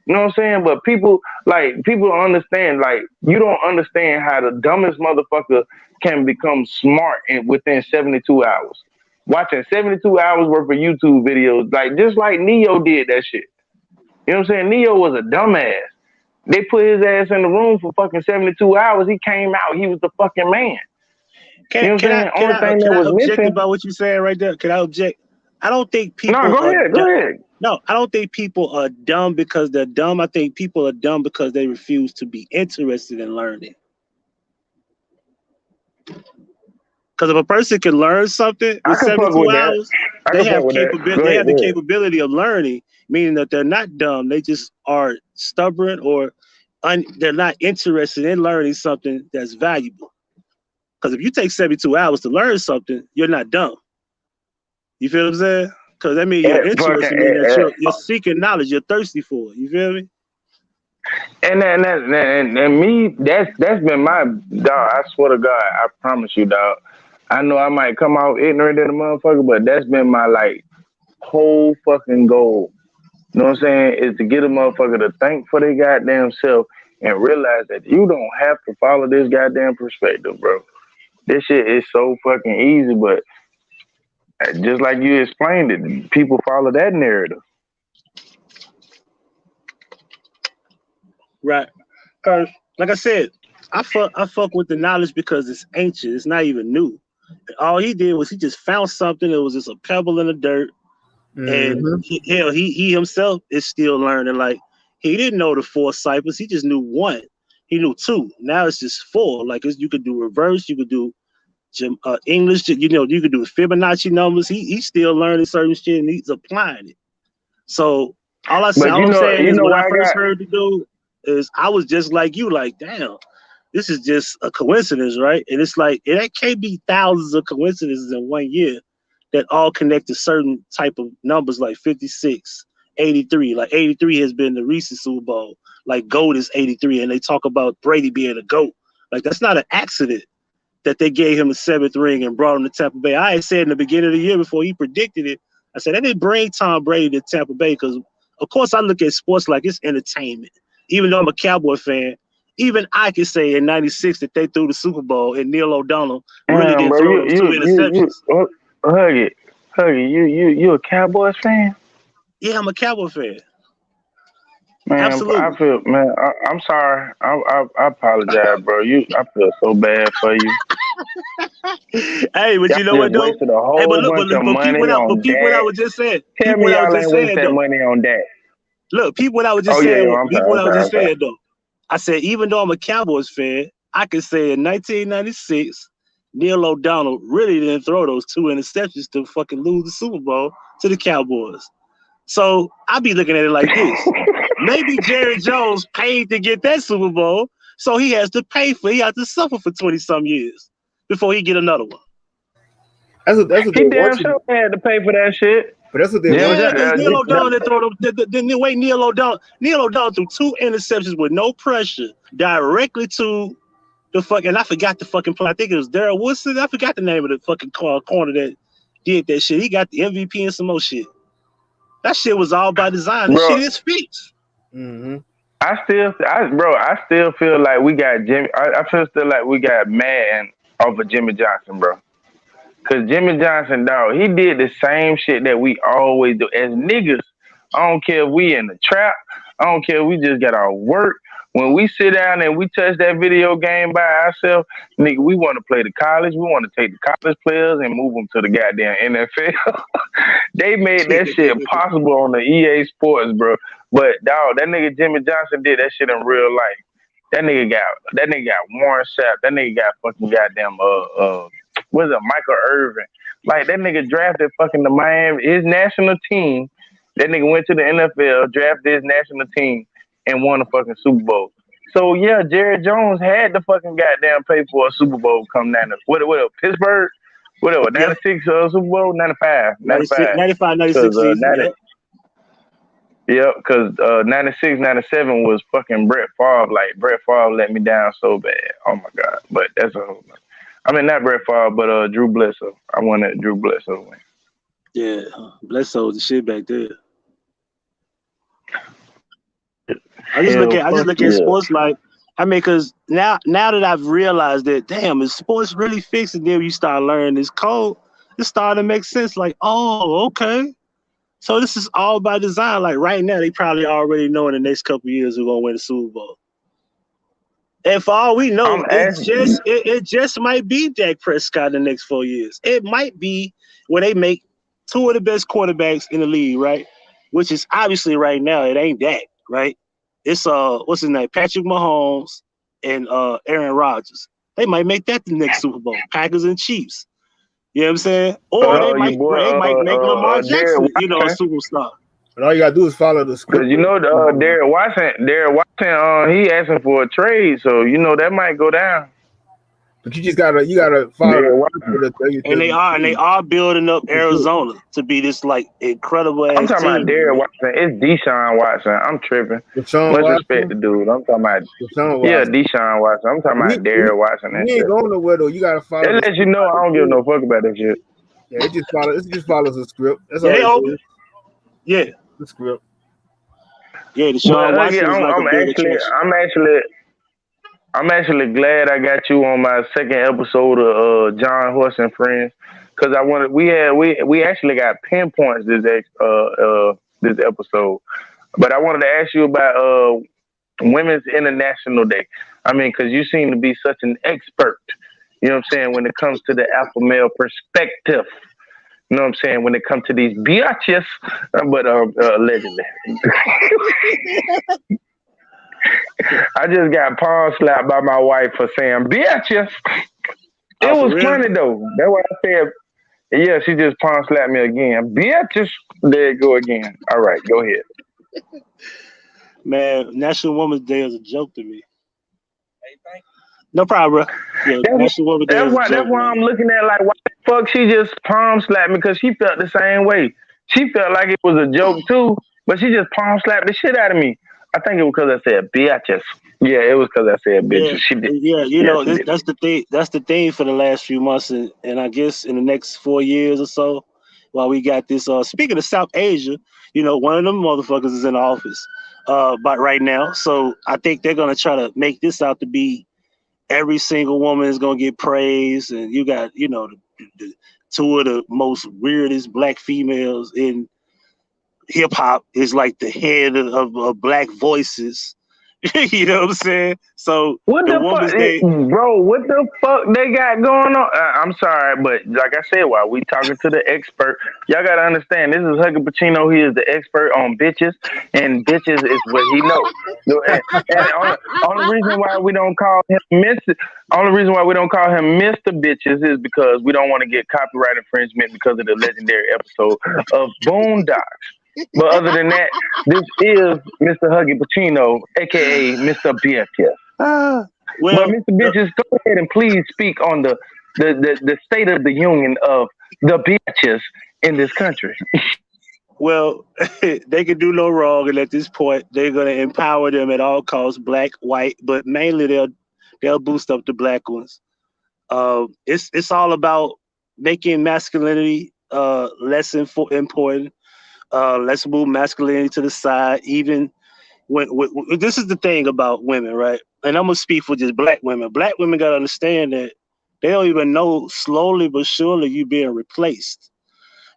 You know what I'm saying? But people understand, like, you don't understand how the dumbest motherfucker can become smart within 72 hours. Watching 72 hours worth of YouTube videos, like just like Neo did that shit. You know what I'm saying? Neo was a dumbass. They put his ass in the room for fucking 72 hours. He came out, he was the fucking man. You know what I'm saying? Only thing that was object missing. about what you're saying right there? Can I object? I don't think No, people go are ahead, go ahead. No, I don't think people are dumb because they're dumb. I think people are dumb because they refuse to be interested in learning. Because if a person can learn something I with can fuck 72 with that. hours, I they can fuck have with that. Go they ahead, have the go ahead. capability of learning, meaning that they're not dumb. They just are stubborn or they're not interested in learning something that's valuable. Because if you take 72 hours to learn something, you're not dumb. You feel what I'm saying? Because that means you're Fucking, interested in that you're seeking knowledge. You're thirsty for it. You feel me? and me, that's been my dog. I swear to God, I promise you, dog. I know I might come out ignorant of the motherfucker, but that's been my like whole fucking goal. You know what I'm saying? Is to get a motherfucker to think for their goddamn self and realize that you don't have to follow this goddamn perspective, bro. This shit is so fucking easy, but just like you explained it, people follow that narrative. Right. Because, like I said, I fuck with the knowledge because it's ancient. It's not even new. All he did was he just found something that was just a pebble in the dirt, and he himself is still learning. Like he didn't know the 4 ciphers. He just knew 1. He knew 2. Now it's just 4. Like you could do reverse. You could do English. You know, you could do Fibonacci numbers. He's still learning certain shit and he's applying it. So all But I'm saying you is know when I why I first got heard the dude is I was just like you, like, damn, this is just a coincidence, right? And it's like it can't be thousands of coincidences in 1 year that all connect to certain type of numbers like 56, 83. Like 83 has been the recent Super Bowl. Like GOAT is 83, and they talk about Brady being a GOAT. Like that's not an accident that they gave him the 7th ring and brought him to Tampa Bay. I had said in the beginning of the year before he predicted it, I said they didn't bring Tom Brady to Tampa Bay because, of course, I look at sports like it's entertainment. Even though I'm a Cowboy fan, even I can say in '96 that they threw the Super Bowl and Neil O'Donnell really damn, didn't bro. throw those 2 interceptions. Hug it. You a Cowboys fan? Yeah, I'm a Cowboy fan. Man, I Absolutely. feel, man. I'm sorry. I apologize, bro. I feel so bad for you. Hey, but Y'all you know just what though? wasted a Hey, but whole look, bunch of but money on peep what I that. was just saying. Tell Peep me what I was y'all just ain't waste saying that though. money on that. Look, peep what I was Oh just yeah, saying. yo, I'm Peep sorry. what I'm I was sorry. I'm just sorry. saying though. I said even though I'm a Cowboys fan, I can say in 1996, Neil O'Donnell really didn't throw those 2 interceptions to fucking lose the Super Bowl to the Cowboys. So I be looking at it like this. Maybe Jerry Jones paid to get that Super Bowl, so he has to suffer for 20-some years before he get another one. That's what He they damn want you sure to. had to pay for that shit. But that's what they Jim, want Yeah, you to. because Neil O'Donnell didn't throw the way Neil O'Donnell threw 2 interceptions with no pressure directly to the fucking, and I forgot the fucking play. I think it was Darrell Woodson. I forgot the name of the fucking corner that did that shit. He got the MVP and some more shit. That shit was all by design. The bro. shit is fixed. Mm-hmm. I still feel like we got Jimmy. I feel still like we got Madden off of Jimmy Johnson, bro. Cause Jimmy Johnson, dog, he did the same shit that we always do as niggas. I don't care if we in the trap. I don't care if we just got our work. When we sit down and we touch that video game by ourselves, nigga, we want to play the college. We want to take the college players and move them to the goddamn NFL. They made that shit possible on the EA Sports, bro. But dog, that nigga Jimmy Johnson did that shit in real life. That nigga got Warren Sapp. That nigga got fucking goddamn what's it, Michael Irvin. Like that nigga drafted fucking the Miami his national team. That nigga went to the NFL, drafted his national team, and won a fucking Super Bowl. So yeah, Jerry Jones had to fucking goddamn pay for a Super Bowl come 90. What Pittsburgh? Whatever, Yep. 96 Super Bowl, 95. 95, 96 season. Yep. Yep, because 96, 97 was fucking Brett Favre. Like, Brett Favre let me down so bad. Oh, my God. But that's a whole nother. I mean, not Brett Favre, but Drew Bledsoe. I wanted Drew Bledsoe win. Yeah, Bledsoe was the shit back there. I just look at sports like, I mean, because now that I've realized that, damn, is sports really fixed? And then you start learning this code, it started to make sense. Like, oh, okay. So this is all by design. Like right now, they probably already know in the next couple of years we're gonna win the Super Bowl. And for all we know, it just might be Dak Prescott in the next 4 years. It might be when they make two of the best quarterbacks in the league, right? Which is obviously right now it ain't Dak, right? It's what's his name, Patrick Mahomes and Aaron Rodgers. They might make that the next Super Bowl, Packers and Chiefs. You know what I'm saying? Or they might make Lamar Jackson, a superstar. And all you gotta do is follow the script. Because you know, Derek Watson, he asking for a trade, so you know that might go down. But you gotta follow. And they are building up Arizona to be this like incredible. I'm talking about Derek Watson. It's Deshaun Watson. I'm tripping. Much respect to dude. I'm talking about Deshaun Watson. I'm talking about Derek Watson. You ain't going nowhere though. You gotta follow. That lets you know I don't give no fuck about that shit. Yeah, it just follows the script. That's all. Yeah, the script. Yeah, Deshaun Watson. I'm actually glad I got you on my second episode of John Horse and Friends, because we actually got pinpoints this episode, but I wanted to ask you about Women's International Day. I mean, because you seem to be such an expert, you know what I'm saying, when it comes to the alpha male perspective. You know what I'm saying, when it comes to these biatches, but allegedly. I just got palm slapped by my wife for saying bitches. It was funny though. That's what I said. Yeah, she just palm slapped me again. Bitches. There you go again. All right, go ahead. Man, National Women's Day is a joke to me. No problem, bro. Yeah, National Women's Day. That's why I'm looking at like, why the fuck she just palm slapped me? Because she felt the same way. She felt like it was a joke too, but she just palm slapped the shit out of me. I think it was because I said bitches. Yeah, it was because I said bitches. Yeah, she did. Yeah, that's the thing. That's the thing for the last few months, and I guess in the next 4 years or so, while we got this. Speaking of South Asia, one of them motherfuckers is in office, but right now. So I think they're gonna try to make this out to be every single woman is gonna get praise, and you got the two of the most weirdest black females in hip hop is like the head of black voices. You know what I'm saying? So what the fuck, bro? What the fuck they got going on? I'm sorry, but like I said, while we talking to the expert, y'all gotta understand. This is Huggy Pacino. He is the expert on bitches, and bitches is what he knows. And only reason why we don't call him Mr. Bitches is because we don't want to get copyright infringement because of the legendary episode of Boondocks. But other than that, this is Mr. Huggy Pacino, a.k.a. Mr. BFF. But Mr. Bitches, go ahead and please speak on the state of the union of the bitches in this country. Well, they can do no wrong, and at this point, they're going to empower them at all costs, black, white, but mainly they'll boost up the black ones. It's all about making masculinity less important. Let's move masculinity to the side. Even when this is the thing about women, right? And I'm gonna speak for just black women. Black women gotta understand that They don't even know slowly but surely you being replaced.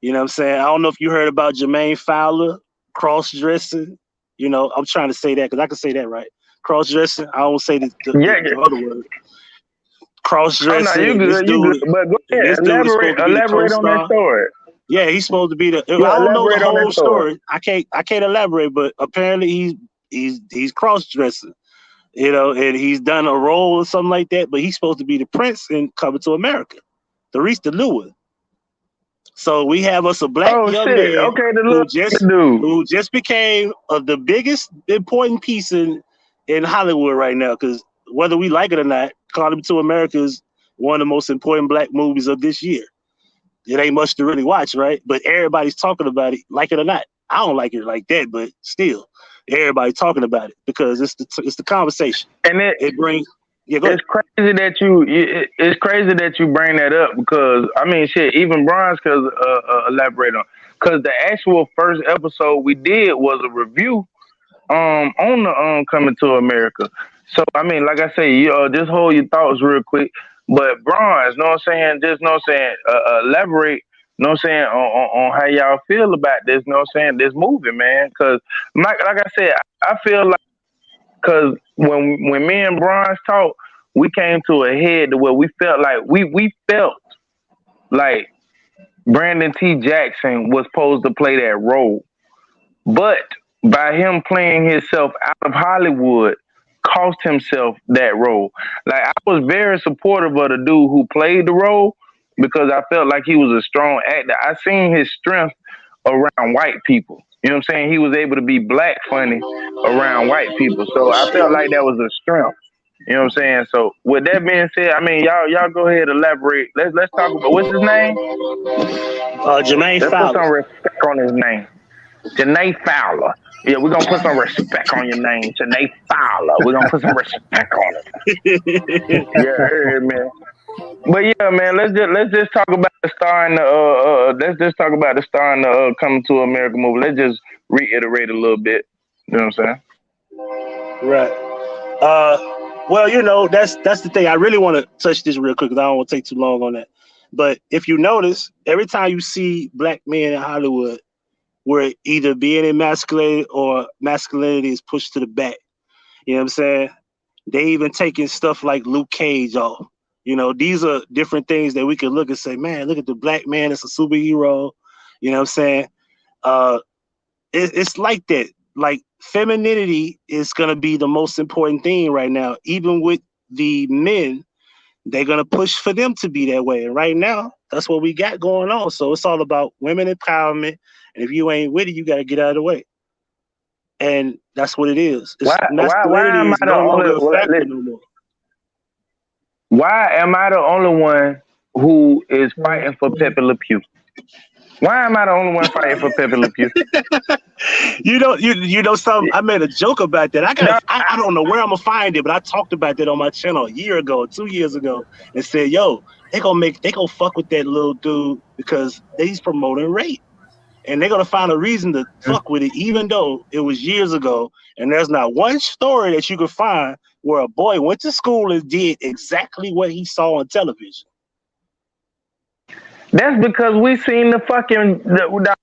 You know what I'm saying? I don't know if you heard about Jermaine Fowler cross dressing. You know, I'm trying to say that because I can say that right. Cross dressing. I don't say Yeah, the other word. Cross oh no, dressing. you good. But go ahead, This dude is supposed to be the elaborate on that co-star. story. Yeah, he's supposed to be the. Yeah, I don't know the elaborate on that whole story. story. I can't elaborate, but apparently he's cross dressing. You know, and he's done a role or something like that. But he's supposed to be the prince in Coming to America, the new one. So we have us a black Oh young shit. man Okay, the who little just dude. became the biggest important piece in Hollywood right now. Because whether we like it or not, Coming to America is one of the most important black movies of this year. It ain't much to really watch, right? But everybody's talking about it, like it or not. I don't like it like that, but still, everybody's talking about it because it's the conversation. And It brings. Yeah, go ahead. it's crazy that you bring that up because I mean shit, even Bronze cause elaborate on because the actual first episode we did was a review on the Coming to America. So I mean, like I say, you just hold your thoughts real quick. But Bronze, know what I'm saying? Just know what I'm saying, elaborate, know what I'm saying, on how y'all feel about this, know what I'm saying, this movie, man. Cause like I said, I feel like cause when me and Bronze talked, we came to a head to where we felt like we felt like Brandon T. Jackson was supposed to play that role. But by him playing himself out of Hollywood, cost himself that role. Like I was very supportive of the dude who played the role because I felt like he was a strong actor. I seen his strength around white people. You know what I'm saying? He was able to be black funny around white people. So I felt like that was a strength. You know what I'm saying? So with that being said, I mean y'all go ahead and elaborate. Let's talk about what's his name? Jermaine Let's put Fowler. some respect on his name. Janae Fowler. Yeah, we're gonna put some respect on your name, Janae Fowler. We're gonna put some respect on it. Yeah, hey, man. But yeah, man, let's just talk about the star in the let's just talk about the star in the Coming to America movie. Let's just reiterate a little bit. You know what I'm saying? Right. Well, that's the thing. I really want to touch this real quick because I don't want to take too long on that. But if you notice, every time you see black men in Hollywood, where either being emasculated or masculinity is pushed to the back. You know what I'm saying? They even taking stuff like Luke Cage off. These are different things that we can look and say, man, look at the black man, it's a superhero. You know what I'm saying? Uh, it's like that. Like femininity is gonna be the most important thing right now. Even with the men, they're gonna push for them to be that way. And right now, that's what we got going on. So it's all about women empowerment. And if you ain't with it, you gotta get out of the way. And that's what it is. Why Masculinity am is I the no only longer a factor no more. why am I the only one who is fighting for Pepe Le Pew? Why am I the only one fighting for Pepe Le Pew? You know something. I made a joke about that. No, I don't know where I'm gonna find it, but I talked about that on my channel a year ago, 2 years ago, and said, "Yo, they gonna fuck with that little dude because he's promoting rape, and they're gonna find a reason to fuck with it, even though it was years ago, and there's not one story that you could find where a boy went to school and did exactly what he saw on television." that's because we seen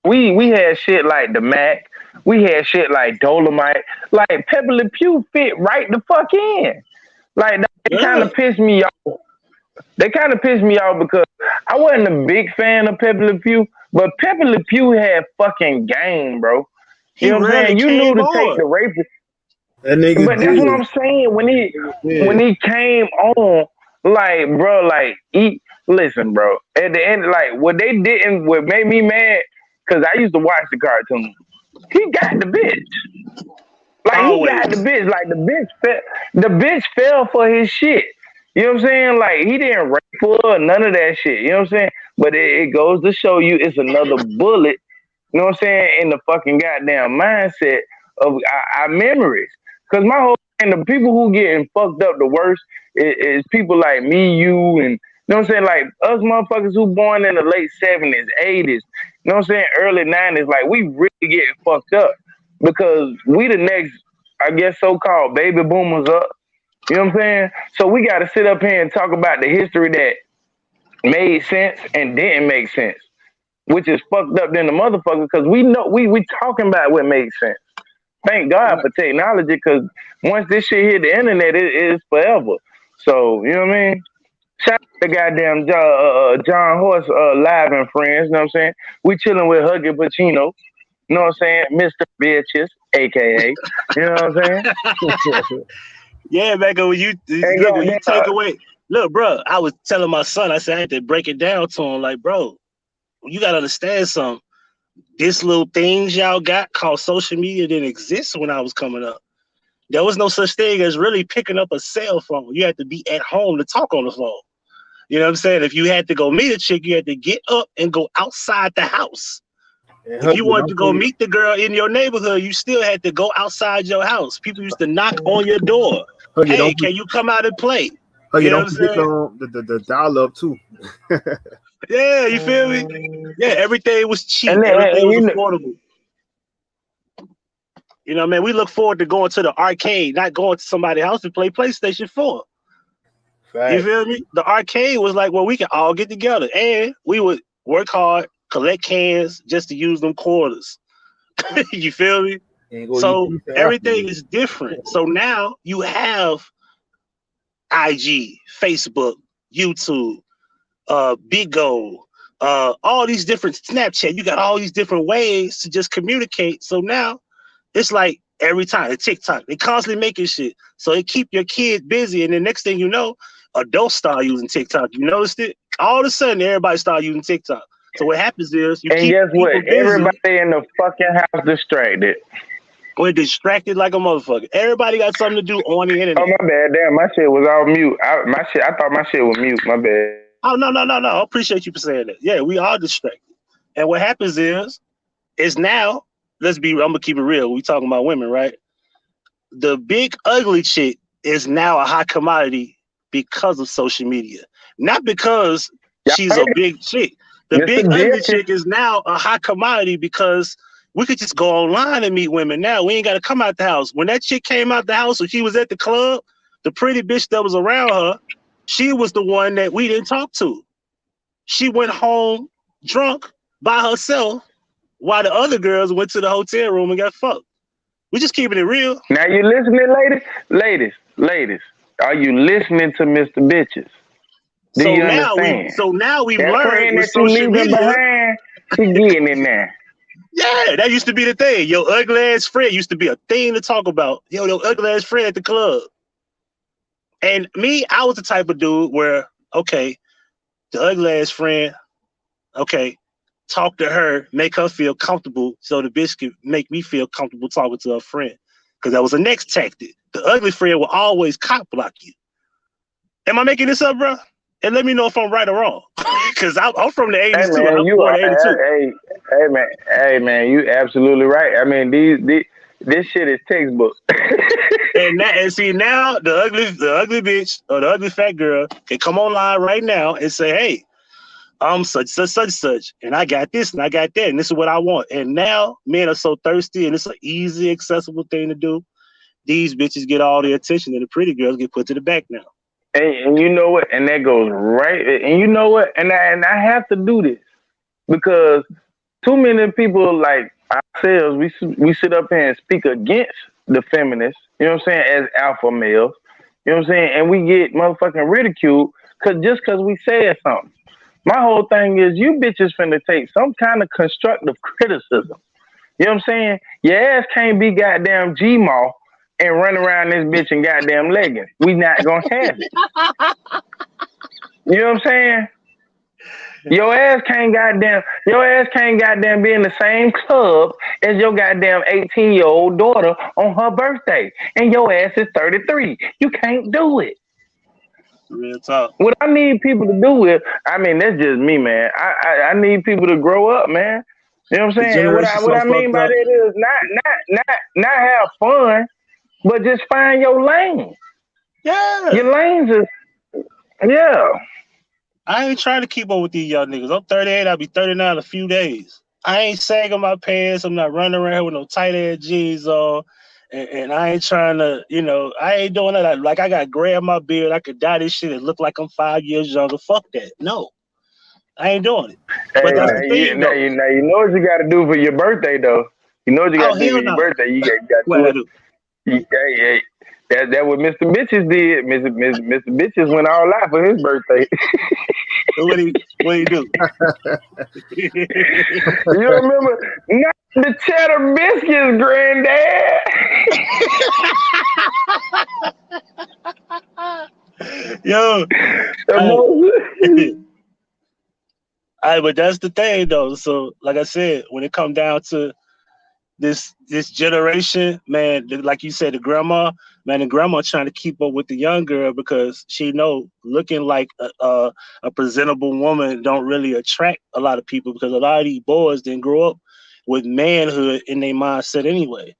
we had shit like the Mac, we had shit like Dolomite, like Pepe Le Pew fit right the fuck in. Like they kind Yeah, of pissed me off. They kind of pissed me off because I wasn't a big fan of Pepe Le Pew, but Pepe Le Pew had fucking game, bro. You he know what I'm rarely saying? You knew came to take on. the rape. That nigga But that's what did. I'm saying. When he Yeah. when he came on, like bro, like he listen, bro. At the end, like what made me mad, because I used to watch the cartoon. He got the bitch. Like he got the Always. bitch. Like the bitch fell for his shit. You know what I'm saying? Like he didn't rape her or none of that shit. You know what I'm saying? But it goes to show you it's another bullet, you know what I'm saying, in the fucking goddamn mindset of our memories. Because my whole and the people who getting fucked up the worst is people like me, you, and you know what I'm saying, like us motherfuckers who born in the late 70s, 80s, you know what I'm saying, early 90s. Like we really getting fucked up because we the next, I guess, so-called baby boomers up. You know what I'm saying? So we got to sit up here and talk about the history that made sense and didn't make sense, which is fucked up than the motherfucker because we know we talking about what makes sense. Thank God Right. for technology because once this shit hit the internet, it is forever. So you know what I mean? Shout out to goddamn John Horse live and friends. You know what I'm saying? We chilling with Huggy Pacino. You know what I'm saying? Mr. Bitches, aka. You know what I'm saying? Yeah, man. When you And look, when you take goddamn, away, look, bro. I was telling my son, I said I had to break it down to him, like, bro, you gotta understand something. This little things y'all got called social media didn't exist when I was coming up. There was no such thing as really picking up a cell phone. You had to be at home to talk on the phone. You know what I'm saying? If you had to go meet a chick, you had to get up and go outside the house. And If you Huggy, wanted don't to go forget, meet the girl in your neighborhood, you still had to go outside your house. People used to knock on your door. Huggy, Hey, don't can forget, you come out and play? Huggy, You know what don't I'm forget saying? the dial up too. Yeah, you feel me? Yeah, everything was cheap. and then Everything and was you know, affordable. You know, man, we look forward to going to the arcade, not going to somebody's house to play PlayStation 4. You Fact. feel me? The arcade was like where we could all get together and we would work hard, collect cans just to use them quarters. You feel me? And go eat So pizza everything afterwards. is different. So now you have IG, Facebook, YouTube, Bigo, all these different Snapchat. You got all these different ways to just communicate. So now it's like every time the TikTok, they constantly making shit. So they keep your kid busy. And the next thing you know, adults start using TikTok. You noticed it? All of a sudden, everybody start using TikTok. So what happens is you and keep guess what? people busy. Everybody in the fucking house distracted. We're distracted like a motherfucker. Everybody got something to do on the Oh internet. my bad, damn, my shit was off mute. I thought my shit was mute. My bad. Oh, no, no, no, no. I appreciate you for saying that. Yeah, we are distracted. And what happens is now, I'm going to keep it real. We talking about women, right? The big ugly chick is now a hot commodity because of social media, not because Y'all she's a heard big chick. The it, Mr. big ugly Bitches. chick is now a hot commodity because we could just go online and meet women now. We ain't got to come out the house. When that chick came out the house, when she was at the club, the pretty bitch that was around her, she was the one that we didn't talk to. She went home drunk by herself while the other girls went to the hotel room and got fucked. We just keeping it real. Now you listening, ladies? Ladies. Are you listening to Mr. Bitches? Do So you now understand? we've That learned friend with that you social leaving media. behind, she getting in there. Yeah, that used to be the thing. Your ugly ass friend used to be a thing to talk about. Your ugly ass friend at the club. And me, I was the type of dude where, okay, the ugly ass friend, okay, talk to her, make her feel comfortable so the bitch could make me feel comfortable talking to her friend. Because that was the next tactic. The ugly friend will always cock block you. Am I making this up, bro? And let me know if I'm right or wrong. Because I'm from the Hey 80s too. man, I'm you born are in 82. hey man, you absolutely right. I mean this shit is textbook. And see now the ugly bitch or the ugly fat girl can come online right now and say, hey, I'm such, and I got this and I got that, and this is what I want. And now men are so thirsty, and it's an easy, accessible thing to do. These bitches get all the attention, and the pretty girls get put to the back now. And you know what? And that goes right. And you know what? And I have to do this because too many people like ourselves, we sit up here and speak against the feminists, you know what I'm saying, as alpha males, you know what I'm saying, and we get motherfucking ridiculed cause we said something. My whole thing is you bitches finna take some kind of constructive criticism. You know what I'm saying? Your ass can't be goddamn Gmaw and run around this bitch in goddamn leggings. We not gonna have it. You know what I'm saying? Your ass can't goddamn be in the same club as your goddamn 18-year-old daughter on her birthday. And your ass is 33. You can't do it. Real talk. What I need people to do is, I mean, that's just me, man. I need people to grow up, man. You know what I'm The saying? And generation what so I mean fucked by up. that is not have fun, but just find your lane. Yeah. Your lanes is yeah. I ain't trying to keep up with these young niggas. I'm 38. I'll be 39 in a few days. I ain't sagging my pants. I'm not running around with no tight ass jeans on. And I ain't trying to, I ain't doing that. Like I got gray on my beard. I could dye this shit and look like I'm 5 years younger. Fuck that. No. I ain't doing it. Hey, But that's now the you, thing, now though. you, now you know what you got to do for your birthday, though. You know what you got Oh to do for hell your no! birthday. You got to What do I it. do? Hey, that what Mr. Bitches did. Mr. Bitches went all out for his birthday. What do you do? You remember? Not the cheddar biscuits, granddad. Yo, The I, most- but that's the thing though. So, like I said, when it come down to this generation, man, like you said, the grandma trying to keep up with the young girl because she know looking like a presentable woman don't really attract a lot of people because a lot of these boys didn't grow up with manhood in their mindset anyway.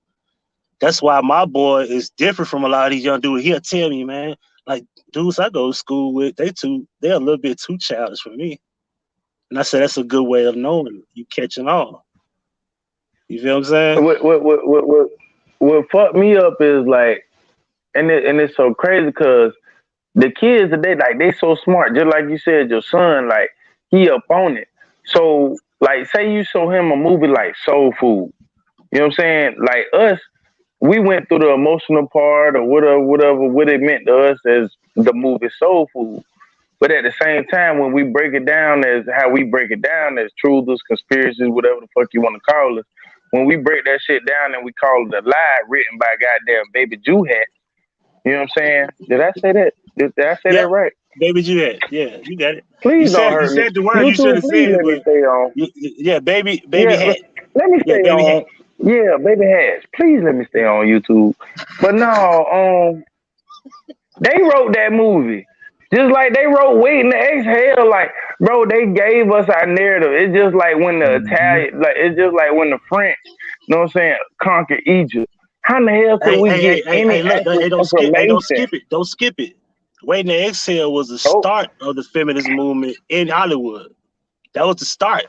That's why my boy is different from a lot of these young dudes. He'll tell me, man, like dudes I go to school with, they're a little bit too childish for me. And I said that's a good way of knowing you catching on. You feel what I'm saying? what fucked me up is like, and it's so crazy because the kids today, like they so smart. Just like you said, your son, like he up on it. So like, say you show him a movie like Soul Food. You know what I'm saying? Like us, we went through the emotional part or whatever what it meant to us as the movie Soul Food. But at the same time, when we break it down as how we break it down as truthers, conspiracies, whatever the fuck you want to call it, when we break that shit down and we call it a lie written by goddamn Baby Jew Hat, you know what I'm saying? Did I say that? Did I say that Yep. right? Baby Juliet. Yeah, you got it. You Please don't said you hurt me. said the word you should YouTube, have please said it, let me but stay on. yeah, baby Yeah, hat. let me Yeah, stay baby hat. on. Yeah, baby hats. Please let me stay on YouTube. But no, they wrote that movie. Just like they wrote Waiting to Exhale, like, bro, they gave us our narrative. It's just like when the Mhm. Italian, like, it's just like when the French, you know what I'm saying, conquered Egypt. How in the hell could Hey, we hey, get hey, hey, any hey, look, accurate hey, don't skip, hey, don't information? skip it, don't skip it. Waiting to Exhale was the Oh, start of the feminist movement in Hollywood. That was the start.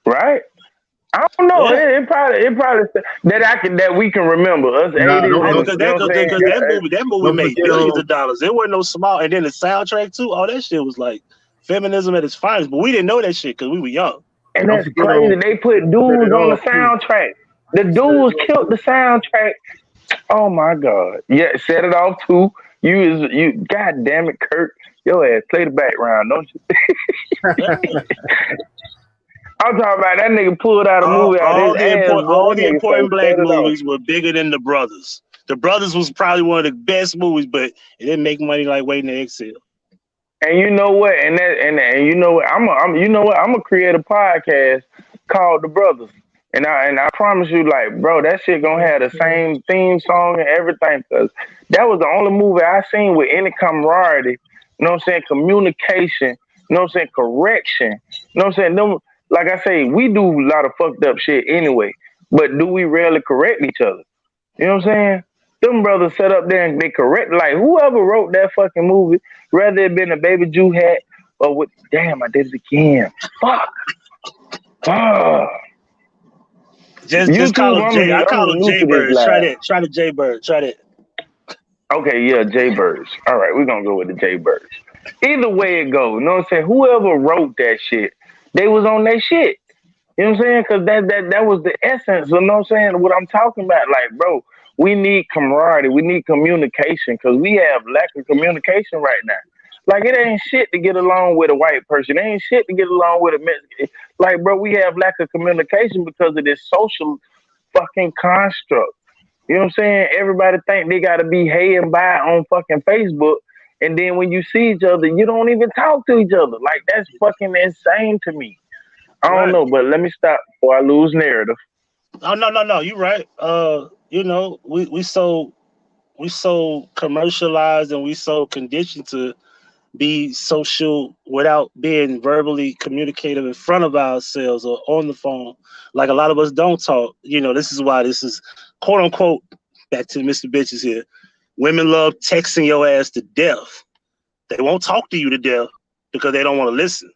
right? I don't know. Yeah. It probably that we can remember us Nah, 80s Oh, and because you know what I'm saying. that movie don't made forget billions of dollars. It wasn't no small, and then the soundtrack too. All that shit was like feminism at its finest. But we didn't know that shit because we were young. And don't that's forget crazy. They put set it dudes on the off too. soundtrack. The Set it dudes off killed too. the soundtrack. Oh my god. Yeah, set it off too. You god damn it, Kirk. Your ass play the background, don't you? Yeah. I'm talking about that nigga pulled out a movie out his ass, bro. All That the nigga say important black set it off. movies were bigger than The Brothers. The Brothers was probably one of the best movies, but it didn't make money like Waiting to Exhale. And you know what? And you know what? I'm you know what? I'm gonna create a podcast called The Brothers. And I promise you, like, bro, that shit gonna have the same theme song and everything. Cause that was the only movie I seen with any camaraderie. You know what I'm saying? Communication. You know what I'm saying? Correction. You know what I'm saying? Them, like I say, we do a lot of fucked up shit anyway. But do we rarely correct each other? You know what I'm saying? Them brothers set up there and they correct like whoever wrote that fucking movie, whether it been a Baby Jew Hat or what. Damn, I did it again. Fuck. Ah. Just call YouTube, him Jay. I I'm call just him new Jay to this Birds. Try live. that. Try the Jay Bird. Try that. Okay, yeah, Jay Birds. All right, we're gonna go with the Jay Birds. Either way it go, you know what I'm saying? Whoever wrote that shit, they was on that shit. You know what I'm saying? Because that was the essence. You know what I'm saying? What I'm talking about, like, bro, we need camaraderie. We need communication because we have lack of communication right now. Like, it ain't shit to get along with a white person. It ain't shit to get along with a Mexican. Like, bro, we have lack of communication because of this social fucking construct. You know what I'm saying? Everybody think they gotta be hey and bye on fucking Facebook. And then when you see each other, you don't even talk to each other. Like, that's fucking insane to me. I don't Right. know, but let me stop before I lose narrative. Oh no. You right. We so commercialized and we so conditioned to be social without being verbally communicative in front of ourselves or on the phone. Like a lot of us don't talk. This is why this is quote unquote back to Mr. Bitches here. Women love texting your ass to death. They won't talk to you to death because they don't want to listen.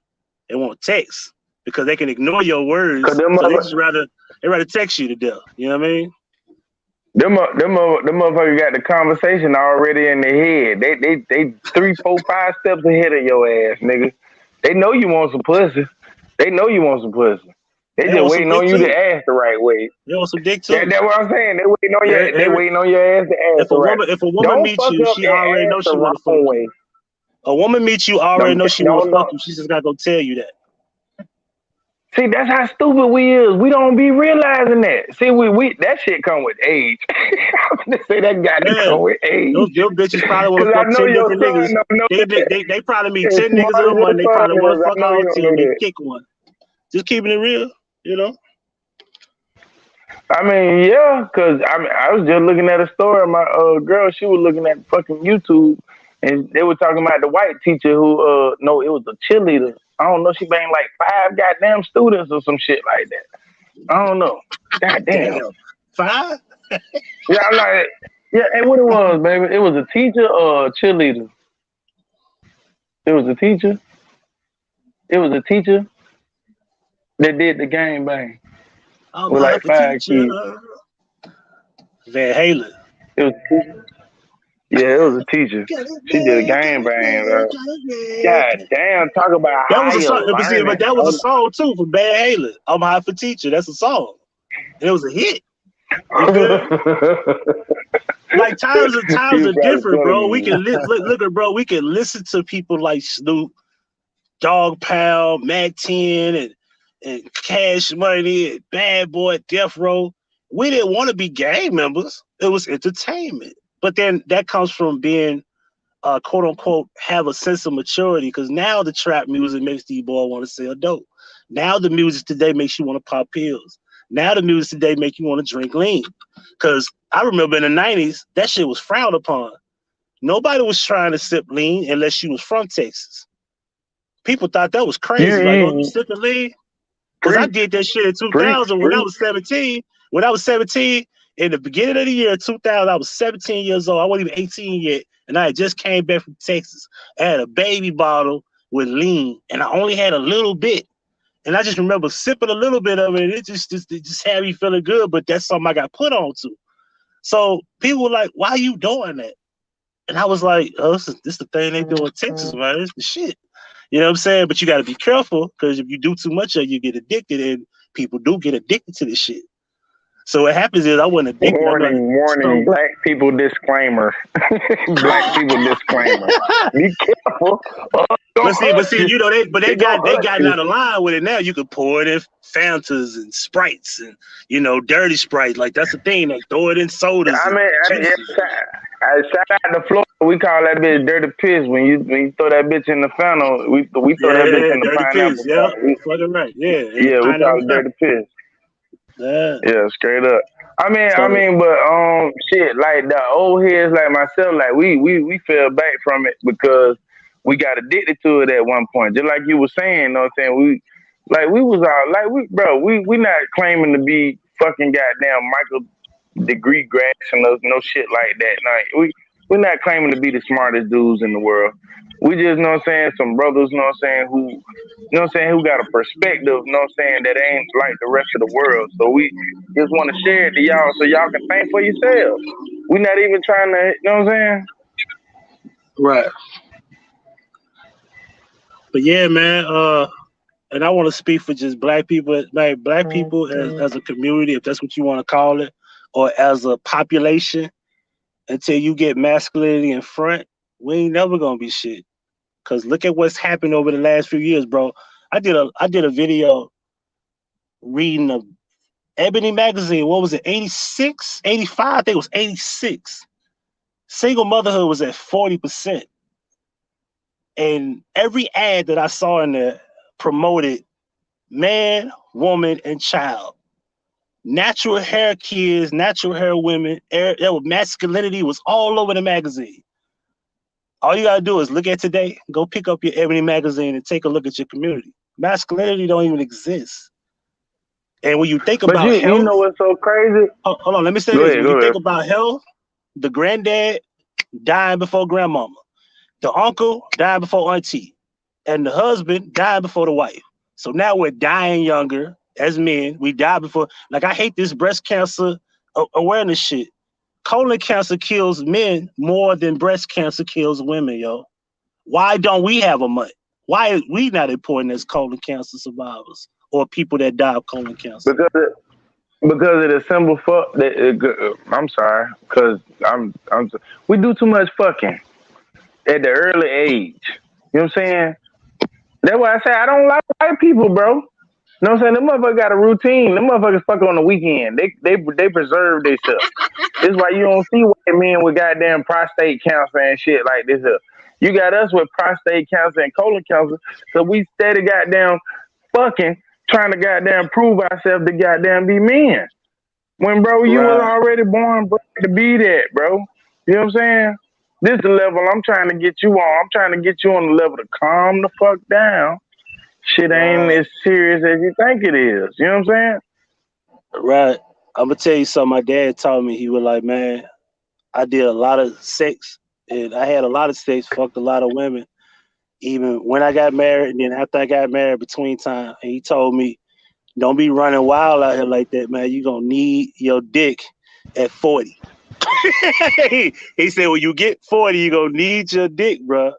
They want to text because they can ignore your Cause words. So they rather text you to death. You know what I mean? them motherfuckers got the conversation already in their head. They 3, 4, 5 steps ahead of your ass, nigga. They know you want some pussy. They know you want some pussy. They They just want some waiting dick on you to too. ask the right way. They want some dick too. That's what I'm saying. They waiting on your. They Every, waiting on your ass to ask if the a right. woman Don't meets fuck you, up she already and ask knows the she want to fuck wrong you. way. A woman meets you, already knows she want to Don't fuck know. you. She just gotta go tell you that. See, that's how stupid we is. We don't be realizing that. See, we that shit come with age. I'm gonna say that got to Man, come with age. your bitches probably want Cause to I fuck know 10 your different niggas. son don't know that. They probably meet As 10 niggas smart in as a your month. They son probably want is, to I fuck know all you don't 10. know They that. pick one. Just keeping it real, you know. I mean, yeah, cause I was just looking at a story. My girl, she was looking at fucking YouTube, and they were talking about the white teacher who no, it was a cheerleader. I don't know. She banged like 5 goddamn students or some shit like that. I don't know. Goddamn. Damn. 5? Yeah, I'm like, yeah. And what it was, baby? It was a teacher or a cheerleader. It was a teacher. It was a teacher that did the game bang I'm with half like a 5 teacher. kids. Van Halen. It was a teacher. Yeah, it was a teacher. She did a game bang, bro. God damn, talk about That was a higher song, but learning. that was a Oh, song too from Van Halen. I'm half a teacher. That's a song. And it was a hit. You feel me? Like times he are was probably different, bro. We telling can look at bro. We can listen to people like Snoop, Dog Pound, Mac 10, and Cash Money, and Bad Boy, Death Row. We didn't want to be gang members. It was entertainment. But then that comes from being quote unquote have a sense of maturity, because now the trap music makes the boy want to sell dope. Now the music today makes you want to pop pills. Now the music today make you want to drink lean. Because I remember in the 90s, that shit was frowned upon. Nobody was trying to sip lean unless you was from Texas. People thought that was you. crazy. Like, oh, you sipping lean? Because I Preach, did that shit in preach, 2000 when I preach. was 17. When I was 17, in the beginning of the year 2000, I was 17 years old. I wasn't even 18 yet. And I had just came back from Texas. I had a baby bottle with lean, and I only had a little bit. And I just remember sipping a little bit of it, and it just had me feeling good. But that's something I got put on to. So people were like, why are you doing that? And I was like, oh, this the thing they do in Texas, man. It's the shit. You know what I'm saying? But you got to be careful, because if you do too much of it, you get addicted, and people do get addicted to this shit. So what happens is I wasn't addicted. I'm like, Warning, warning, so. black people disclaimer. Black people disclaimer. Be careful. But see, Hurt you. you know, they It gonna they hurt gotten you. out of line with it now. You could pour it in Fantas and Sprites and, you know, dirty Sprite. Like, that's the thing. They throw it in sodas I and mean, juices. shout out to Florida. We call that bitch dirty piss. When you throw that bitch in the funnel, we throw that bitch Yeah, in the dirty piss. pineapple Yeah, part. fucking right. Yeah, and Yeah, we call pineapple it pepper. dirty piss. Yeah. Yeah, straight up. So But shit, like the old heads like myself, like we fell back from it because we got addicted to it at one point. Just like you were saying, you know what I'm saying? We was all like we not claiming to be fucking goddamn Michael degree grads and no shit like that. Like we're not claiming to be the smartest dudes in the world. We just know what I'm saying, some brothers, know what I'm saying, who got a perspective, know what I'm saying, that ain't like the rest of the world. So we just want to share it to y'all so y'all can think for yourselves. We're not even trying to, you know what I'm saying? right. But yeah, man. And I want to speak for just black people, like black people as a community, if that's what you want to call it, or as a population. Until you get masculinity in front, we ain't never gonna be shit. Cause look at what's happened over the last few years, bro. I did a video reading a Ebony magazine. What was it? 86, 85? I think it was 86. Single motherhood was at 40%. And every ad that I saw in there promoted man, woman, and child. Natural hair kids, natural hair women, masculinity was all over the magazine. All you gotta do is look at today, go pick up your Ebony magazine and take a look at your community. Masculinity don't even exist. And when you think But about you health, know what's so crazy? hold on, let me say Go this. ahead, When you go think ahead. about health, the granddad dying before grandmama, the uncle died before auntie, and the husband died before the wife. So now we're dying younger as men. We die before. Like, I hate this breast cancer awareness shit. Colon cancer kills men more than breast cancer kills women, yo. Why don't we have a month? Why is we not important as colon cancer survivors or people that die of colon cancer? Because of the simple fuck that I'm sorry, because we do too much fucking at the early age. You know what I'm saying? That's why I say I don't like white people, bro. You know what I'm saying? Them motherfuckers got a routine. Them motherfuckers fuck on the weekend. They preserve themselves. This is why you don't see white men with goddamn prostate cancer and shit like this. You got us with prostate cancer and colon cancer, so we steady goddamn fucking trying to goddamn prove ourselves to goddamn be men. When, bro, you was already born, bro, to be that, bro. You know what I'm saying? This is the level I'm trying to get you on. I'm trying to get you on the level to calm the fuck down. Shit ain't as serious as you think it is. You know what I'm saying? Right. I'm gonna tell you something. My dad told me, he was like, man, I did a lot of sex, and I had a lot of sex, fucked a lot of women, even when I got married, and then after I got married, between time. And he told me, don't be running wild out here like that, man. You gonna need your dick at 40. He said, when you get 40, you gonna need your dick, bro.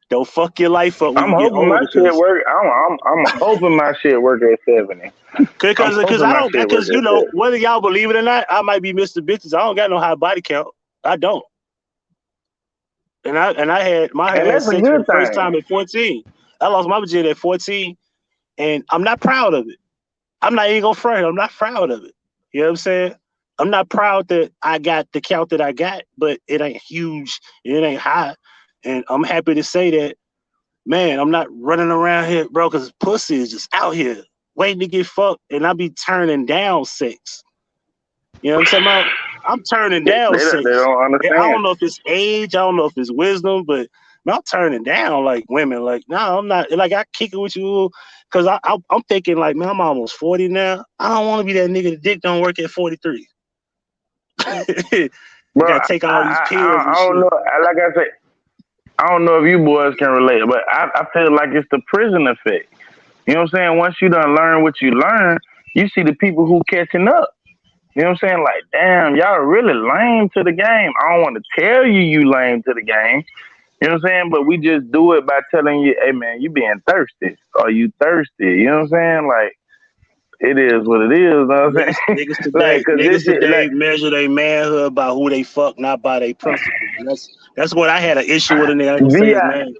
Don't fuck your life up when I'm you get hoping older. my shit work. I'm hoping my shit work at 70. Because I don't, because you know, whether y'all believe it or not, I might be Mr. Bitches. I don't got no high body count. I don't. And I had sex for the first time at 14. I lost my virginity at 14, and I'm not proud of it. I'm not even gonna front. I'm not proud of it. You know what I'm saying? I'm not proud that I got the count that I got, but it ain't huge. It ain't high. And I'm happy to say that, man, I'm not running around here, bro, because pussy is just out here waiting to get fucked, and I be turning down sex. You know what I'm talking about? I'm turning down sex. They don't understand. I don't know if it's age, I don't know if it's wisdom, but man, I'm turning down like women. Like, no, I'm not. Like, I kick it with you because I'm thinking like, man, I'm almost 40 now. I don't want to be that nigga. The dick don't work at 43. Bro, gotta take all these pills. I don't know. Like I said, I don't know if you boys can relate, but I feel like it's the prison effect. You know what I'm saying? Once you done learn what you learn, you see the people who catching up. You know what I'm saying? Like, damn, y'all really lame to the game. I don't want to tell you lame to the game. You know what I'm saying? But we just do it by telling you, hey, man, you being thirsty. Are you thirsty? You know what I'm saying? Like, it is what it is. You know what I'm saying? Niggas today measure their manhood by who they fuck, not by their principles. That's what I had an issue with a nigga. Man.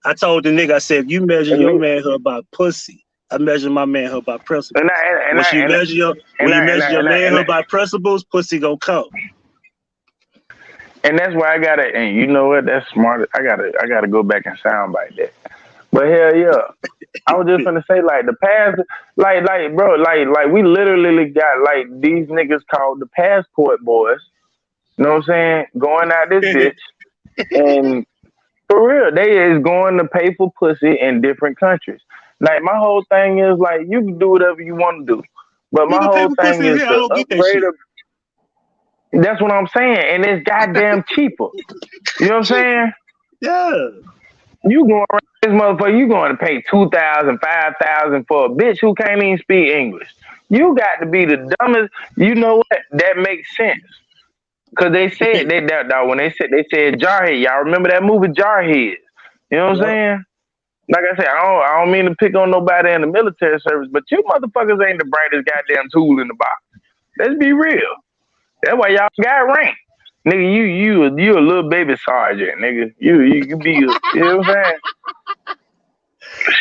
I told the nigga, I said, if you measure your manhood by pussy, I measure my manhood by principles. When you measure your manhood by principles, pussy gonna come. And that's why I gotta. And you know what? That's smart. I gotta go back and soundbite that. But hell yeah, I was just gonna say like the past, like bro, like we literally got like these niggas called the passport boys. You know what I'm saying? Going out this bitch, and for real, they is going to pay for pussy in different countries. Like my whole thing is like you can do whatever you want to do, but my whole thing is to upgrade. That's what I'm saying, and it's goddamn cheaper. You know what I'm saying? Yeah. You going around this motherfucker, you going to pay $2,000, $5,000 for a bitch who can't even speak English. You got to be the dumbest. You know what? That makes sense. Cause they said when they said Jarhead. Y'all remember that movie Jarhead? You know what I'm saying? Like I said, I don't mean to pick on nobody in the military service, but you motherfuckers ain't the brightest goddamn tool in the box. Let's be real. That's why y'all got ranked. Nigga, you a little baby sergeant, nigga. You be, you know what I'm saying?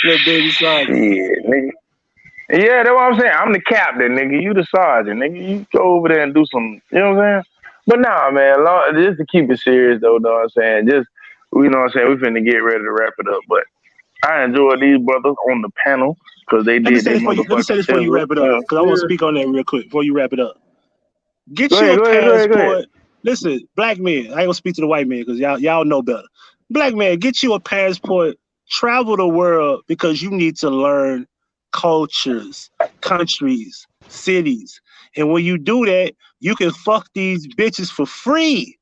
Little baby sergeant. Yeah, nigga. Yeah, that's what I'm saying. I'm the captain, nigga. You the sergeant, nigga. You go over there and do some, you know what I'm saying? But nah, man, just to keep it serious, though, know what I'm saying? Just, you know what I'm saying? We finna get ready to wrap it up. But I enjoy these brothers on the panel because they did their motherfucking Let me say this before you wrap it up, because I want to speak on that real quick before you wrap it up. Get your passport. Listen, black men, I ain't gonna speak to the white men because y'all know better. Black man, get you a passport, travel the world because you need to learn cultures, countries, cities. And when you do that, you can fuck these bitches for free.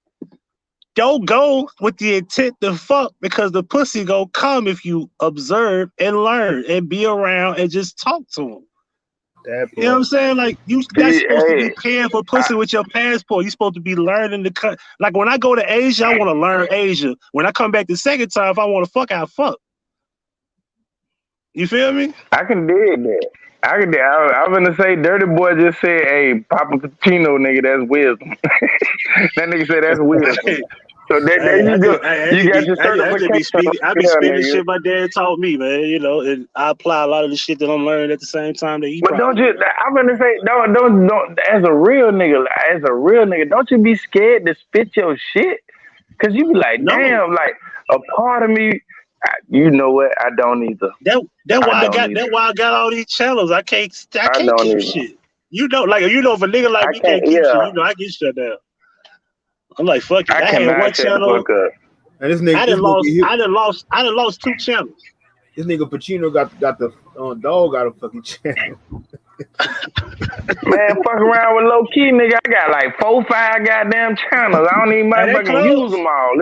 Don't go with the intent to fuck because the pussy gonna come if you observe and learn and be around and just talk to them. You know what I'm saying? Like, you guys supposed to be paying for pussy with your passport. You're supposed to be learning the cut. Like, when I go to Asia, I want to learn Asia. When I come back the second time, if I want to fuck, I'll fuck. You feel me? I can dig that. I'm gonna say, Dirty Boy just said, "Hey, Papa Pacino, nigga, that's wisdom." That nigga said that's wisdom. So there Hey, you go. You got your I just be certification speaking. up I be there, spitting the nigga. shit my dad taught me, man. You know, and I apply a lot of the shit that I'm learning at the same time that he But don't probably you? learned. I'm gonna say, don't. As a real nigga, don't you be scared to spit your shit? Cause you be like, No, damn, like a part of me. You know what? I don't either. that I why I don't got either. that why I got all these channels. I I can't don't keep either. shit. You know, like if a nigga like I me can't. can't keep shit, Yeah, you know, I get shut down. I'm like, fuck it. I I had cannot one shut the channel. fuck up. And I done lost two channels. this nigga Pacino got the dog got a fucking channel. Man, fuck around with low key, nigga. I got like 4, 5 goddamn channels. I don't even And they motherfucking use close. them all.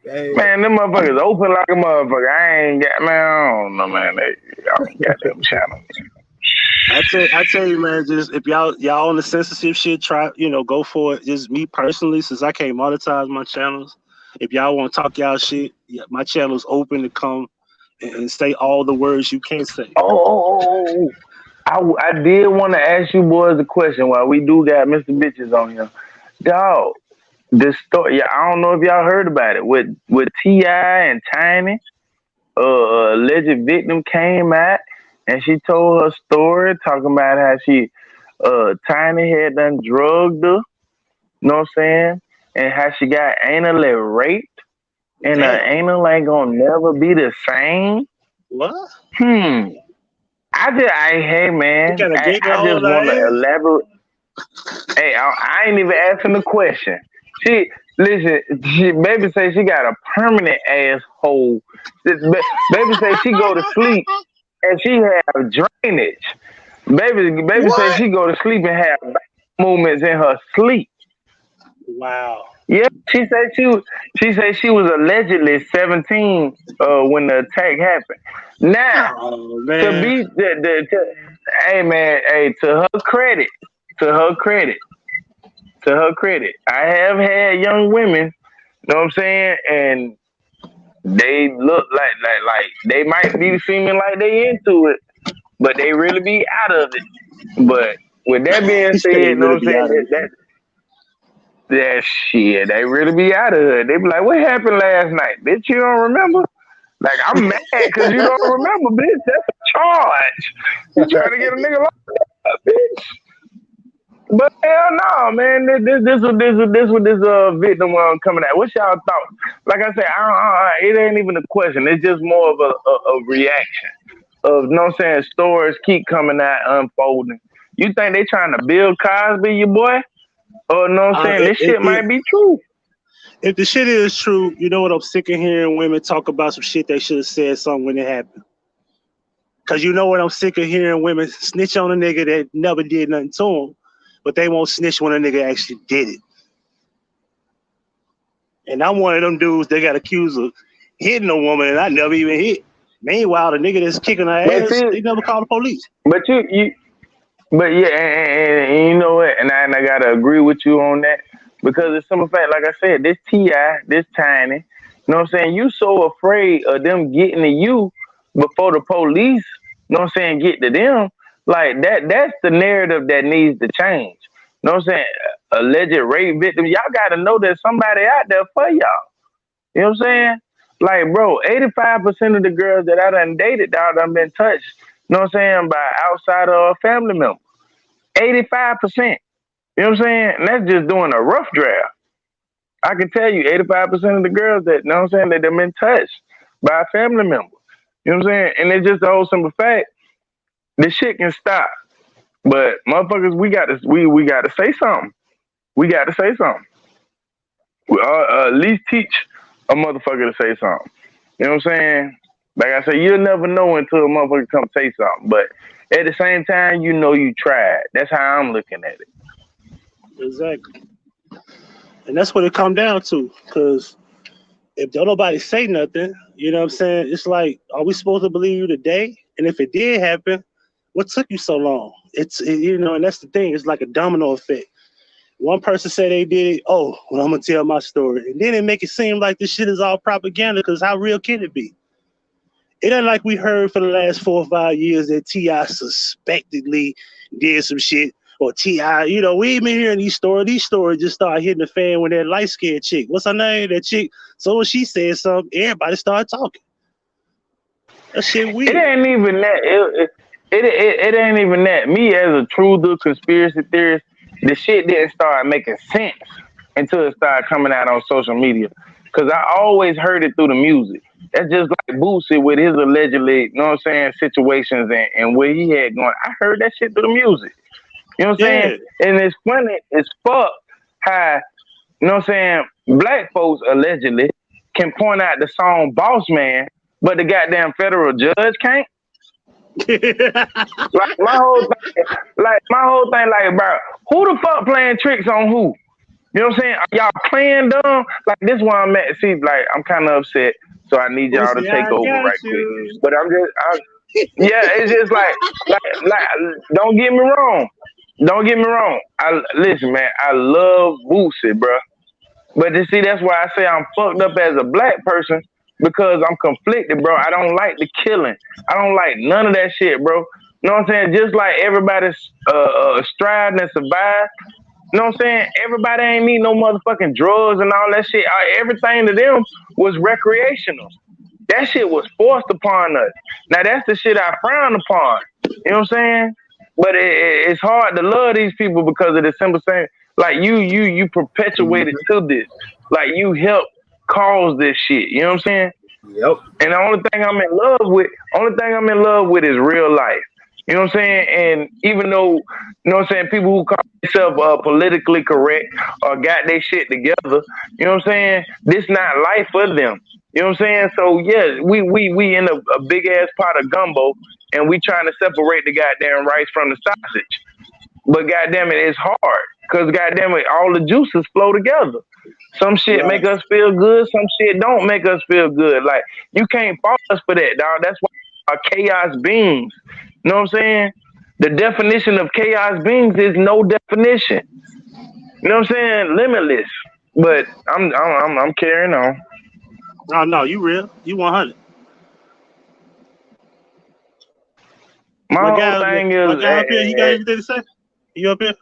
Hey, Man, them motherfuckers open like a motherfucker. I ain't got, man, I don't know, man. Y'all ain't got them channels. I tell you, man, just if y'all on the censorship shit, try go for it. Just me personally, since I can't monetize my channels, if y'all want to talk y'all shit, yeah, my channel's open to come and say all the words you can't say. I did want to ask you boys a question while we do got Mr. Bitches on here. Dog, the story, yeah, I don't know if y'all heard about it. With T.I. and Tiny, alleged victim came out and she told her story talking about how Tiny had done drugged her, know what I'm saying? And how she got anally raped and her Damn, anal ain't gonna never be the same. what? Hmm. Hey You man, got a gaping I hole just in her want to ass? elaborate. Hey, I ain't even asking the question. She listen. Baby say she got a permanent asshole. Baby say she go to sleep and she have drainage. Baby say What? she go to sleep and have movements in her sleep. Wow. Yeah, she said she was allegedly 17 when the attack happened. Now, Oh to man. be hey man, hey, to her credit, I have had young women, know what I'm saying, and they look like they might be seeming like they into it, but they really be out of it. But with that being He said they said, know what really I'm be saying, out of it. that shit, they really be out of it. They be like, what happened last night? Bitch, you don't remember? Like, I'm mad because you don't remember, bitch. That's a charge. You trying to get a nigga locked up, bitch. But hell no, man. This victim coming out. What's y'all thought? Like I said, it ain't even a question. It's just more of a reaction of, you know what I'm saying, stories keep coming out, unfolding. You think they trying to build Cosby, your boy? Or, you know what I'm Uh, saying, it, this it, shit it, might be true. if the shit is true, you know what? I'm sick of hearing women talk about some shit they should have said something when it happened. Cause you know what? I'm sick of hearing women snitch on a nigga that never did nothing to them, but they won't snitch when a nigga actually did it. And I'm one of them dudes that got accused of hitting a woman and I never even hit. Meanwhile, the nigga that's kicking her But ass, see, they never called the police. but you but yeah, and you know what? And I gotta agree with you on that because it's some fact. Like I said, this Ti, this Tiny, you know what I'm saying? You so afraid of them getting to you before the police, you know what I'm saying, get to them. Like that's the narrative that needs to change. You know what I'm saying? Alleged rape victim. Y'all gotta know there's somebody out there for y'all. You know what I'm saying? Like, bro, 85% of the girls that I done dated, done been touched, you know what I'm saying, by outside of a family member. 85%. You know what I'm saying? And that's just doing a rough draft. I can tell you 85% of the girls that, you know what I'm saying, that have been touched by a family member. You know what I'm saying? And it's just a whole simple fact. This shit can stop. But motherfuckers, we gotta say something. We gotta say something. We at least teach a motherfucker to say something. You know what I'm saying? Like I say, you'll never know until a motherfucker come say something. But at the same time, you know you tried. That's how I'm looking at it. Exactly. And that's what it come down to. Cause if don't nobody say nothing, you know what I'm saying? It's like, are we supposed to believe you today? And if it did happen, what took you so long? And that's the thing. It's like a domino effect. One person said they did it. Oh, well, I'm gonna tell my story, and then it make it seem like this shit is all propaganda. Because how real can it be? it ain't like we heard for the last 4 or 5 years that T.I. suspectedly did some shit. Or T.I., we ain't been hearing these stories. These stories just started hitting the fan when that light-skinned chick, what's her name? That chick. So when she said something, everybody started talking. That shit weird. It ain't even that. It ain't even that. Me as a true conspiracy theorist, the shit didn't start making sense until it started coming out on social media. Cause I always heard it through the music. That's just like Boosie with his allegedly, situations and what he had going. I heard that shit through the music. You know what I'm saying? And it's funny as fuck how, black folks allegedly can point out the song Boss Man, but the goddamn federal judge can't. like my whole thing, bro, who the fuck playing tricks on who? You know what I'm saying? Are y'all playing dumb? Like this one I'm at. See, like I'm kind of upset, so I need y'all to take over right quick. But yeah, it's just like, don't get me wrong. Don't get me wrong. Listen, man. I love Boosie, bro. But you see, that's why I say I'm fucked up as a black person because I'm conflicted, bro. I don't like the killing. I don't like none of that shit, bro. You know what I'm saying? Just like everybody's striving and survive. You know what I'm saying? Everybody ain't need no motherfucking drugs and all that shit. Everything to them was recreational. That shit was forced upon us. Now that's the shit I frown upon. You know what I'm saying? But it's hard to love these people because of the simple thing. Like you perpetuated to this. Like you helped cause this shit. You know what I'm saying? Yep. And the only thing I'm in love with is real life. You know what I'm saying? And even though, you know what I'm saying, people who call themselves politically correct or got their shit together, you know what I'm saying? This not life for them. You know what I'm saying? So yeah, we in a big ass pot of gumbo and we trying to separate the goddamn rice from the sausage. But goddamn it, it's hard. Cause goddamn it, all the juices flow together. Some shit make us feel good, some shit don't make us feel good. Like you can't fault us for that, dog. That's why our chaos beings. You know what I'm saying? The definition of chaos beings is no definition. You know what I'm saying? Limitless. But I'm carrying on. Oh no, you real. You 100. My whole thing is, my guy up here, you got anything to say? You up here?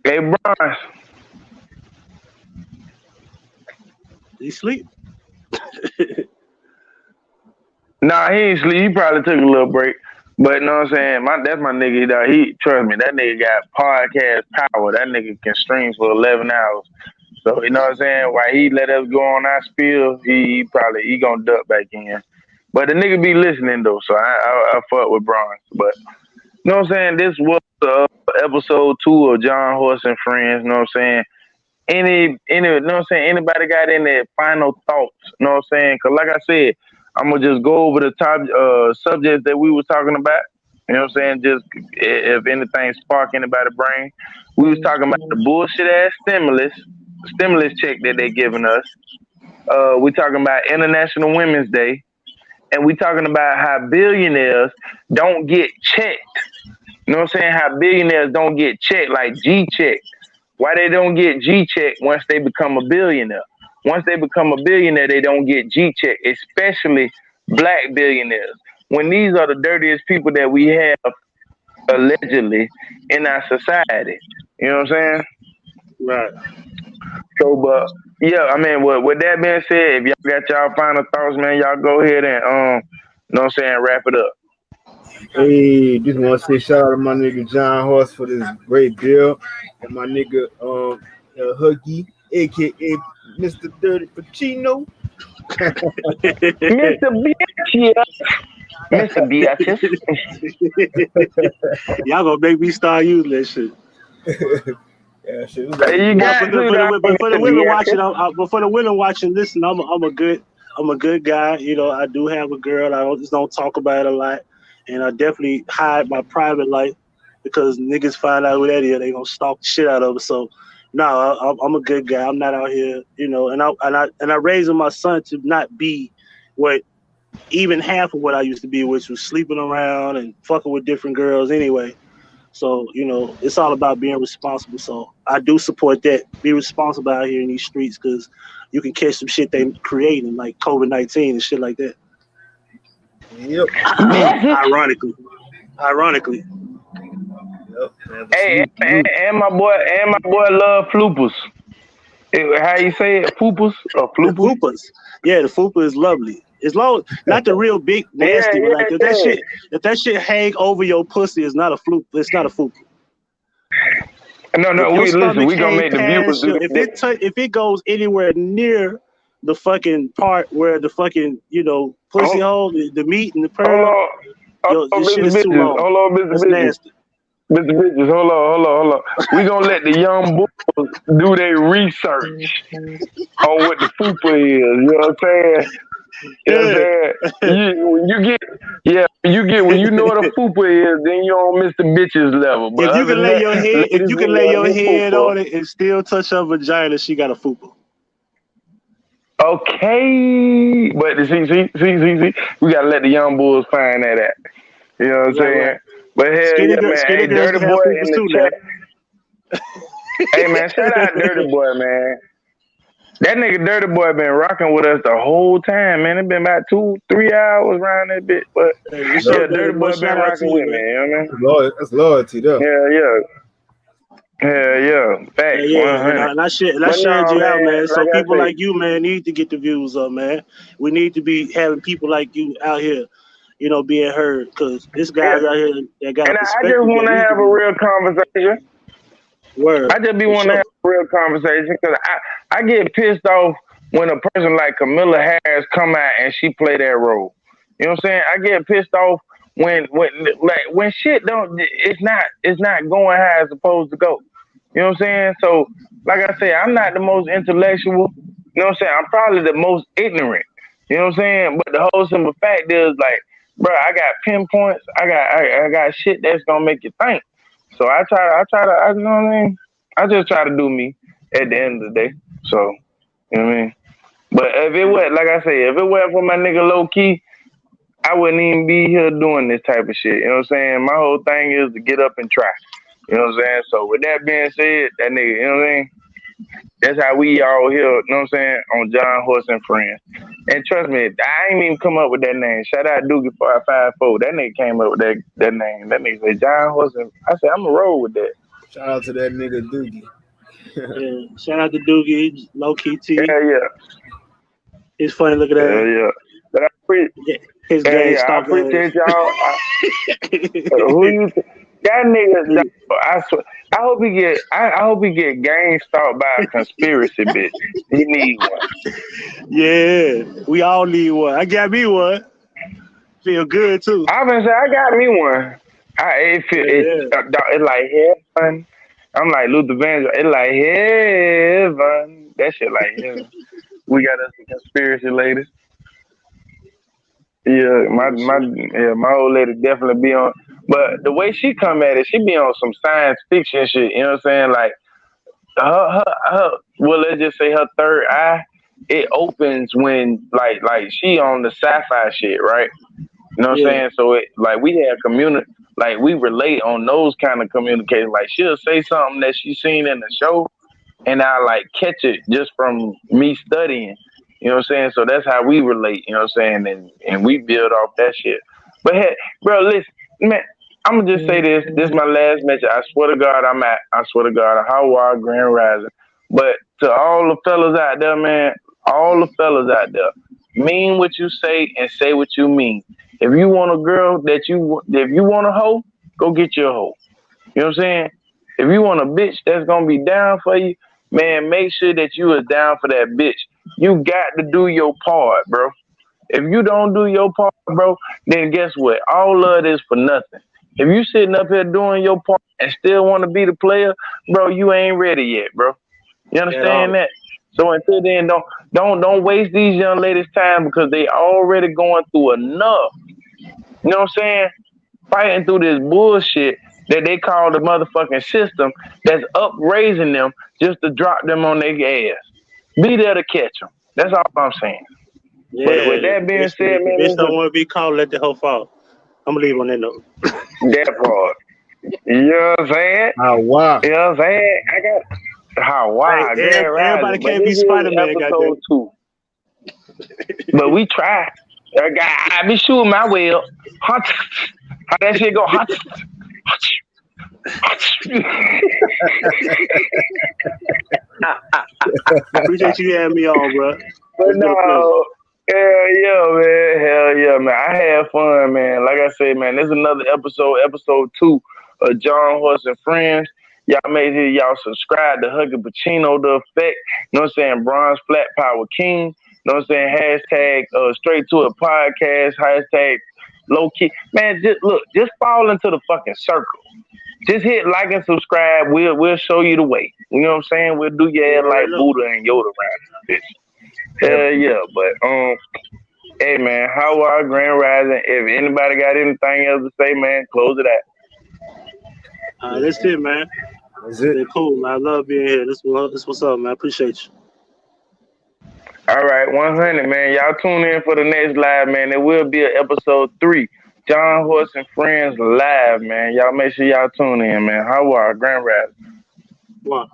Hey, Brian. He sleep? Nah, he ain't sleep. He probably took a little break. But you know what I'm saying? That's my nigga. Dog. Trust me, that nigga got podcast power. That nigga can stream for 11 hours. So you know what I'm saying? While he let us go on our spiel, he gonna duck back in. But the nigga be listening though, so I fuck with Bronze. But you know what I'm saying? This was episode 2 of John Horse and Friends. You know what I'm saying? You know what I'm saying? Anybody got any final thoughts? You know what I'm saying? Cause like I said, I'm gonna just go over the top subjects that we was talking about. You know what I'm saying? Just if anything spark anybody's brain. We was talking about the bullshit ass stimulus check that they giving us. We talking about International Women's Day, and we talking about how billionaires don't get checked. You know what I'm saying? How billionaires don't get checked like G check. Why they don't get G check once they become a billionaire? Once they become a billionaire, they don't get G check, especially black billionaires. When these are the dirtiest people that we have allegedly in our society. You know what I'm saying? Right. So, but yeah, I mean, with that being said, if y'all got y'all final thoughts, man, y'all go ahead and you know what I'm saying, wrap it up. Hey, just want to say shout out to my nigga John Horse for this great bill, and my nigga Huggy, aka Mr. Dirty Pacino. Mr. Bitch, Mr. Beatrice. Y'all gonna make me start using that shit. Yeah, shit. You got for the women watching, but for the women watching, listen, I'm a good guy. You know, I do have a girl. I don't talk about it a lot, and I definitely hide my private life because niggas find out who that is, they gonna stalk the shit out of her. So, no, I'm a good guy. I'm not out here, you know, and I raising my son to not be what even half of what I used to be, which was sleeping around and fucking with different girls anyway. So, it's all about being responsible. So I do support that. Be responsible out here in these streets because you can catch some shit they creating like COVID-19 and shit like that. Yep. Message. Ironically. Yep. Hey, Absolutely. and my boy love floopers. How you say it? Floopers or The floopers? fupas. Yeah, the fupa is lovely. As long not the real big nasty one. Like if that shit hang over your pussy, it's not a fluke. It's not a fupa. No, If your we listen. stomach We gonna hang make the viewers past do your, this. if it goes anywhere near the fucking part where the fucking pussy Hold, hole, the meat and the hold pearl, on, hold on, this shit Mr. is too Bitches. long. Hold on, Mr. That's Bitches. nasty. Mr. Bitches, hold on. We gonna let the young boys do their research on what the fupa is. You know what I'm saying? You know what I'm Yeah. saying? When you know what a fupa is, then you on Mr. Bitches level. But If you other can than lay that, your head, if ladies, you we can lay love your your head fupa. on it and still touch her vagina, she got a fupa. Okay, but see, we gotta let the young bulls find that at. You know what I'm Right. saying? But hell yeah, man. Skinny Hey, girls Dirty can have Boy fupas in the too now. chat. Hey man, shout out Dirty Boy, man. That nigga Dirty Boy been rocking with us the whole time, man. It been about 2-3 hours around that bit. But Hey, what's Yep. up, yeah, Dirty Dirty Boy? Boy been Shout out to rocking you, with me, man. you know what I mean? That's loyalty there. Yeah. Facts, Yeah, and 100. I But shared no, you out, man, man. So like I people say, like you, man, need to get the views up, man. We need to be having people like you out here, being heard. Because this yeah. guys out here that got a And I just perspective that want to need to have a be real conversation. word I just be for wanting to sure. have a real conversation because I get pissed off when a person like Camilla Harris come out and she play that role. You know what I'm saying? I get pissed off when shit don't it's not going how it's supposed to go. You know what I'm saying? So like I say, I'm not the most intellectual. You know what I'm saying? I'm probably the most ignorant. You know what I'm saying? But the whole simple fact is like, bro, I got pinpoints. I got shit that's gonna make you think. So you know what I mean? I just try to do me at the end of the day. So, you know what I mean? But if it was, like I say, if it wasn't for my nigga low key, I wouldn't even be here doing this type of shit. You know what I'm saying? My whole thing is to get up and try. You know what I'm saying? So with that being said, that nigga, you know what I mean? That's how we all here, you know what I'm saying, on John Horse and Friends. And trust me, I ain't even come up with that name. Shout out Doogie 554. That nigga came up with that name. That nigga said John Horse and I said, I'm going to roll with that. Shout out to that nigga Doogie. Yeah, shout out to Doogie, low key T. Hell yeah. He's funny. Look at Hell that. yeah. But His hell gang yeah, I stalk appreciate ass. y'all. Who you that nigga I swear I hope he get gang stalked by a conspiracy bitch. He need one. Yeah, we all need one. I got me one. Feel good too. I been say I got me one. Yeah. It's like heaven. I'm like Luther Vandross. It's like heaven. That shit like heaven. We got us a conspiracy lady. Yeah, Yeah, shit. my old lady definitely be on. But the way she come at it, she be on some science fiction shit. You know what I'm saying? Like well, let's just say her third eye, it opens when like she on the sci-fi shit, right? You know what I'm Yeah. saying? So it like we have like we relate on those kind of communication. Like she'll say something that she seen in the show, and I like catch it just from me studying. You know what I'm saying? So that's how we relate. You know what I'm saying? And we build off that shit. But hey, bro, listen, man. I'm gonna just say this. This is my last message. I swear to God, I swear to God, Howard Grand Rising. But to all the fellas out there, man, all the fellas out there, mean what you say and say what you mean. If you want a girl if you want a hoe, go get your hoe. You know what I'm saying? If you want a bitch that's gonna be down for you, man, make sure that you is down for that bitch. You got to do your part, bro. If you don't do your part, bro, then guess what? All of it is for nothing. If you sitting up here doing your part and still want to be the player, bro, you ain't ready yet, bro. You At all. understand that? So until then, don't waste these young ladies' time because they already going through enough. You know what I'm saying? Fighting through this bullshit that they call the motherfucking system that's upraising them just to drop them on their ass. Be there to catch them. That's all I'm saying. But with Yeah. that being If said, the man, bitch don't listen, want to be called, let the hoe fall. I'm gonna leave on that note. that part. You know what I'm saying? Oh wow. You know what I'm saying? I got Hawaii, Hey, Grand everybody Rising, but can't be this is Spider-Man, goddamn. episode 2. But we try. I be shooting my web. How that shit go? Appreciate you having me on, bro. But It's been a pleasure. no, hell yeah, man. I had fun, man. Like I said, man, this is another episode 2 of John Horse and Friends. Y'all make sure y'all subscribe to Huggy Pacino, The Effect. You know what I'm saying? Bronze Flat Power King. You know what I'm saying? Hashtag Straight to a Podcast. Hashtag Low Key. Man, just fall into the fucking circle. Just hit like and subscribe. We'll show you the way. You know what I'm saying? We'll do your ass like Buddha and Yoda around this bitch. Hell yeah, but hey man, how are Grand Rising? If anybody got anything else to say, man, close it out. That's it, man. That's It's it. been cool, man. I love being here. This what's up, man. I appreciate you. All right, 100, man. Y'all tune in for the next live, man. There will be an episode 3, John Horse and Friends live, man. Y'all make sure y'all tune in, man. How are Grand Rising? Come on.